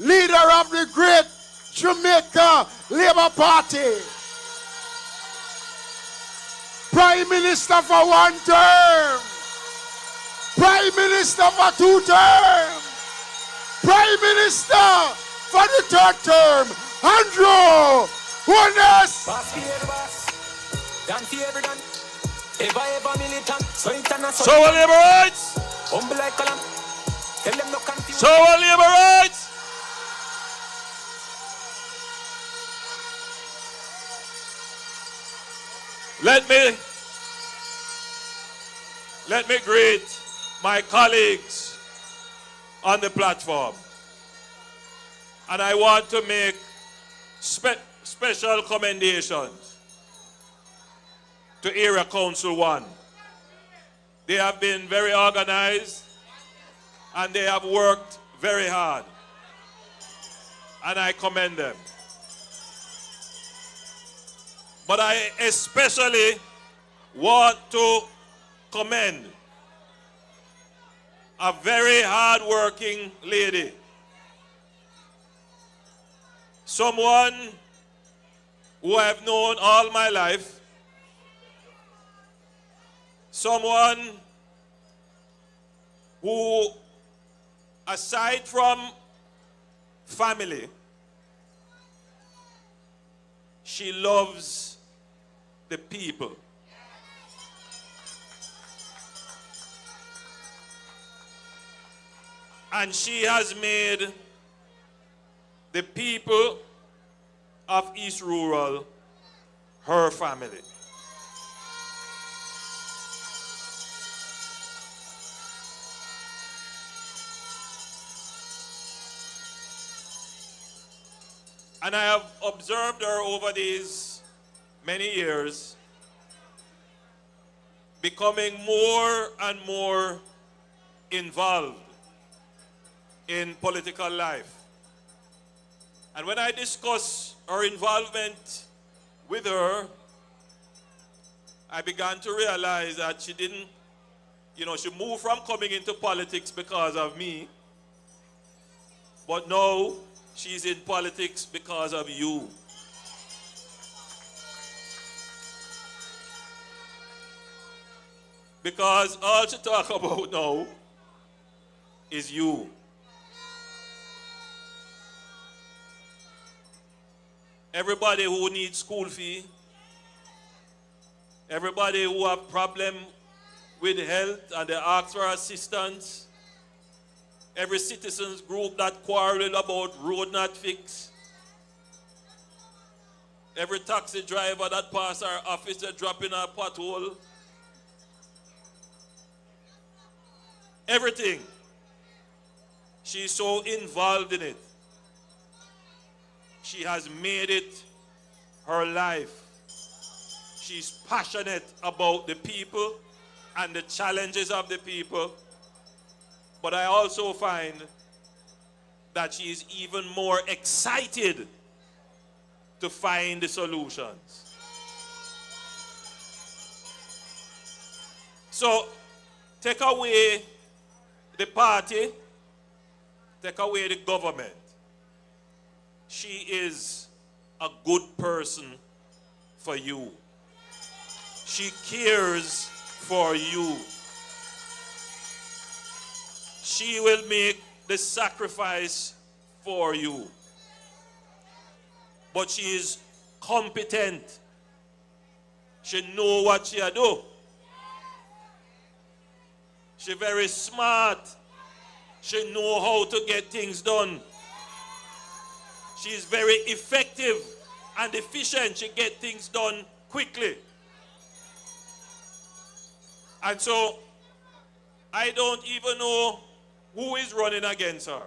leader of the great Jamaica Labour Party, Prime Minister for 1 term, Prime Minister for 2 terms, Prime Minister for the 3rd term, Andrew Holness. So are labor rights. So are labor rights. Let me greet my colleagues on the platform. And I want to make special commendations to Area Council 1. They have been very organized and they have worked very hard. And I commend them. But I especially want to commend a very hard-working lady. Someone who I've known all my life. Someone who, aside from family, she loves the people. And she has made the people of East Rural her family. And I have observed her over these many years becoming more and more involved in political life. And when I discuss her involvement with her, I began to realize that she didn't, she moved from coming into politics because of me, but now she's in politics because of you. Because all she talk about now is you. Everybody who needs school fee, everybody who have problem with health and they ask for assistance, every citizens group that quarrel about road not fixed, every taxi driver that pass our office they drop in a pothole, everything. She's so involved in it. She has made it her life. She's passionate about the people and the challenges of the people. But I also find that she is even more excited to find the solutions. So, take away the party, take away the government. She is a good person for you. She cares for you. She will make the sacrifice for you. But she is competent. She knows what she do. She's very smart. She knows how to get things done. She is very effective and efficient. She gets things done quickly. And so, I don't even know who is running against her.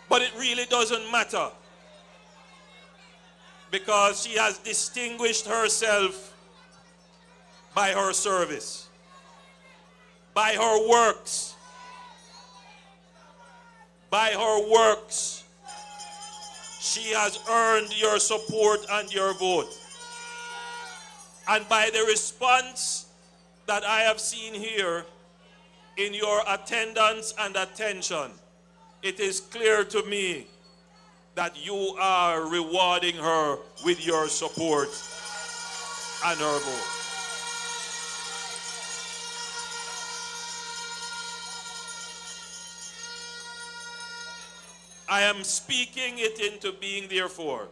But it really doesn't matter, because she has distinguished herself by her service, by her works. By her works, she has earned your support and your vote. And by the response that I have seen here in your attendance and attention, it is clear to me that you are rewarding her with your support and her vote. I am speaking it into being, therefore,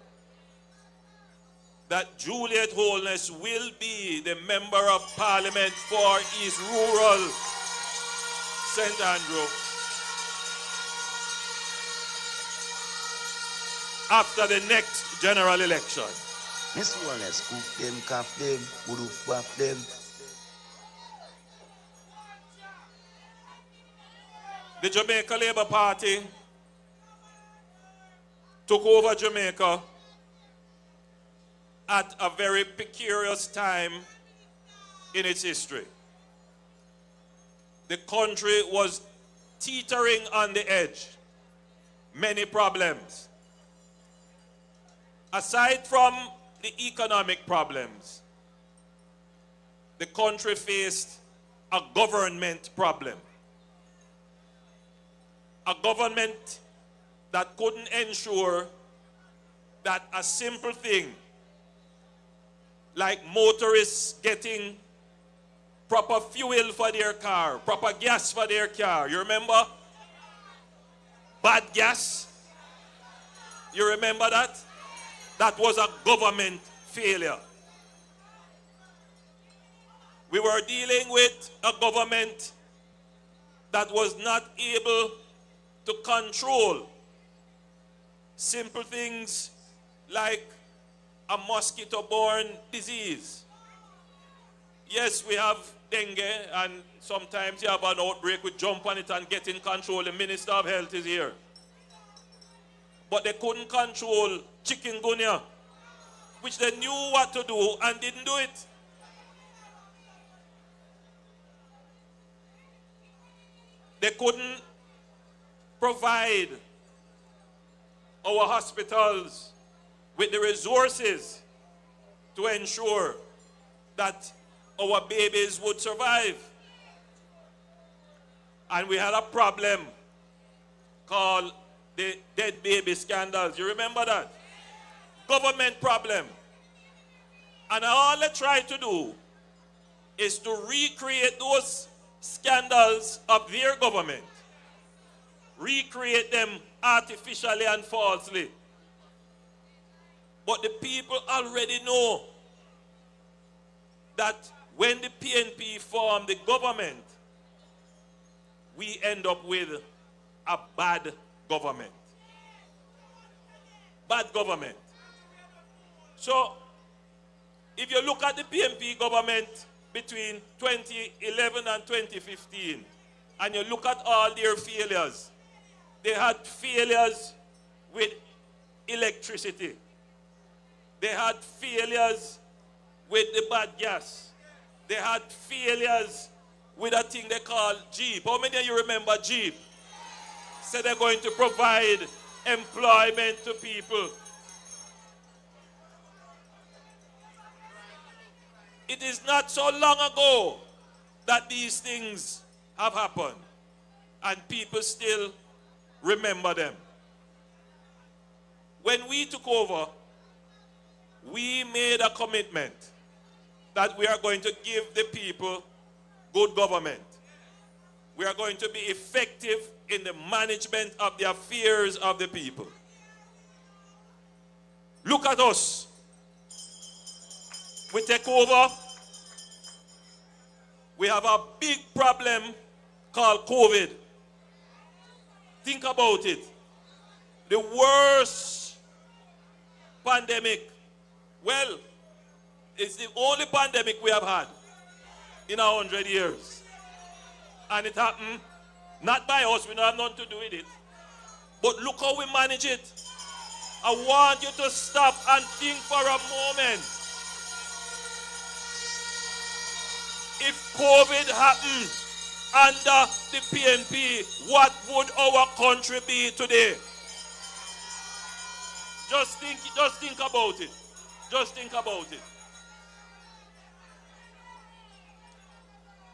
that Juliet Holness will be the Member of Parliament for East Rural St. Andrew after the next general election. Miss Holness, cook them, calf them, would buff them. the Jamaica Labour Party took over Jamaica at a very precarious time in its history. The country was teetering on the edge. Many problems. Aside from the economic problems, the country faced a government problem. A government that couldn't ensure that a simple thing like motorists getting proper fuel for their car, proper gas for their car. You remember? Bad gas. You remember that? That was a government failure. We were dealing with a government that was not able to control simple things like a mosquito-borne disease. Yes, we have dengue, and sometimes you have an outbreak, we jump on it and get in control. The Minister of Health is here. But they couldn't control chikungunya, which they knew what to do and didn't do it. They couldn't provide our hospitals with the resources to ensure that our babies would survive. And we had a problem called the dead baby scandals. You remember that? Government problem. And all they try to do is to recreate those scandals of their government. Recreate them artificially and falsely. But the people already know that when the PNP form the government, we end up with a bad government. Bad government. So, if you look at the PNP government between 2011 and 2015, and you look at all their failures, they had failures with electricity. They had failures with the bad gas. They had failures with a thing they call Jeep. How many of you remember Jeep? So they're going to provide employment to people. It is not so long ago that these things have happened, and people still remember them. When we took over, we made a commitment that we are going to give the people good government. We are going to be effective in the management of the affairs of the people. Look at us. We take over. We have a big problem called COVID. Think about it. The worst pandemic. Well, it's the only pandemic we have had in 100 years. And it happened not by us, we don't have nothing to do with it. But look how we manage it. I want you to stop and think for a moment. If COVID happened under the PNP, what would our country be today? Just think about it. Just think about it.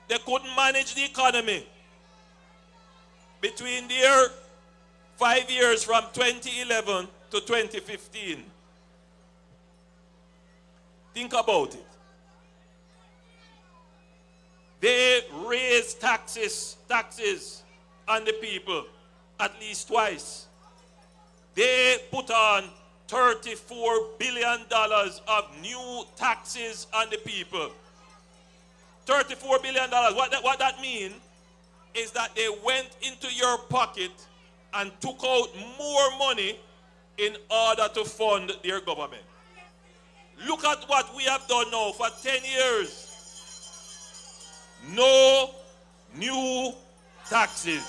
They couldn't manage the economy between their 5 years from 2011 to 2015. Think about it. They raised taxes on the people at least twice. They put on $34 billion of new taxes on the people. $34 billion. What that means is that they went into your pocket and took out more money in order to fund their government. Look at what we have done now for 10 years. No new taxes.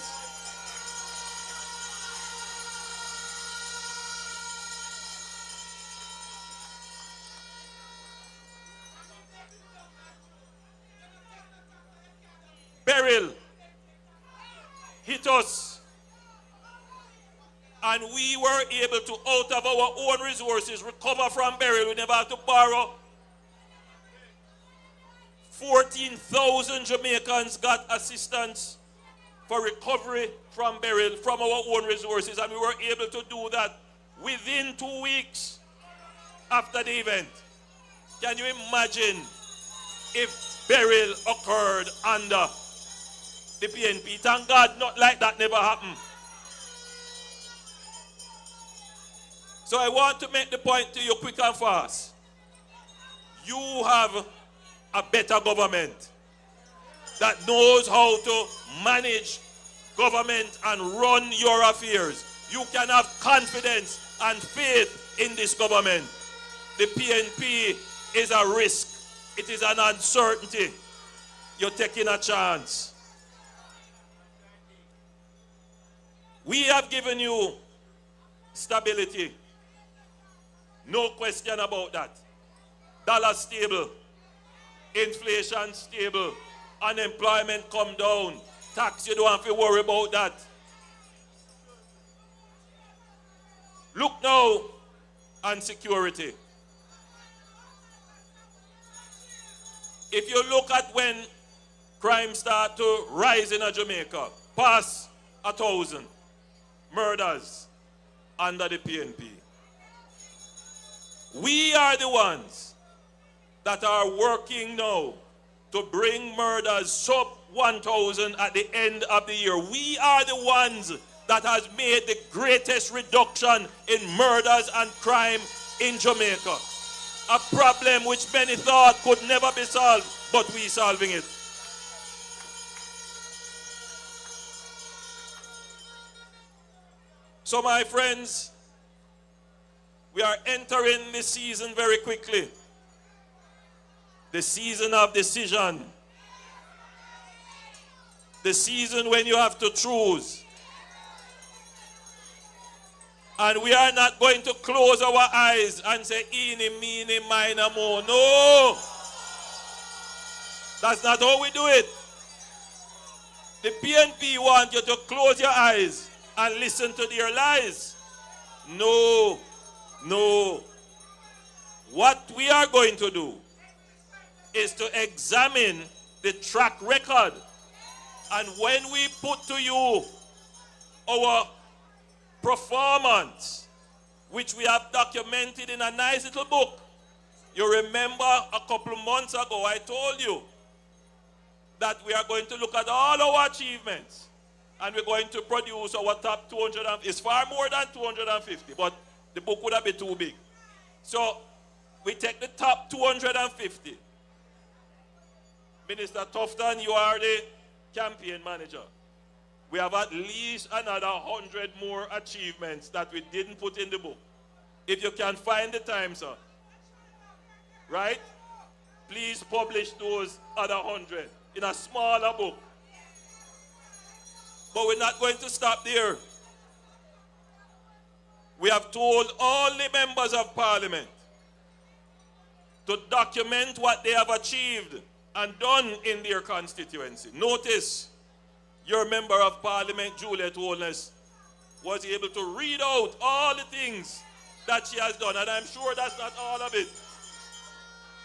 us. And we were able to, out of our own resources, recover from burial. We never had to borrow. 14,000 Jamaicans got assistance for recovery from burial from our own resources, and we were able to do that within 2 weeks after the event. Can you imagine if burial occurred under the PNP? Thank God, not like that never happened. So I want to make the point to you quick and fast. You have a better government that knows how to manage government and run your affairs. You can have confidence and faith in this government. The PNP is a risk. It is an uncertainty. You're taking a chance. We have given you stability. No question about that. Dollar stable. Inflation stable. Unemployment come down. Tax, you don't have to worry about that. Look now on security. If you look at when crime start to rise in Jamaica, past 1,000 murders under the PNP. We are the ones that are working now to bring murders sub 1,000 at the end of the year. We are the ones that has made the greatest reduction in murders and crime in Jamaica. A problem which many thought could never be solved, but we solving it. So my friends, we are entering the season very quickly. The season of decision. The season when you have to choose. And we are not going to close our eyes and say, eeny, meeny, miny, mo. No. That's not how we do it. The PNP want you to close your eyes and listen to their lies. No. No. What we are going to do is to examine the track record. And when we put to you our performance, which we have documented in a nice little book. You remember a couple of months ago I told you that we are going to look at all our achievements and we're going to produce our top 200. It's far more than 250, but the book would have been too big. So we take the top 250. Minister Tufton, you are the campaign manager. We have at least another 100 more achievements that we didn't put in the book. If you can find the time, sir. Right? Please publish those other 100 in a smaller book. But we're not going to stop there. We have told all the members of parliament to document what they have achieved and done in their constituency. Notice, your member of parliament, Juliet Holness, was able to read out all the things that she has done, and I'm sure that's not all of it.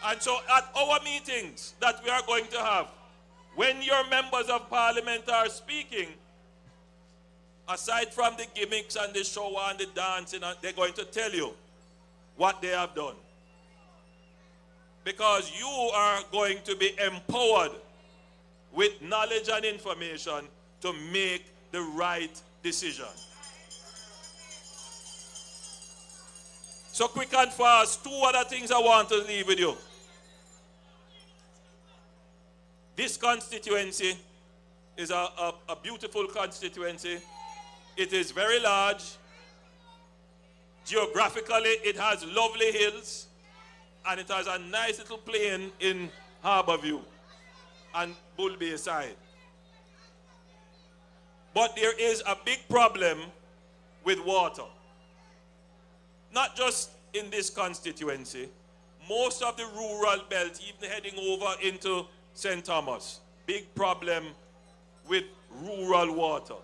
And so at our meetings that we are going to have, when your members of parliament are speaking, aside from the gimmicks and the show and the dancing, they're going to tell you what they have done. Because you are going to be empowered with knowledge and information to make the right decision. So quick and fast, two other things I want to leave with you. This constituency is a beautiful constituency. It is very large. Geographically, it has lovely hills. And it has a nice little plain in Harborview and Bull Bay side. But there is a big problem with water. Not just in this constituency. Most of the rural belt, even heading over into St. Thomas, big problem with rural water.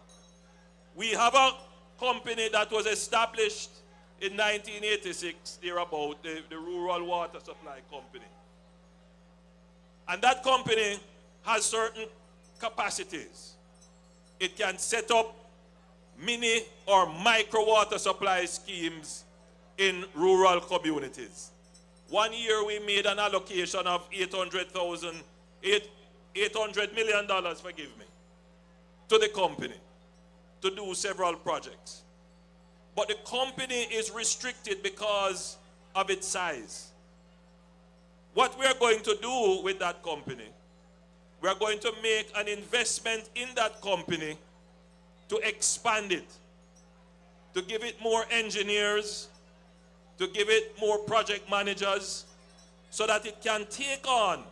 We have a company that was established in 1986, thereabout, the Rural Water Supply Company. And that company has certain capacities. It can set up mini or micro water supply schemes in rural communities. One year we made an allocation of $800 million, forgive me, to the company to do several projects. But the company is restricted because of its size. What we are going to do with that company, we are going to make an investment in that company to expand it, to give it more engineers, to give it more project managers, so that it can take on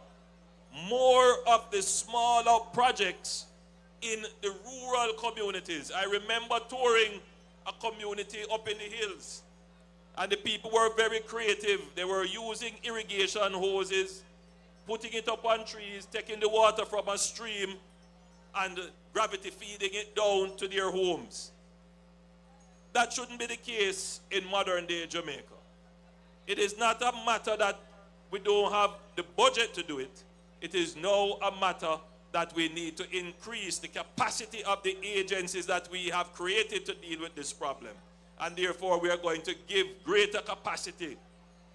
more of the smaller projects in the rural communities. I remember touring a community up in the hills, and the people were very creative. They were using irrigation hoses, putting it up on trees, taking the water from a stream, and gravity feeding it down to their homes. That shouldn't be the case in modern day Jamaica. It is not a matter that we don't have the budget to do it. It is now a matter that we need to increase the capacity of the agencies that we have created to deal with this problem. And therefore, we are going to give greater capacity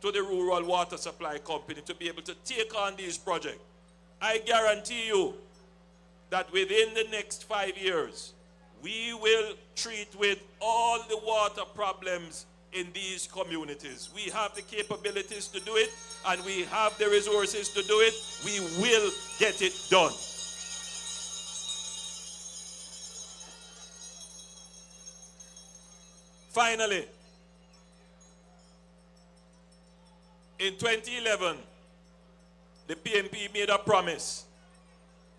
to the Rural Water Supply Company to be able to take on these projects. I guarantee you that within the next 5 years, we will treat with all the water problems in these communities. We have the capabilities to do it, and we have the resources to do it. We will get it done. Finally, in 2011, the PMP made a promise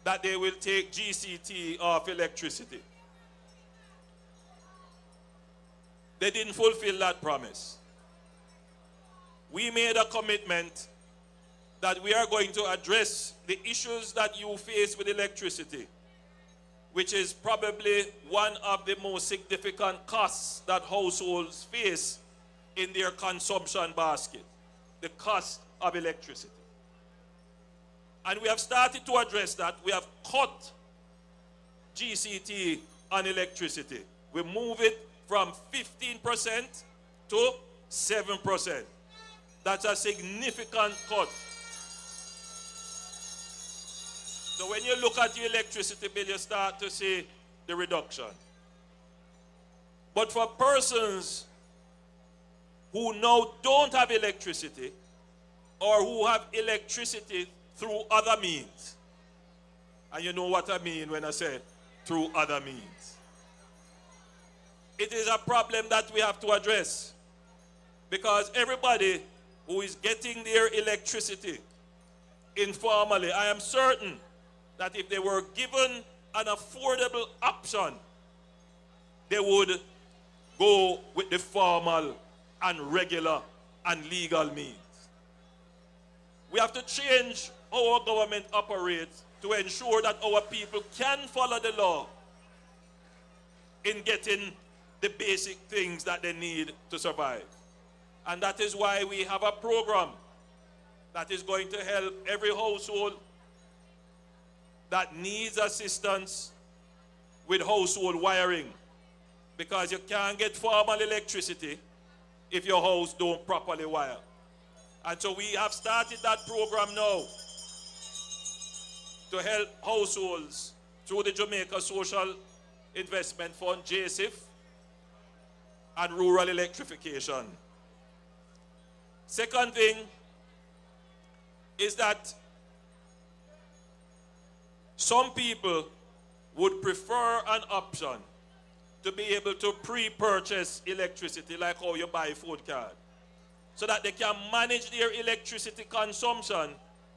that they will take GCT off electricity. They didn't fulfill that promise. We made a commitment that we are going to address the issues that you face with electricity, which is probably one of the most significant costs that households face in their consumption basket, the cost of electricity. And we have started to address that. We have cut GCT on electricity. We move it from 15% to 7%. That's a significant cut. So when you look at your electricity bill, you start to see the reduction. But for persons who now don't have electricity, or who have electricity through other means, and you know what I mean when I say through other means, it is a problem that we have to address, because everybody who is getting their electricity informally, I am certain that if they were given an affordable option, they would go with the formal and regular and legal means. We have to change how our government operates to ensure that our people can follow the law in getting the basic things that they need to survive. And that is why we have a program that is going to help every household that needs assistance with household wiring, because you can't get formal electricity if your house don't properly wire. And so we have started that program now to help households through the Jamaica Social Investment Fund, JSIF, and rural electrification. Second thing is that some people would prefer an option to be able to pre-purchase electricity, like how you buy a food card, so that they can manage their electricity consumption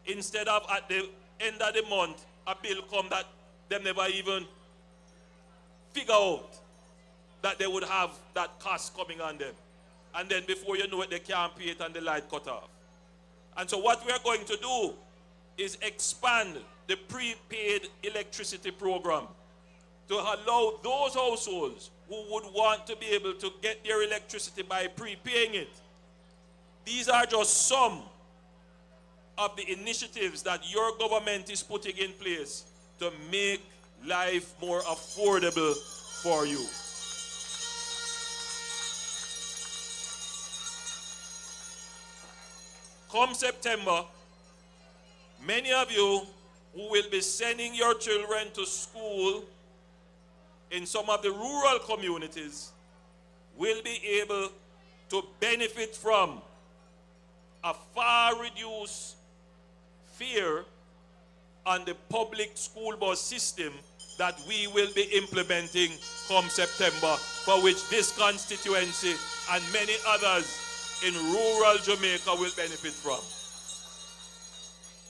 instead of at the end of the month a bill come that they never even figure out that they would have that cost coming on them. And then before you know it, they can't pay it and the light cut off. And so what we are going to do is expand the prepaid electricity program to allow those households who would want to be able to get their electricity by prepaying it. These are just some of the initiatives that your government is putting in place to make life more affordable for you. Come September, many of you who will be sending your children to school in some of the rural communities will be able to benefit from a far reduced fare on the public school bus system that we will be implementing come September, for which this constituency and many others in rural Jamaica will benefit from.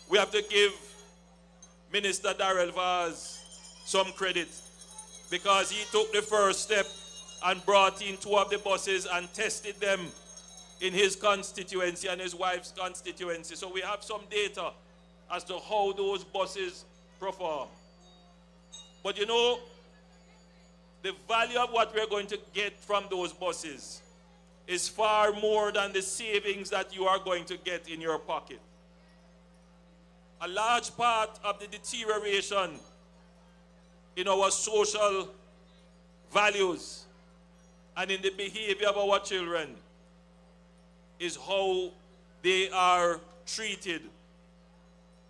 We have to give Minister Darrell Vaz some credit because he took the first step and brought in 2 of the buses and tested them in his constituency and his wife's constituency. So we have some data as to how those buses perform. But you know, the value of what we're going to get from those buses is far more than the savings that you are going to get in your pocket. A large part of the deterioration in our social values and in the behavior of our children is how they are treated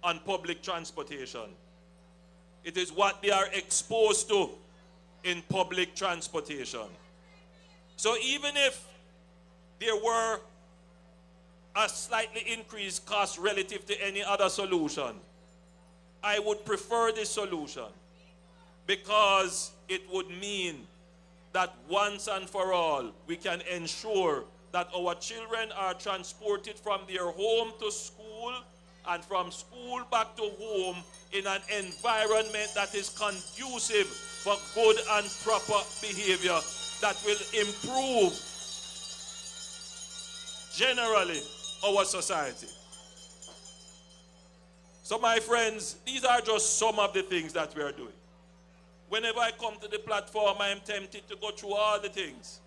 on public transportation. It is what they are exposed to in public transportation. So even if there were a slightly increased cost relative to any other solution, I would prefer this solution because it would mean that once and for all we can ensure that our children are transported from their home to school and from school back to home in an environment that is conducive for good and proper behavior that will improve generally our society. So my friends, these are just some of the things that we are doing. Whenever I come to the platform, I am tempted to go through all the things.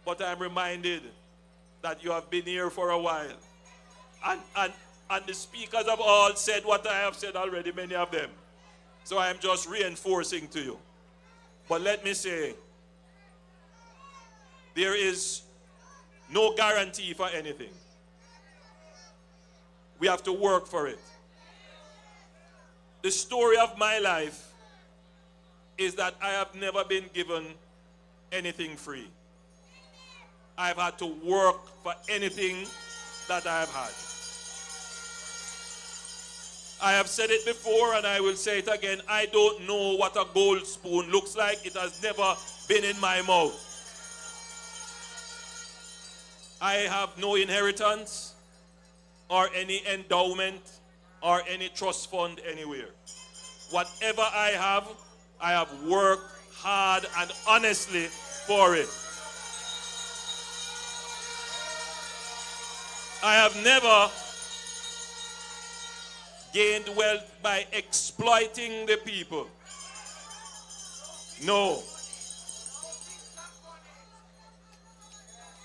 But I'm reminded that you have been here for a while. And the speakers have all said what I have said already, many of them. So I am just reinforcing to you. But let me say, there is no guarantee for anything. We have to work for it. The story of my life is that I have never been given anything free. I've had to work for anything that I have had. I have said it before and I will say it again. I don't know what a gold spoon looks like. It has never been in my mouth. I have no inheritance or any endowment or any trust fund anywhere. Whatever I have worked hard and honestly for it. I have never gained wealth by exploiting the people. No.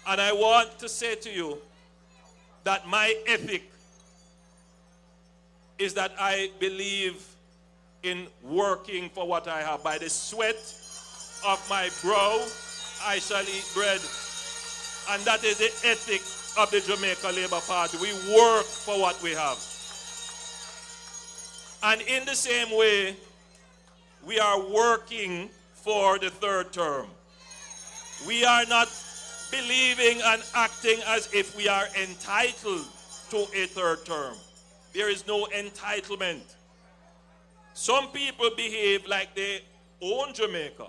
And I want to say to you that my ethic is that I believe in working for what I have. By the sweat of my brow, I shall eat bread. And that is the ethic of the Jamaica Labour Party. We work for what we have. And in the same way, we are working for the 3rd term. We are not believing and acting as if we are entitled to a 3rd term. There is no entitlement. Some people behave like they own Jamaica.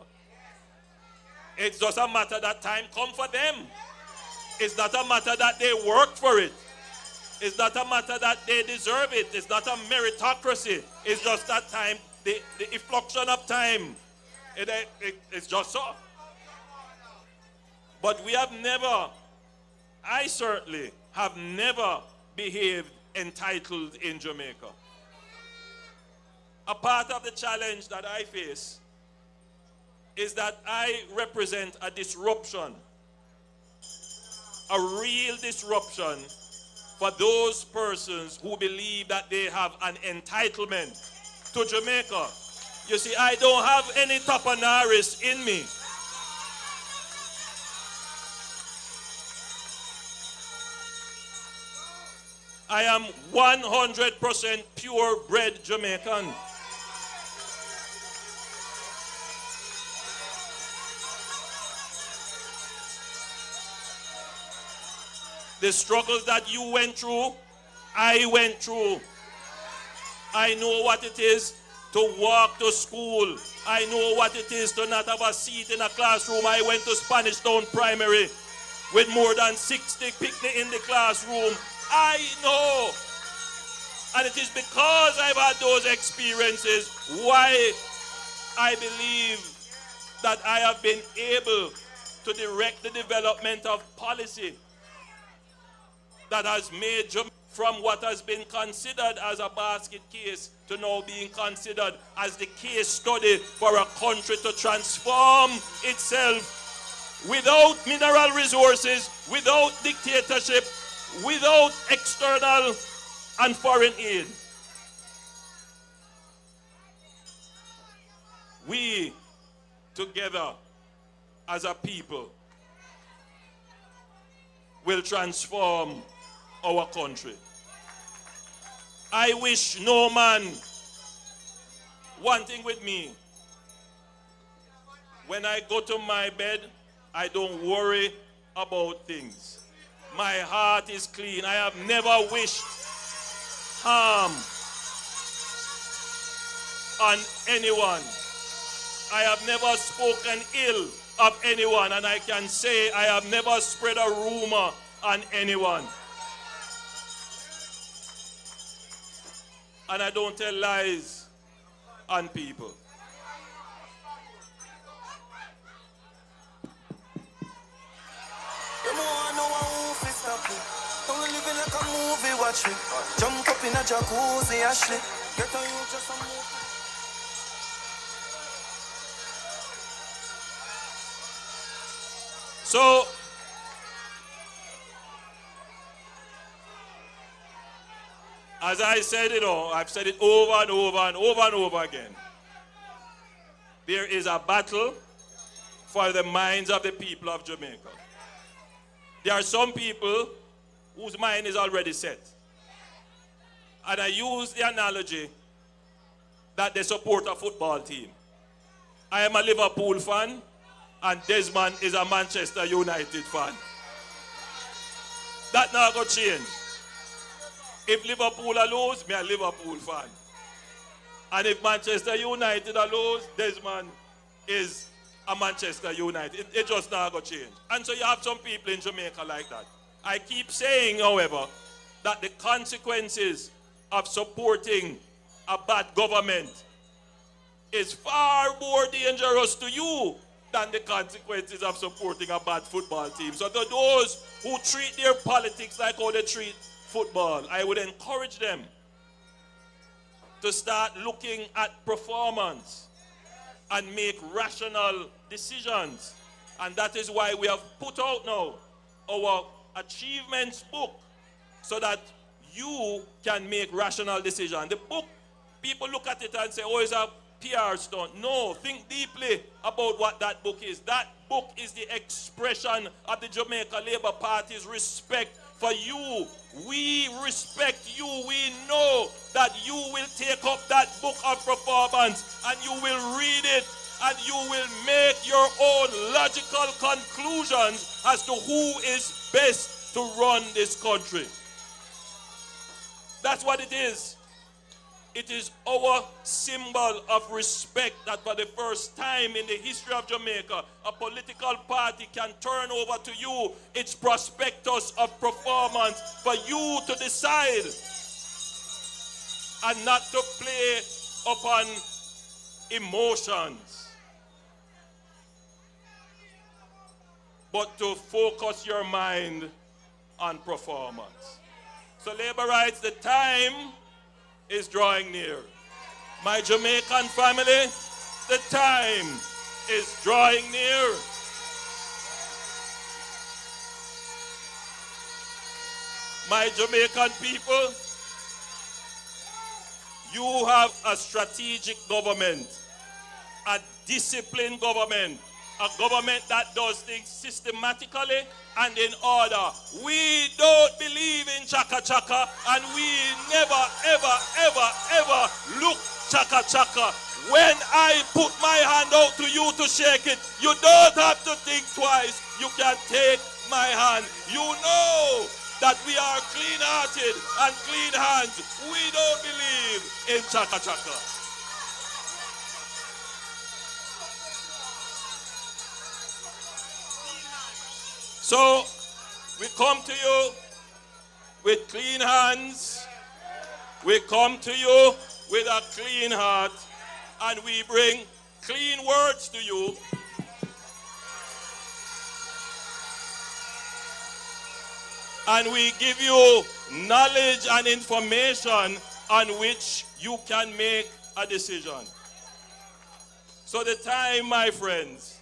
It's just a matter that time come for them. It's not a matter that they worked for it. It's not a matter that they deserve it. It's not a meritocracy. It's just that time, the effluxion of time. It's just so. But we have never, I certainly have never behaved entitled in Jamaica. A part of the challenge that I face is that I represent a disruption, a real disruption for those persons who believe that they have an entitlement to Jamaica. You see, I don't have any Tapanaris in me. I am 100% purebred Jamaican. The struggles that you went through, I went through. I know what it is to walk to school. I know what it is to not have a seat in a classroom. I went to Spanish Town Primary with more than 60 picnic in the classroom. I know. And it is because I've had those experiences why I believe that I have been able to direct the development of policy that has made Jamaica from what has been considered as a basket case to now being considered as the case study for a country to transform itself without mineral resources, without dictatorship, without external and foreign aid. We, together as a people, will transform our country. I wish no man, one thing with me, when I go to my bed, I don't worry about things. My heart is clean. I have never wished harm on anyone. I have never spoken ill of anyone, and I can say I have never spread a rumor on anyone. And I don't tell lies on people. Don't live in like a movie, watch me. Jump up in a jacuzzi, Ashley. Get on you just a move. So, as I said it all, I've said it over and over and over and over again. There is a battle for the minds of the people of Jamaica. There are some people whose mind is already set. And I use the analogy that they support a football team. I am a Liverpool fan, and Desmond is a Manchester United fan. That not going to change. If Liverpool are lose, me a Liverpool fan. And if Manchester United are lose, Desmond is a Manchester United. It just not going to change. And so you have some people in Jamaica like that. I keep saying, however, that the consequences of supporting a bad government is far more dangerous to you than the consequences of supporting a bad football team. So to those who treat their politics like how they treat football, I would encourage them to start looking at performance and make rational decisions. And that is why we have put out now our achievements book, so that you can make rational decisions. The book, people look at it and say, oh, it's a PR stunt. No, think deeply about what that book is. That book is the expression of the Jamaica Labour Party's respect for you. We respect you. We know that you will take up that book of performance and you will read it and you will make your own logical conclusions as to who is best to run this country. That's what it is. It is our symbol of respect that for the first time in the history of Jamaica, a political party can turn over to you its prospectus of performance for you to decide and not to play upon emotions, but to focus your mind on performance. So Labourites, the time is drawing near. My Jamaican family, the time is drawing near. My Jamaican people, you have a strategic government, a disciplined government, a government that does things systematically and in order. We don't believe in chaka chaka, and we never, ever, ever, ever look chaka chaka. When I put my hand out to you to shake it, you don't have to think twice. You can take my hand. You know that we are clean-hearted and clean hands. We don't believe in chaka chaka. So we come to you with clean hands. We come to you with a clean heart, and we bring clean words to you. And we give you knowledge and information on which you can make a decision. So the time, my friends,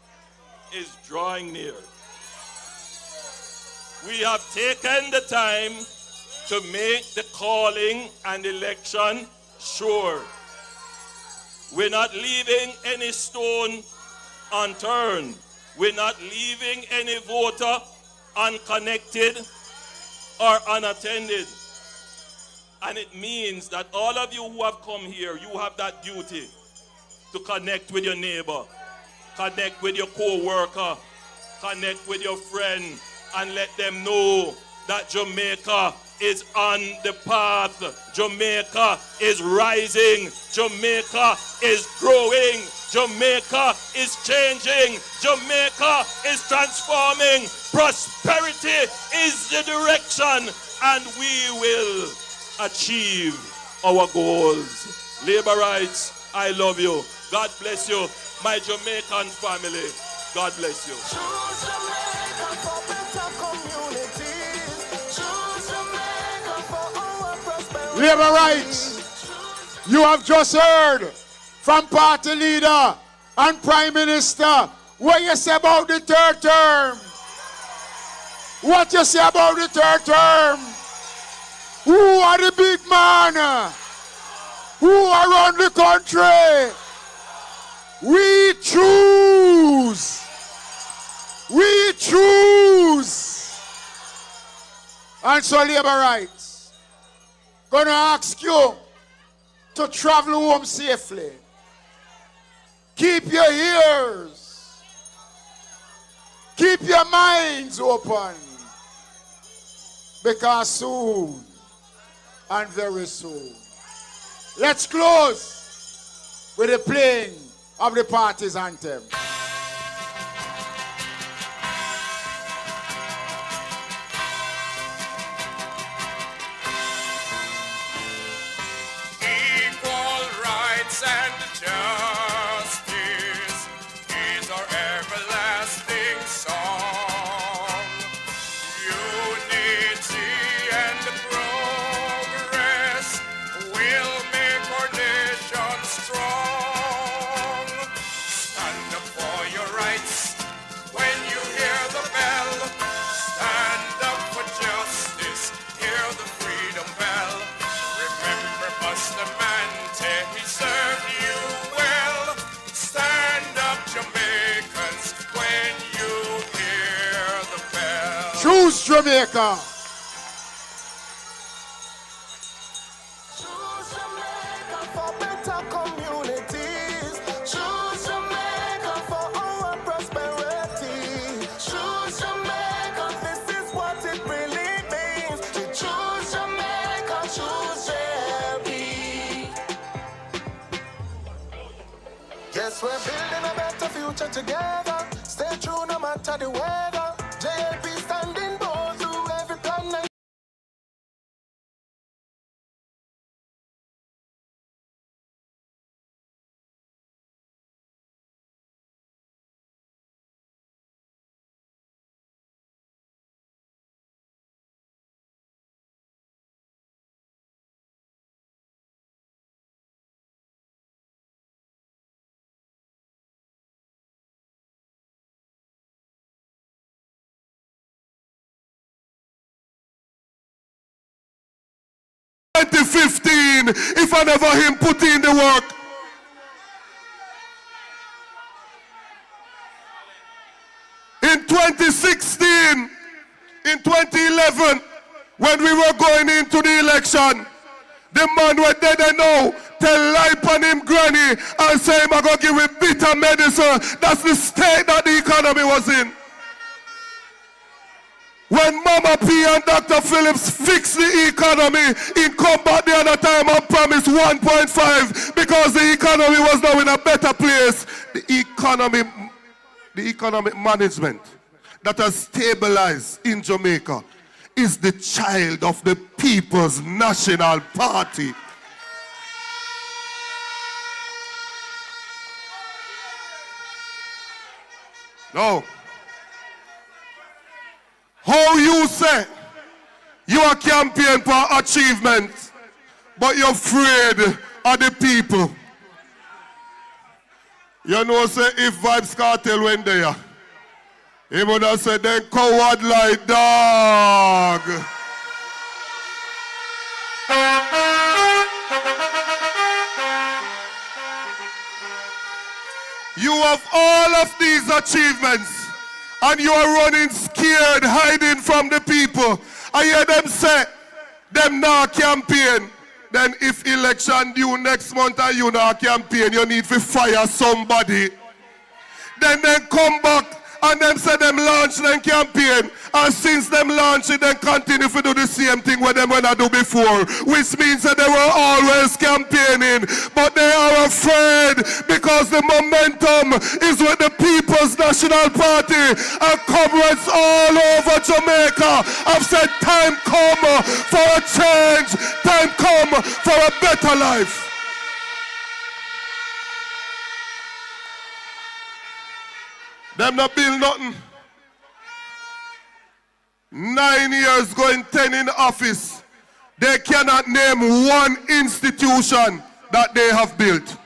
is drawing near. We have taken the time to make the calling and election sure. We're not leaving any stone unturned. We're not leaving any voter unconnected or unattended. And it means that all of you who have come here, you have that duty to connect with your neighbor, connect with your co-worker, connect with your friend, and let them know that Jamaica is on the path. Jamaica is rising. Jamaica is growing. Jamaica is changing. Jamaica is transforming. Prosperity is the direction, and we will achieve our goals. Labor rights, I love you. God bless you. My Jamaican family, God bless you. Labor rights. You have just heard from party leader and prime minister what you say about the third term. What you say about the third term? Who are the big man? Who are run the country? We choose. We choose. And so labor rights, gonna ask you to travel home safely. Keep your ears. Keep your minds open. Because soon, and very soon, let's close with the playing of the party's anthem. Equal rights and justice is our everlasting song. Unity and progress will make our nation strong. Stand up for your rights when you hear the bell. Stand up for justice, hear the freedom bell. Remember Bustamante, he served you well. Stand up, Jamaicans, when you hear the bell. Choose Jamaica. For better communities, choose Jamaica for our prosperity. Choose Jamaica, this is what it really means. To choose Jamaica, choose JLP. Yes, we're building a better future together. Stay true no matter the weather. JLP standing bold through every plan. 2015 if I never him put in the work. In 2016, in 2011, when we were going into the election, the man were dead and now tell lie on him granny and say him I go give him bitter medicine. That's the state that the economy was in. When Mama P and Dr. Phillips fixed the economy, he come back the other time and promised 1.5 because the economy was now in a better place. The economic management that has stabilized in Jamaica is the child of the People's National Party. No. How you say you are campaign for achievement, but you're afraid of the people. You know, say if Vibes Cartel went there, he would have said, then coward like dog. You have all of these achievements, and you are running scared, hiding from the people. I hear them say, them now campaign. Then if election due next month and you now campaign, you need to fire somebody. Then they come back and them say them launch them campaign. And since them launch it, they continue to do the same thing with them when I do before. Which means that they were always campaigning. But they are afraid because the momentum is with the People's National Party. And comrades all over Jamaica have said time come for a change. Time come for a better life. Them not build nothing. 9 years going 10 in office. They cannot name one institution that they have built.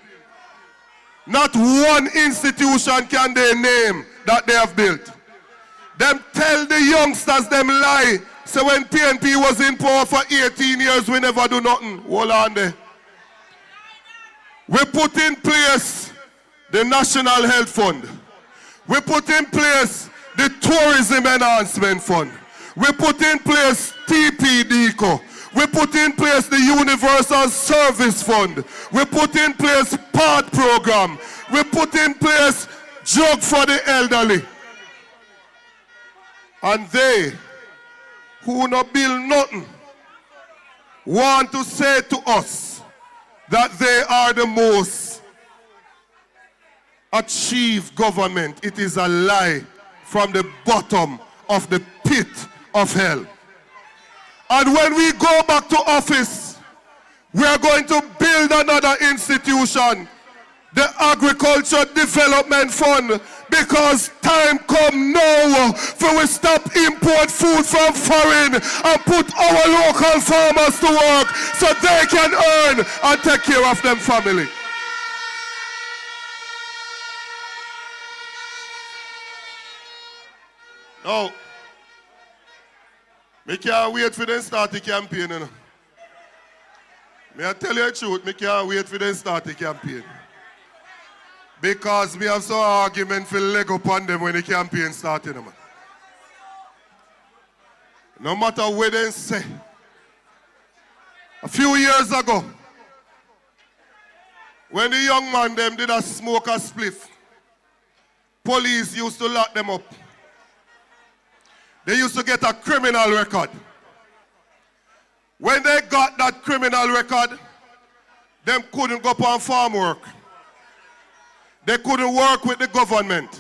Not one institution can they name that they have built. Them tell the youngsters them lie. So when PNP was in power for 18 years, we never do nothing. Hold on there. We put in place the National Health Fund. We put in place the Tourism Enhancement Fund. We put in place TPDCO. We put in place the Universal Service Fund. We put in place PAD program. We put in place Drug for the Elderly. And they, who not build nothing, want to say to us that they are the most achieved government. It is a lie from the bottom of the pit of hell. And when we go back to office, we are going to build another institution, the Agriculture Development Fund, because time come now for we stop import food from foreign and put our local farmers to work so they can earn and take care of them family. No. Me can't wait for them start the campaign. You know. May I tell you the truth, me can't wait for them start the campaign. Because we have some argument for leg upon them when the campaign started. No matter what they say. A few years ago, when the young man them did a smoke a spliff, police used to lock them up. They used to get a criminal record. When they got that criminal record, them couldn't go on farm work. They couldn't work with the government.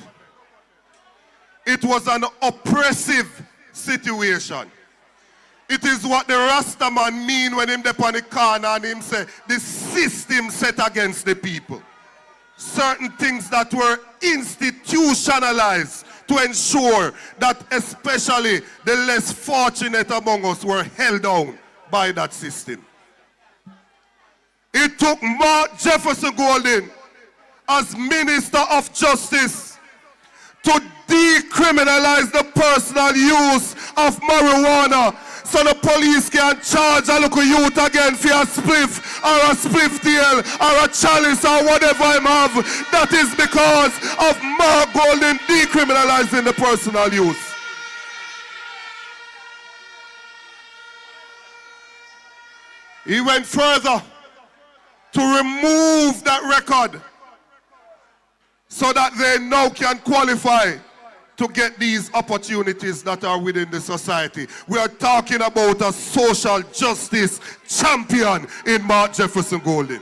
It was an oppressive situation. It is what the Rasta man mean when him dey on the corner and him say, the system set against the people. Certain things that were institutionalized to ensure that especially the less fortunate among us were held down by that system. It took Mark Jefferson Golden as Minister of Justice to decriminalize the personal use of marijuana so the police can charge a local youth again for a spliff or a spliff deal or a chalice or whatever I'm have. That is because of Mark Golden decriminalizing the personal use. He went further to remove that record so that they now can qualify to get these opportunities that are within the society. We are talking about a social justice champion in Mark Jefferson Golden.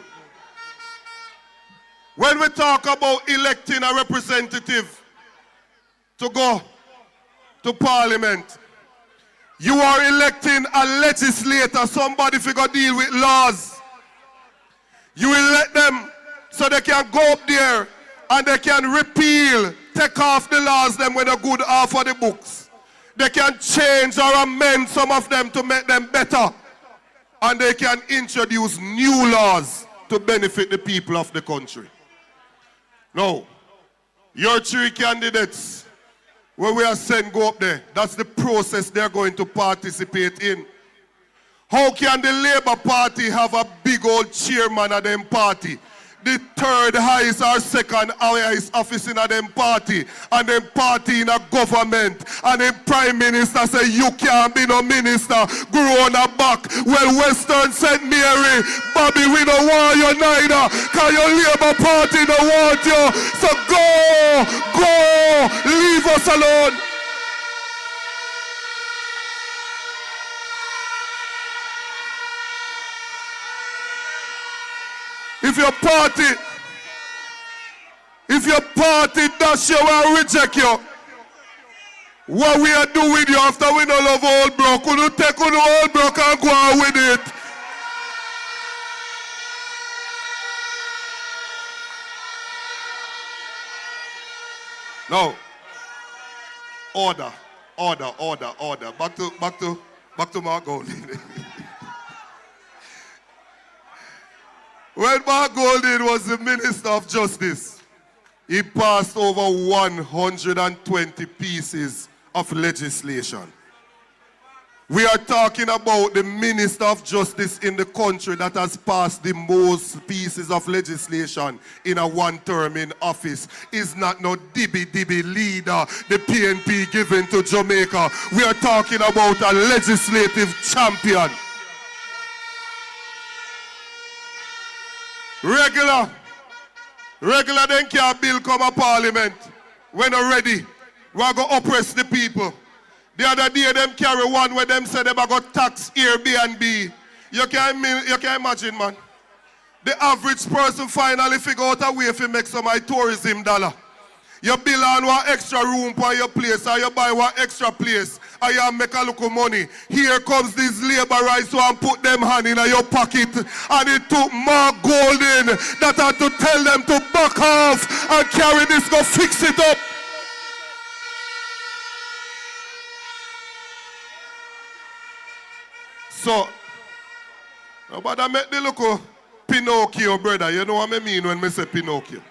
When we talk about electing a representative to go to parliament, you are electing a legislator, somebody figure deal with laws. You elect them so they can go up there and they can repeal, take off the laws them with a good half of the books. They can change or amend some of them to make them better. And they can introduce new laws to benefit the people of the country. Now, your 3 candidates, where we are saying go up there, that's the process they're going to participate in. How can the Labour Party have a big old chairman of them party? The third highest or second highest office in a them party, and them party in a government, and the prime minister say you can't be no minister, grow on a back. Well, Western St. Mary, Bobby, we don't want you neither, cause your Labour Party don't want you. So go, leave us alone. If your party does you and reject you, what we are doing with you after we no love old bro? Could you take on old bro and go on with it? No. Order. Back to Mark Golden. When Mark Golden was the Minister of Justice, he passed over 120 pieces of legislation. We are talking about the Minister of Justice in the country that has passed the most pieces of legislation in a one term in office. Is not no dibby leader the PNP given to Jamaica. We are talking about a legislative champion. Regular then can't bill come a parliament. When they're ready, we're going to oppress the people. The other day them carry one where them say they are going to tax Airbnb. You can imagine, man. The average person finally figure out a way to make some tourism dollar. You build on one extra room for your place, or you buy one extra place, and you make a little money. Here comes these laborites and put them hand in your pocket. And it took Mark Golden that had to tell them to back off and carry this, go fix it up. So, nobody make the little Pinocchio, brother. You know what I mean when I say Pinocchio?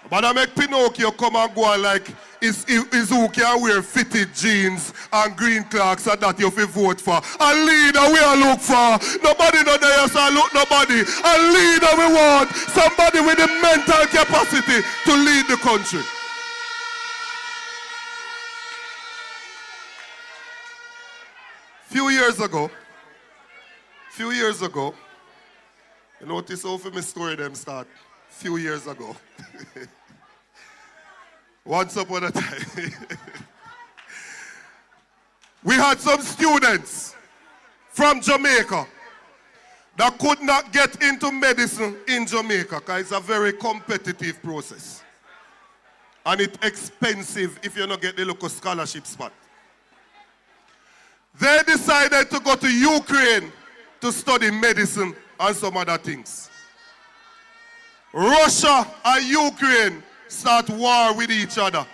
But I make Pinocchio come and go like is who can wear fitted jeans and green clocks and that you fi vote for. A leader we are look for. Nobody know there so look nobody. A leader we want. Somebody with the mental capacity to lead the country. Few years ago, you notice how for my story them start. Few years ago. Once upon a time. We had some students from Jamaica that could not get into medicine in Jamaica because it's a very competitive process. And it's expensive if you don't get the local scholarship spot. They decided to go to Ukraine to study medicine and some other things. Russia and Ukraine start war with each other.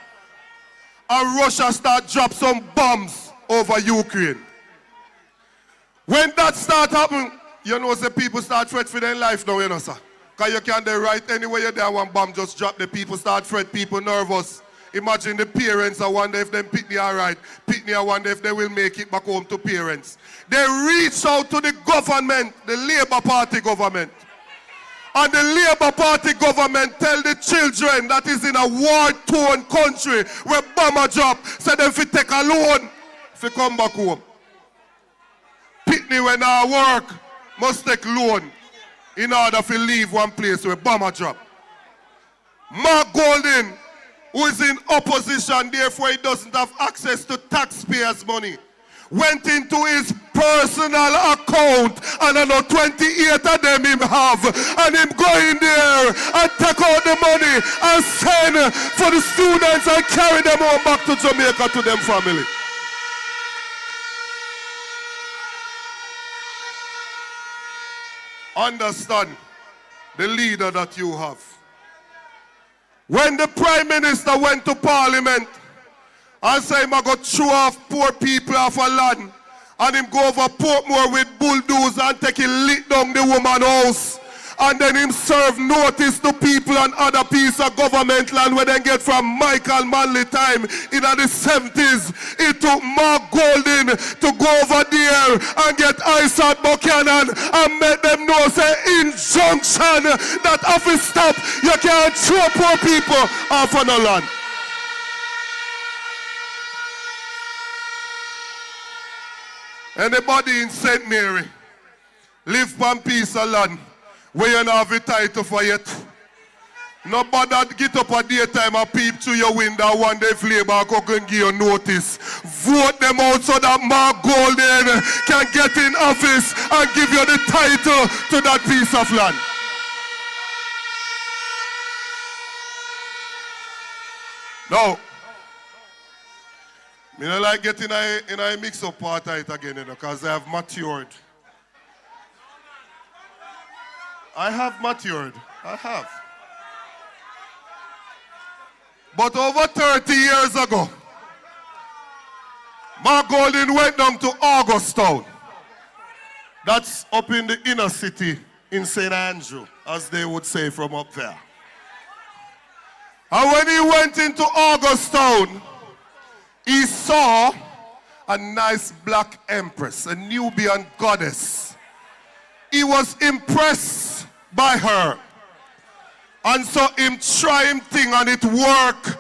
And Russia start drop some bombs over Ukraine. When that start happen, you know the people start threat for their life now, you know, sir. Because you can't right anywhere you're there, one bomb just drop, the people start threat, people nervous. Imagine the parents, I wonder if them Pitney are right. Pitney, I wonder if they will make it back home to parents. They reach out to the government, the Labour Party government. And the Labour Party government tell the children that is in a war-torn country where bomber drop, say them if you take a loan, if you come back home. Pitney when I work, must take loan in order to leave one place where bomber drop. Mark Golden, who is in opposition, therefore he doesn't have access to taxpayers' money, went into his personal account and I know 28 of them him have, and him go in there and take out the money and send for the students and carry them home back to Jamaica to them family. Understand the leader that you have. When the Prime Minister went to Parliament and said him go throw off poor people off a land, and him go over Portmore with bulldozer and take it lit down the woman house, and then him serve notice to people and other piece of government land where they get from Michael Manley time in the 70s. It took Mark Golden to go over there and get Isaac Buchanan and make them know, say, injunction that if you stop, you can't throw poor people off on the land. Anybody in St. Mary live from piece of land where you don't have a title for yet? Nobody get up at daytime and peep through your window one day if Labour can give you notice. Vote them out so that Mark Golden can get in office and give you the title to that piece of land. No. Me don't like getting in a mix-up part of it again, you know, because I have matured. I have matured. I have. But over 30 years ago, Mark Golden went down to Augustown. That's up in the inner city in St. Andrew, as they would say from up there. And when he went into Augustown, he saw a nice black empress, a Nubian goddess. He was impressed by her. And so him try him thing and it work.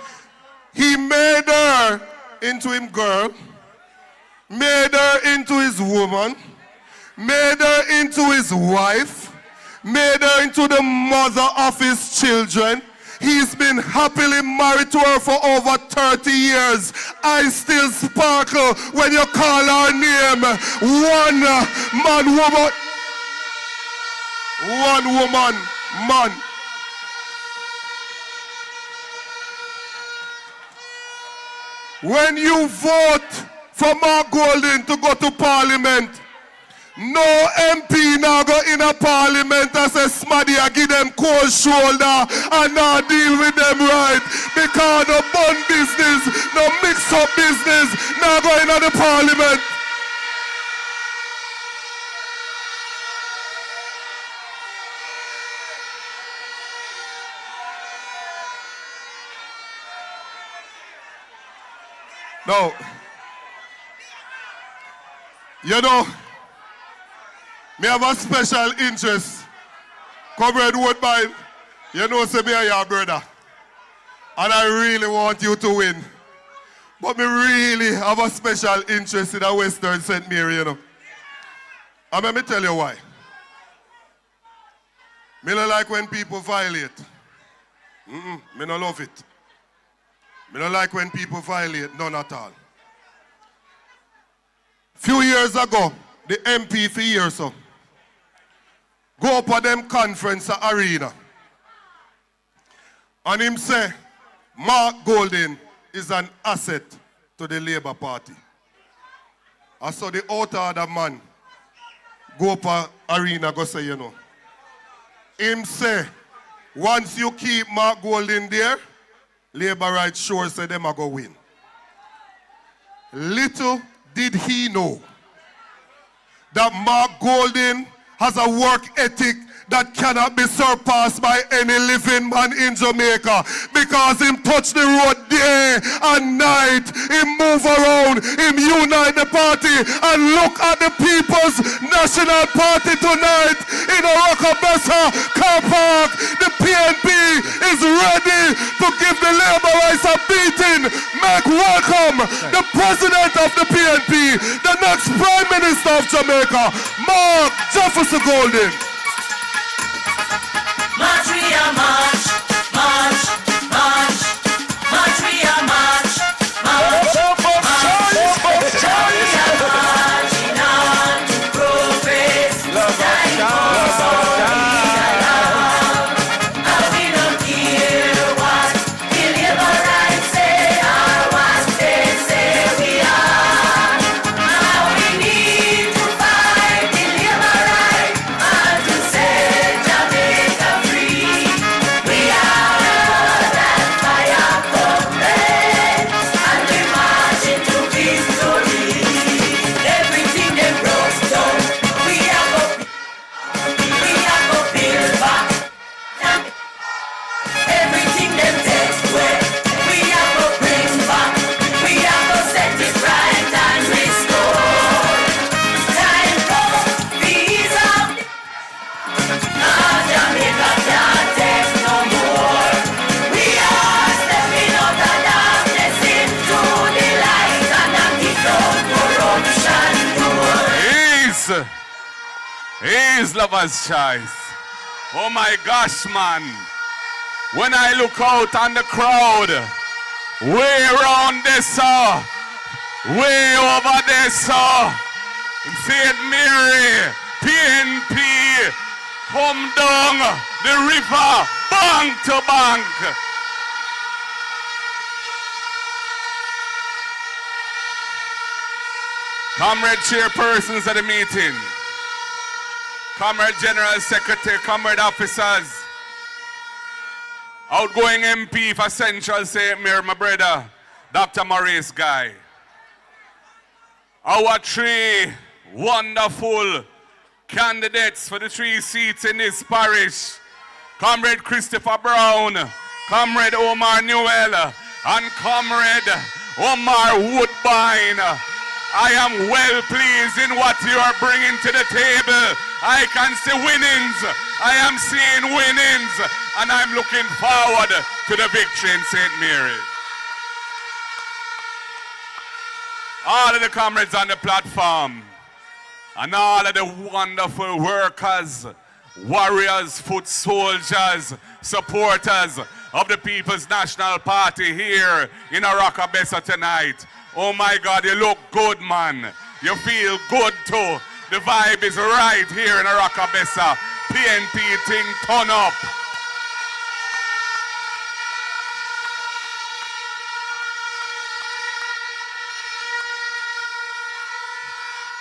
He made her into him girl, made her into his woman, made her into his wife, made her into the mother of his children. He's been happily married to her for over 30 years. I still sparkle when you call her name. One man, woman. One woman, man. When you vote for Mark Golden to go to Parliament, no MP now go in a Parliament and say smaddy I give them cold shoulder and not deal with them right. Because no bun business, no mix up business, now go in the Parliament. No. You know, me have a special interest. Comrade Woodbine, you know, say me and your brother. And I really want you to win. But me really have a special interest in a Western St. Mary, you know. And let me tell you why. Me don't like when people violate. Me don't love it. Me don't like when people violate, none at all. Few years ago, the MP for years so go up at them conference arena. And him say, Mark Golden is an asset to the Labour Party. I saw the outer man go up at arena go say, you know. Him say, once you keep Mark Golden there, Labour right sure say them are go win. Little did he know that Mark Golden has a work ethic that cannot be surpassed by any living man in Jamaica, because him touch the road day and night, him move around, him unite the party, and look at the People's National Party tonight in a Rockabessa car park. The PNP is ready to give the Labourites a beating. Make welcome the president of the PNP, the next Prime Minister of Jamaica, Mark Jefferson Golden. March, we are march, march, march, march, we are march, march, march, marching on to progress. Time and we don't care what the Labourites say or what they say we are. Now we need to fight the Labourites and to set Jamaica free. We are that fire comrades and we march into victory. Everything they broke down, we have to build back. Everything they take away, we have to bring back. We have to set it right and restore. Time for peace of Jamaica can't take no more. We are stepping out of darkness into the light and knocking down corruption door. He's Lover's Choice. Oh my gosh, man. When I look out on the crowd, way around this, way over this, St. Mary, PNP, come down the river, bank to bank. Comrade chairpersons of the meeting, Comrade General Secretary, Comrade officers, outgoing MP for Central St. Mary, my brother, Dr. Maurice Guy. Our three wonderful candidates for the 3 seats in this parish, Comrade Christopher Brown, Comrade Omar Newell, and Comrade Omar Woodbine. I am well pleased in what you are bringing to the table. I can see winnings. I am seeing winnings. And I'm looking forward to the victory in St. Mary. All of the comrades on the platform and all of the wonderful workers, warriors, foot soldiers, supporters of the People's National Party here in Rockabessa tonight. Oh my God, you look good, man. You feel good too. The vibe is right here in Rockabessa. PNP thing turn up.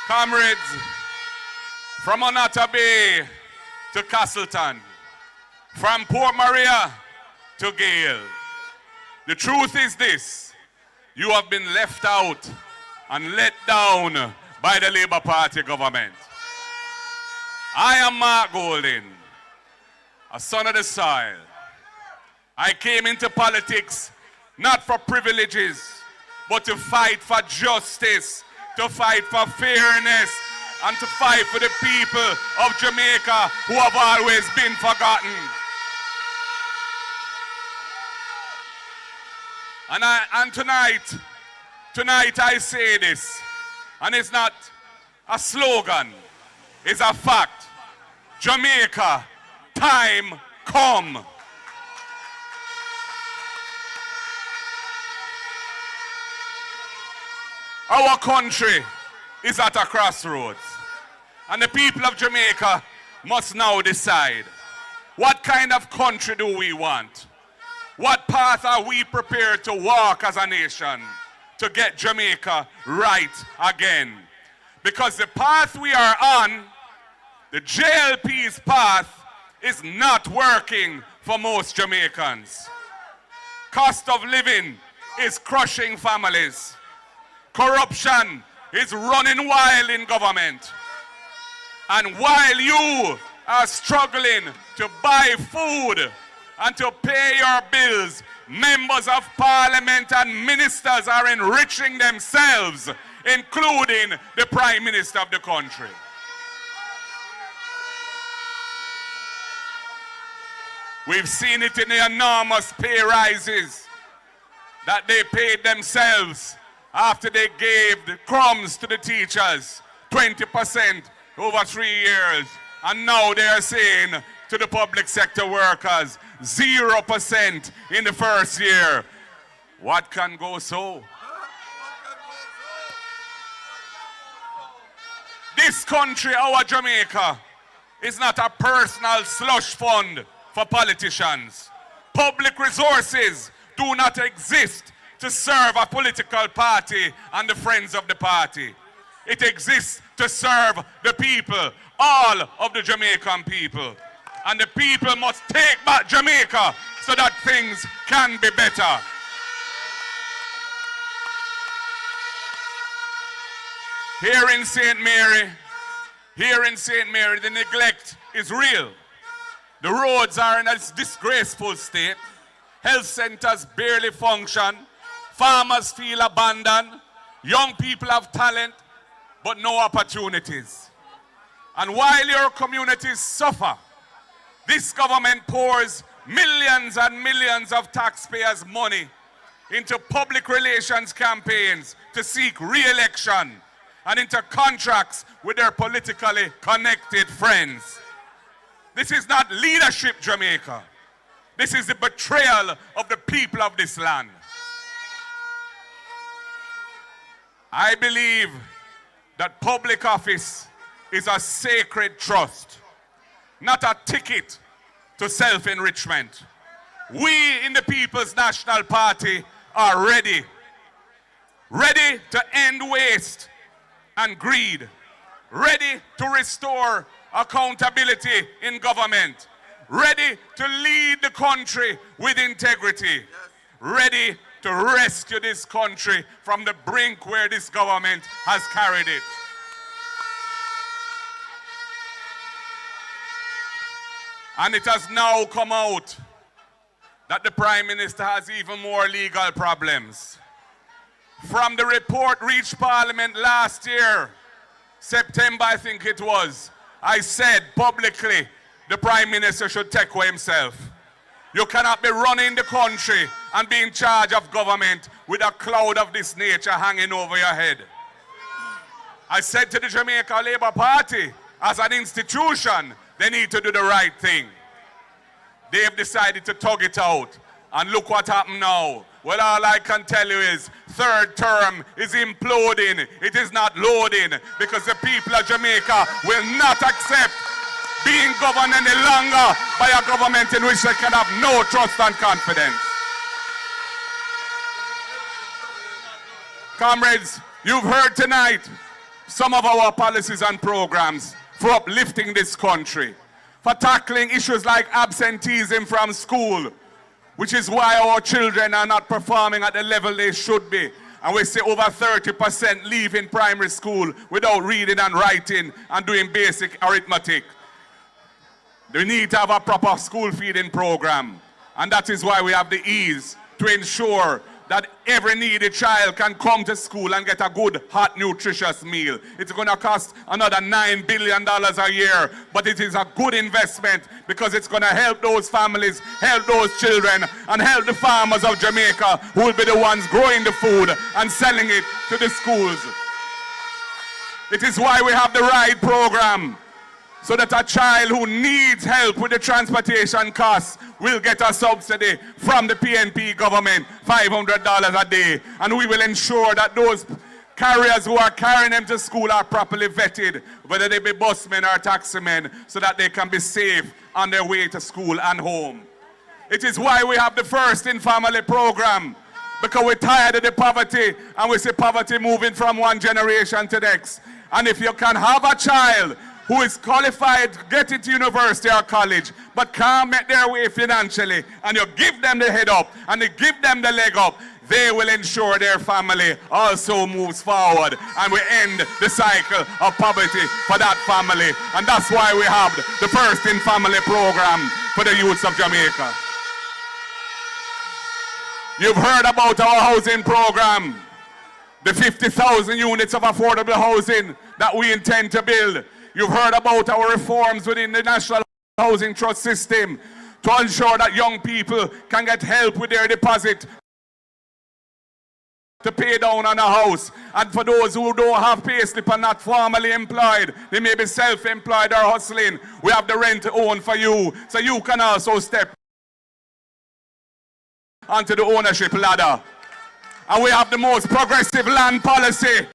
Comrades, from Onata Bay to Castleton, from Port Maria to Gale, the truth is this: you have been left out and let down by the Labour Party government. I am Mark Golden, a son of the soil. I came into politics not for privileges, but to fight for justice, to fight for fairness, and to fight for the people of Jamaica who have always been forgotten. And tonight I say this, and it's not a slogan, it's a fact. Jamaica, time come. Our country is at a crossroads, and the people of Jamaica must now decide, what kind of country do we want? What path are we prepared to walk as a nation to get Jamaica right again? Because the path we are on, the JLP's path, is not working for most Jamaicans. Cost of living is crushing families. Corruption is running wild in government. And while you are struggling to buy food and to pay your bills. Members of parliament and ministers are enriching themselves, including the prime minister of the country. We've seen it in the enormous pay rises that they paid themselves after they gave the crumbs to the teachers, 20% over 3 years. And now they are saying to the public sector workers, 0% in the first year. What can go so? This country, our Jamaica, is not a personal slush fund for politicians. Public resources do not exist to serve a political party and the friends of the party. It exists to serve the people, all of the Jamaican people. And the people must take back Jamaica so that things can be better. Here in St. Mary, the neglect is real. The roads are in a disgraceful state. Health centers barely function. Farmers feel abandoned. Young people have talent, but no opportunities. And while your communities suffer, this government pours millions and millions of taxpayers' money into public relations campaigns to seek re-election and into contracts with their politically connected friends. This is not leadership, Jamaica. This is the betrayal of the people of this land. I believe that public office is a sacred trust, not a ticket to self-enrichment. We in the People's National Party are ready to end waste and greed, ready to restore accountability in government, ready to lead the country with integrity, ready to rescue this country from the brink where this government has carried it. And it has now come out that the Prime Minister has even more legal problems. From the report reached Parliament last year, September I think it was, I said publicly the Prime Minister should take away himself. You cannot be running the country and be in charge of government with a cloud of this nature hanging over your head. I said to the Jamaica Labour Party, as an institution, they need to do the right thing. They have decided to tug it out. And look what happened now. Well, all I can tell you is third term is imploding. It is not loading because the people of Jamaica will not accept being governed any longer by a government in which they can have no trust and confidence. Comrades, you've heard tonight some of our policies and programs for uplifting this country, for tackling issues like absenteeism from school, which is why our children are not performing at the level they should be. And we see over 30% leaving primary school without reading and writing and doing basic arithmetic. We need to have a proper school feeding program. And that is why we have the ease to ensure that every needy child can come to school and get a good, hot, nutritious meal. It's going to cost another $9 billion a year, but it is a good investment because it's going to help those families, help those children, and help the farmers of Jamaica who will be the ones growing the food and selling it to the schools. It is why we have the RIDE program, so that a child who needs help with the transportation costs will get a subsidy from the PNP government, $500 a day. And we will ensure that those carriers who are carrying them to school are properly vetted, whether they be busmen or taximen, so that they can be safe on their way to school and home. It is why we have the First in Family program, because we're tired of the poverty, and we see poverty moving from one generation to the next. And if you can have a child who is qualified to get into university or college, but can't make their way financially, and you give them the head up, and you give them the leg up, they will ensure their family also moves forward, and we end the cycle of poverty for that family. And that's why we have the First in Family program for the youths of Jamaica. You've heard about our housing program, the 50,000 units of affordable housing that we intend to build. You've heard about our reforms within the National Housing Trust system to ensure that young people can get help with their deposit to pay down on a house. And for those who don't have payslip and not formally employed, they may be self-employed or hustling, we have the rent to own for you, so you can also step onto the ownership ladder. And we have the most progressive land policy.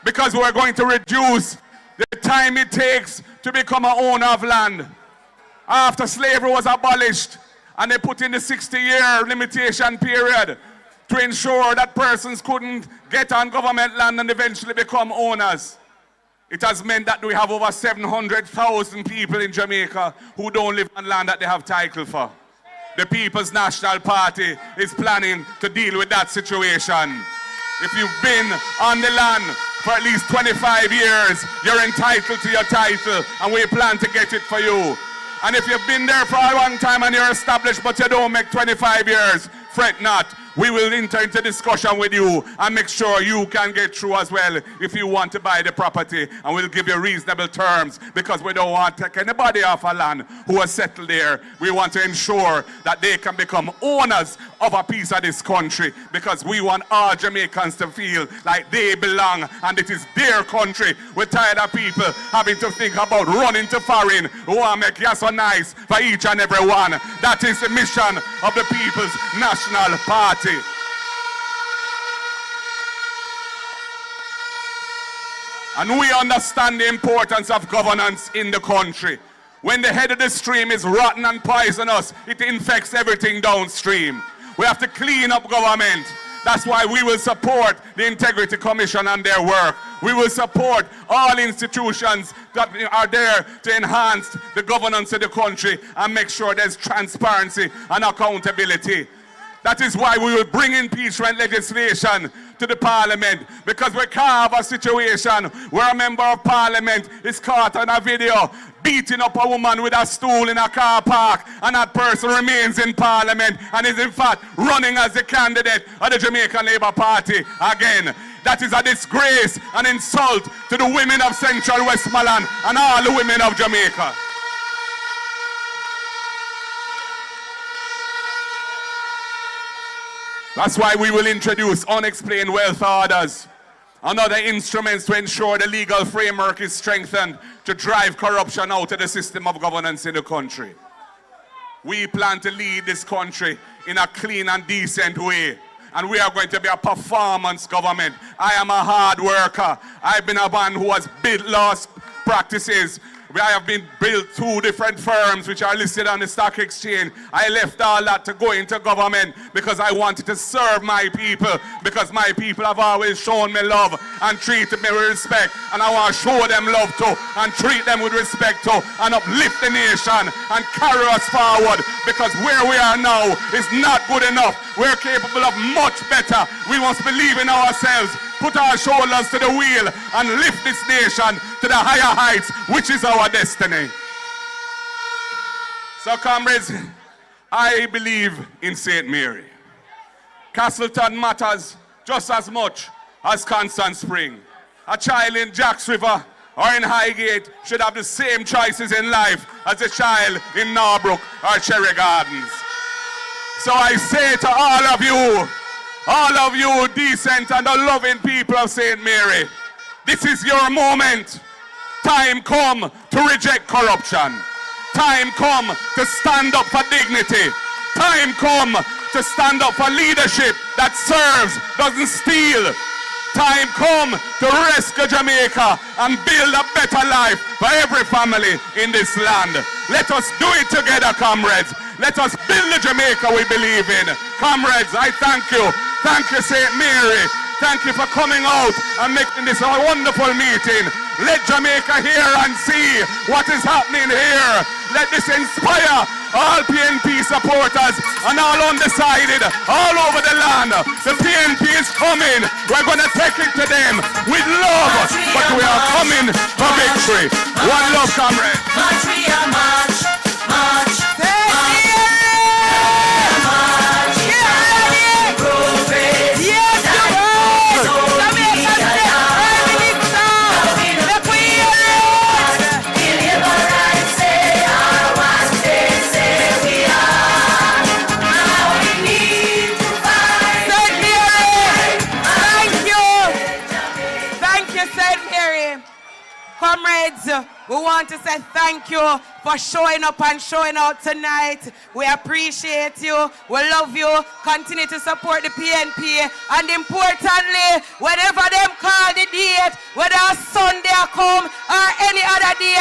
Because we're going to reduce the time it takes to become an owner of land. After slavery was abolished, and they put in the 60-year limitation period to ensure that persons couldn't get on government land and eventually become owners. It has meant that we have over 700,000 people in Jamaica who don't live on land that they have title for. The People's National Party is planning to deal with that situation. If you've been on the land for at least 25 years, you're entitled to your title, and we plan to get it for you. And if you've been there for a long time and you're established but you don't make 25 years, fret not. We will enter into discussion with you and make sure you can get through as well if you want to buy the property, and we'll give you reasonable terms, because we don't want to take anybody off our land who are settled there. We want to ensure that they can become owners of a piece of this country, because we want all Jamaicans to feel like they belong and it is their country. We're tired of people having to think about running to foreign who want to make yes so nice for each and every one. That is the mission of the People's National Party. And we understand the importance of governance in the country. When the head of the stream is rotten and poisonous, it infects everything downstream. We have to clean up government. That's why we will support the Integrity Commission and their work. We will support all institutions that are there to enhance the governance of the country and make sure there's transparency and accountability. That is why we will bring impeachment legislation to the parliament, because we can't have a situation where a member of parliament is caught on a video beating up a woman with a stool in a car park, and that person remains in parliament and is in fact running as the candidate of the Jamaican Labour Party again. That is a disgrace and insult to the women of Central Westmoreland and all the women of Jamaica. That's why we will introduce unexplained wealth orders and other instruments to ensure the legal framework is strengthened to drive corruption out of the system of governance in the country. We plan to lead this country in a clean and decent way, and we are going to be a performance government. I am a hard worker. I've been a man who has built lost practices. I have been built 2 different firms which are listed on the stock exchange. I left all that to go into government because I wanted to serve my people, because my people have always shown me love and treated me with respect, and I want to show them love too and treat them with respect too and uplift the nation and carry us forward, because where we are now is not good enough. We're capable of much better. We must believe in ourselves, put our shoulders to the wheel and lift this nation to the higher heights, which is our destiny. So comrades, I believe in St. Mary. Castleton matters just as much as Constant Spring. A child in Jacks River or in Highgate should have the same choices in life as a child in Norbrook or Cherry Gardens. So I say to all of you decent and loving people of St. Mary, this is your moment. Time come to reject corruption. Time come to stand up for dignity. Time come to stand up for leadership that serves, doesn't steal. Time come to rescue Jamaica and build a better life for every family in this land. Let us do it together, comrades. Let us build the Jamaica we believe in. Comrades, I thank you. Thank you, St. Mary. Thank you for coming out and making this a wonderful meeting. Let Jamaica hear and see what is happening here. Let this inspire all PNP supporters and all undecided all over the land. The PNP is coming. We're going to take it to them with love, but we are coming for victory. One love, comrade. March, we are march, march, march. Comrades, we want to say thank you for showing up and showing out tonight. We appreciate you. We love you. Continue to support the PNP. And importantly, whenever them call the date, whether a Sunday come or any other day,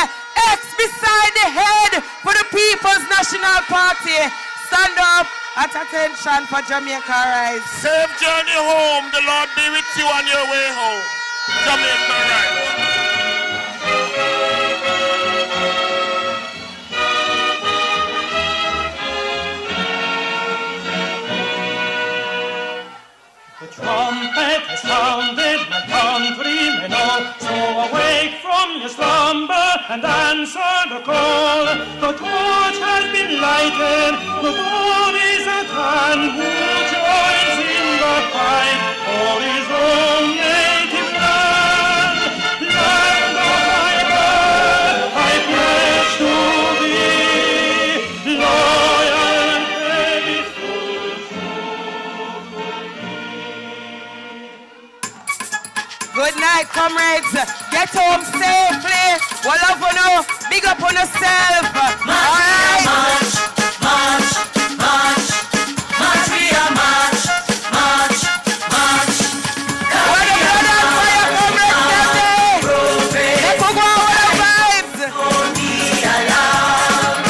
X beside the head for the People's National Party. Stand up at attention for Jamaica Rise. Safe journey home. The Lord be with you on your way home. Jamaica Rise. The trumpet has sounded, my countrymen all, so awake from your slumber and answer the call. The torch has been lighted, the dawn is at hand. Who joins in the fight for his own native land? Land of my birth, I pledge to thee, loyal and faithful. Good night, comrades. Get home safely. We love you. Big up on yourself. All right. March, march, march, march, we are march, march, march. Where the blood and fire, comrades, let's go with the vibes. Only alarm.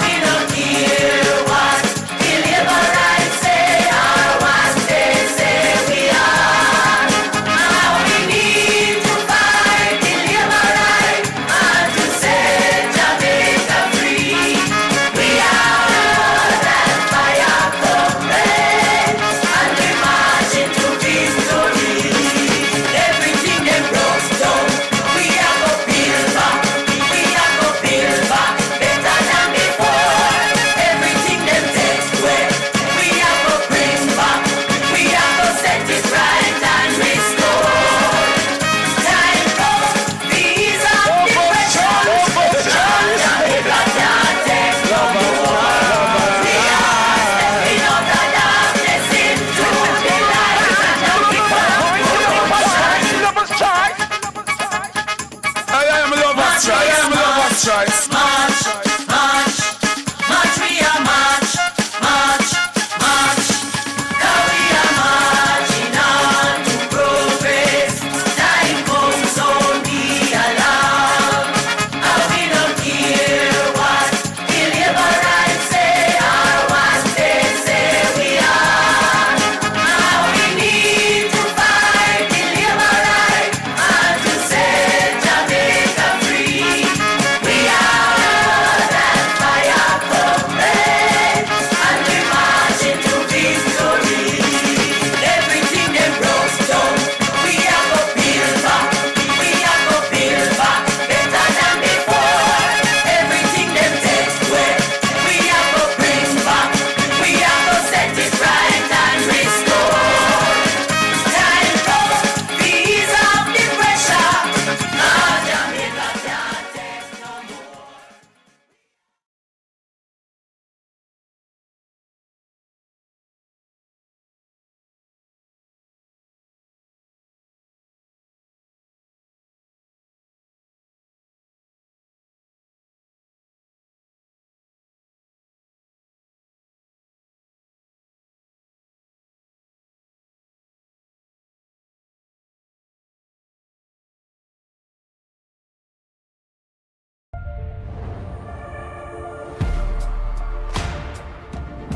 We don't hear what the Liberites say or what they say we are. Now we need to fight the Liberites and to set Jamaica free. We are that fire comrades and we march into victory. Everything they broke down, we are go build back. We are go build back better than before. Everything them take away, we are go bring back. We are go set it right and restore. Time come, ease up the pressure. Jamaica can't take no more. We are stepping out of darkness into the light. I am a lover's choice. I am a lover's choice. March, march, march, we are march, march, march. Now we are marching on to progress. Time comes on the alarm. And we don't care what the Liberites say or what they say we are. Now we need to fight the Liberites and to set Jamaica free. We are that fire comrades and we march into victory. Everything they broke down, we are go build back. We are go build back better than before. Everything them take away, we are go bring back. We are go set it right and restore. Time comes, ease up the pressure. Now Jamaica can't take no more.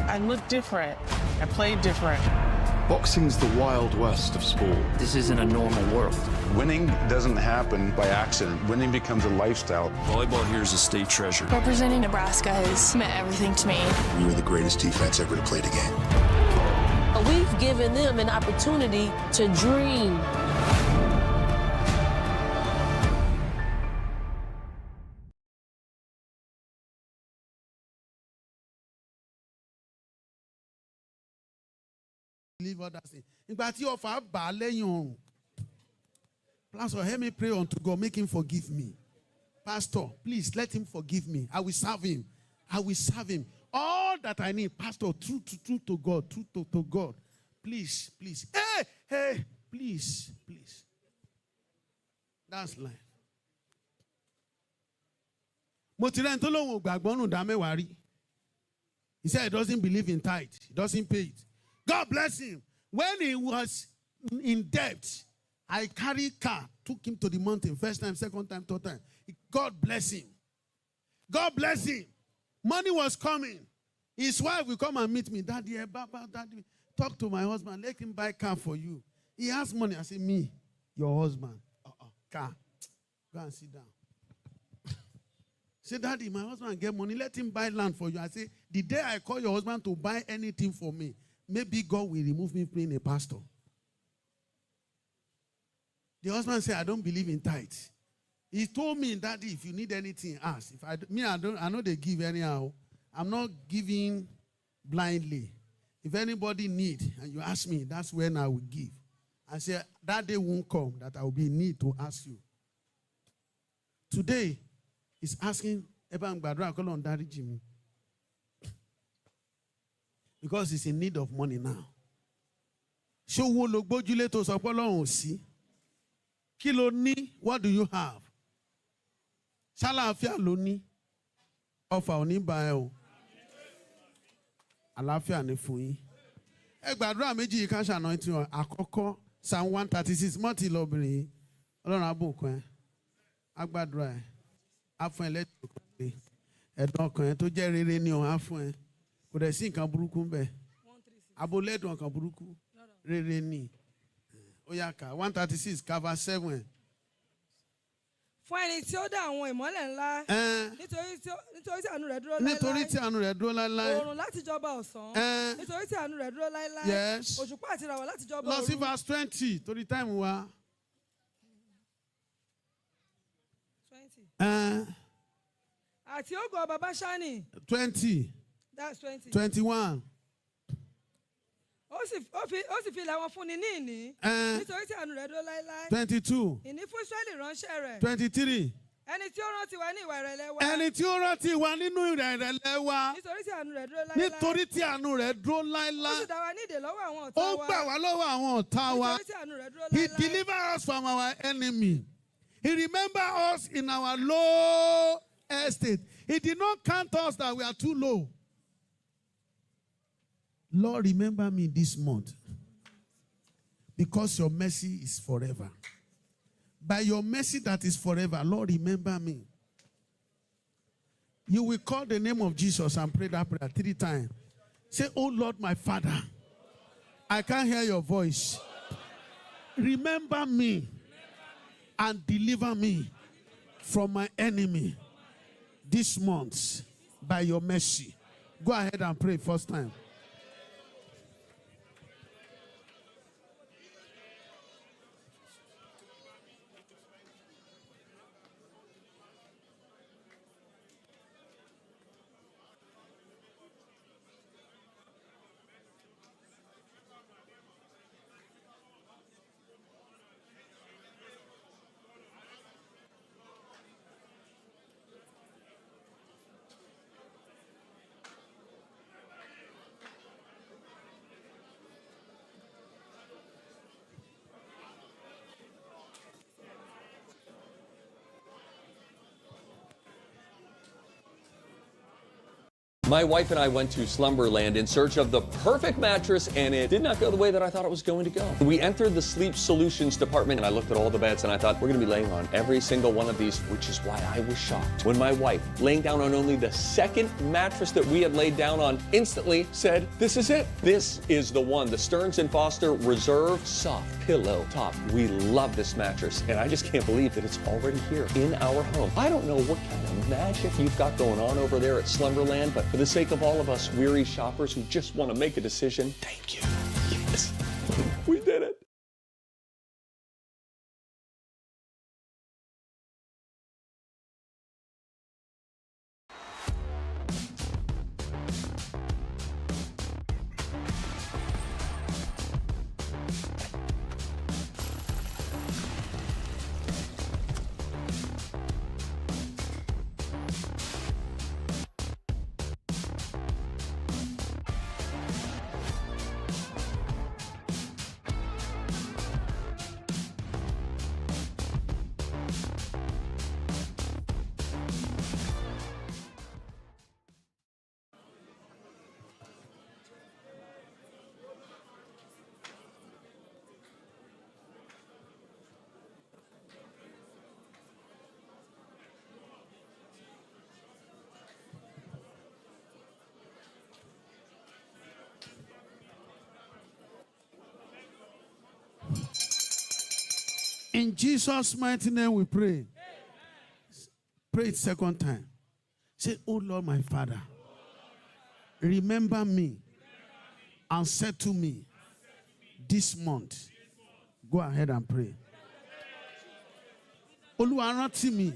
I look different. I play different. Boxing's the Wild West of sport. This isn't a normal world. Winning doesn't happen by accident. Winning becomes a lifestyle. Volleyball here is a state treasure. Representing Nebraska has meant everything to me. We were the greatest defense ever to play the game. We've given them an opportunity to dream. Leave others in. Ìgbà tí ọfà bà lẹ́yìn ọrùn. Pastor, help me pray unto God, make him forgive me. Pastor, please let him forgive me. I will serve him. I will serve him. All that I need, Pastor, true to God, true to God. Please, please. Hey, please, please. That's life. Mo ti rẹ́ni tó lóun ò gbàgbọ́ nù dá mẹ́wàá rí. He said he doesn't believe in tithe. He doesn't pay it. God bless him. When he was in debt, I carried car, took him to the mountain, first time, second time, third time. God bless him. God bless him. Money was coming. His wife will come and meet me. Daddy, Baba, Daddy, talk to my husband. Let him buy car for you. He has money. I say, me, your husband. Car. Go and sit down. Say, Daddy, my husband get money. Let him buy land for you. I say, the day I call your husband to buy anything for me, maybe God will remove me being a pastor. The husband said, I don't believe in tithe. He told me, Daddy, if you need anything, ask. If I know they give anyhow. I'm not giving blindly. If anybody need and you ask me, that's when I will give. I said, that day won't come that I will be in need to ask you. Today, he's asking, because he's in need of money now. Show wo lo gbójúlé tó sọ pé Ọlọ́run ò sí. Kí ló ní? What do you have? Ṣàlàáfíà ló ní. Ọfà ò ní bá ẹ o. Àlàáfíà ni fún yín. Ẹ gbàdúrà méjì yìí ká ṣàná tí wọn. Àkọ́kọ́ Psalm 136 mọ́tì lọ́bìnrin yìí. Ọlọ́run abùkún ẹ. Agbàdúrà ẹ. Á fún ẹ lẹ́tọ̀ọ́ kan lé. Ẹ̀dùn ọkàn ẹ tó jẹ́ rere ni òun á fún ẹ. Kò dẹ̀ sí nǹkan burúkú ń bẹ. Abolẹ́dùn ọkàn burúkú. Rere ni. Ó yá ká 136 cover 7. Fún ẹni tí ó dá àwọn ìmọ́lẹ̀ ńlá. Nítorí tí àánú rẹ̀ dúró láéláé. Nítorí tí àánú rẹ̀ dúró láéláé. Oòrùn láti jọba ọ̀sán. Nítorí tí àánú rẹ̀ dúró láéláé. Yes. Òṣùpá àti ìràwọ̀ láti jọba Lọ òru. sí verse 20 torí time wa. 20. Àti ògo ọba Báṣánì. 20. That's 20. 21. Ó sì fi ilẹ̀ wọn fún ni ní ìní. Nítorí tí àánú rẹ̀ dúró láéláé. 22. Ìní fún Ísírẹ́lì ránṣẹ́ rẹ̀. 23. Ẹni tí ó rántí wa ní ìwà ìrẹ̀lẹ̀ wa. Ẹni tí ó rántí wa nínú ìrẹ̀lẹ̀ wa. Nítorí tí àánú rẹ̀ dúró láéláé. Nítorí tí àánú rẹ̀ dúró Ó láéláé. sì dá wa ní ìdè lọ́wọ́ àwọn ọ̀tá Ó wa. gbà wá lọ́wọ́ àwọn ọ̀tá wa. Nítorí tí àánú rẹ̀ dúró He láéláé. delivered us from our enemy. He remembered us in our low estate. He did not count us that we are too low. Lord, remember me this month. Because your mercy is forever. By your mercy that is forever, Lord, remember me. You will call the name of Jesus and pray that prayer 3 times. Say, oh Lord, my Father, I can't hear your voice. Remember me and deliver me from my enemy this month by your mercy. Go ahead and pray first time. My wife and I went to Slumberland in search of the perfect mattress, and it did not go the way that I thought it was going to go. We entered the sleep solutions department, and I looked at all the beds, and I thought, we're going to be laying on every single one of these, which is why I was shocked when my wife, laying down on only the second mattress that we had laid down on, instantly said, this is it. This is the one, the Stearns & Foster Reserve Soft Pillow Top. We love this mattress, and I just can't believe that it's already here in our home. I don't know what kind of magic you've got going on over there at Slumberland, but for the sake of all of us weary shoppers who just want to make a decision, thank you. Yes, we did it. In Jesus' mighty name we pray. Pray it second time. Say, oh Lord, my Father, remember me and settle me this month. Go ahead and pray. Olúwa rántí mi.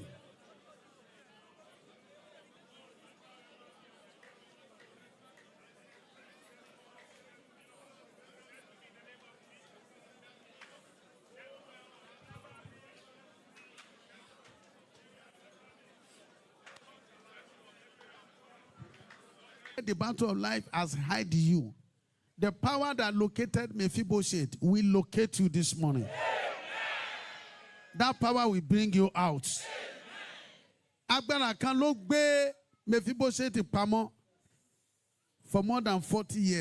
The battle of life has hid you. The power that located Mephibosheth will locate you this morning. Amen. That power will bring you out. Agbára kan ló gbé Mephibosheth pamọ́ for more than 40 years.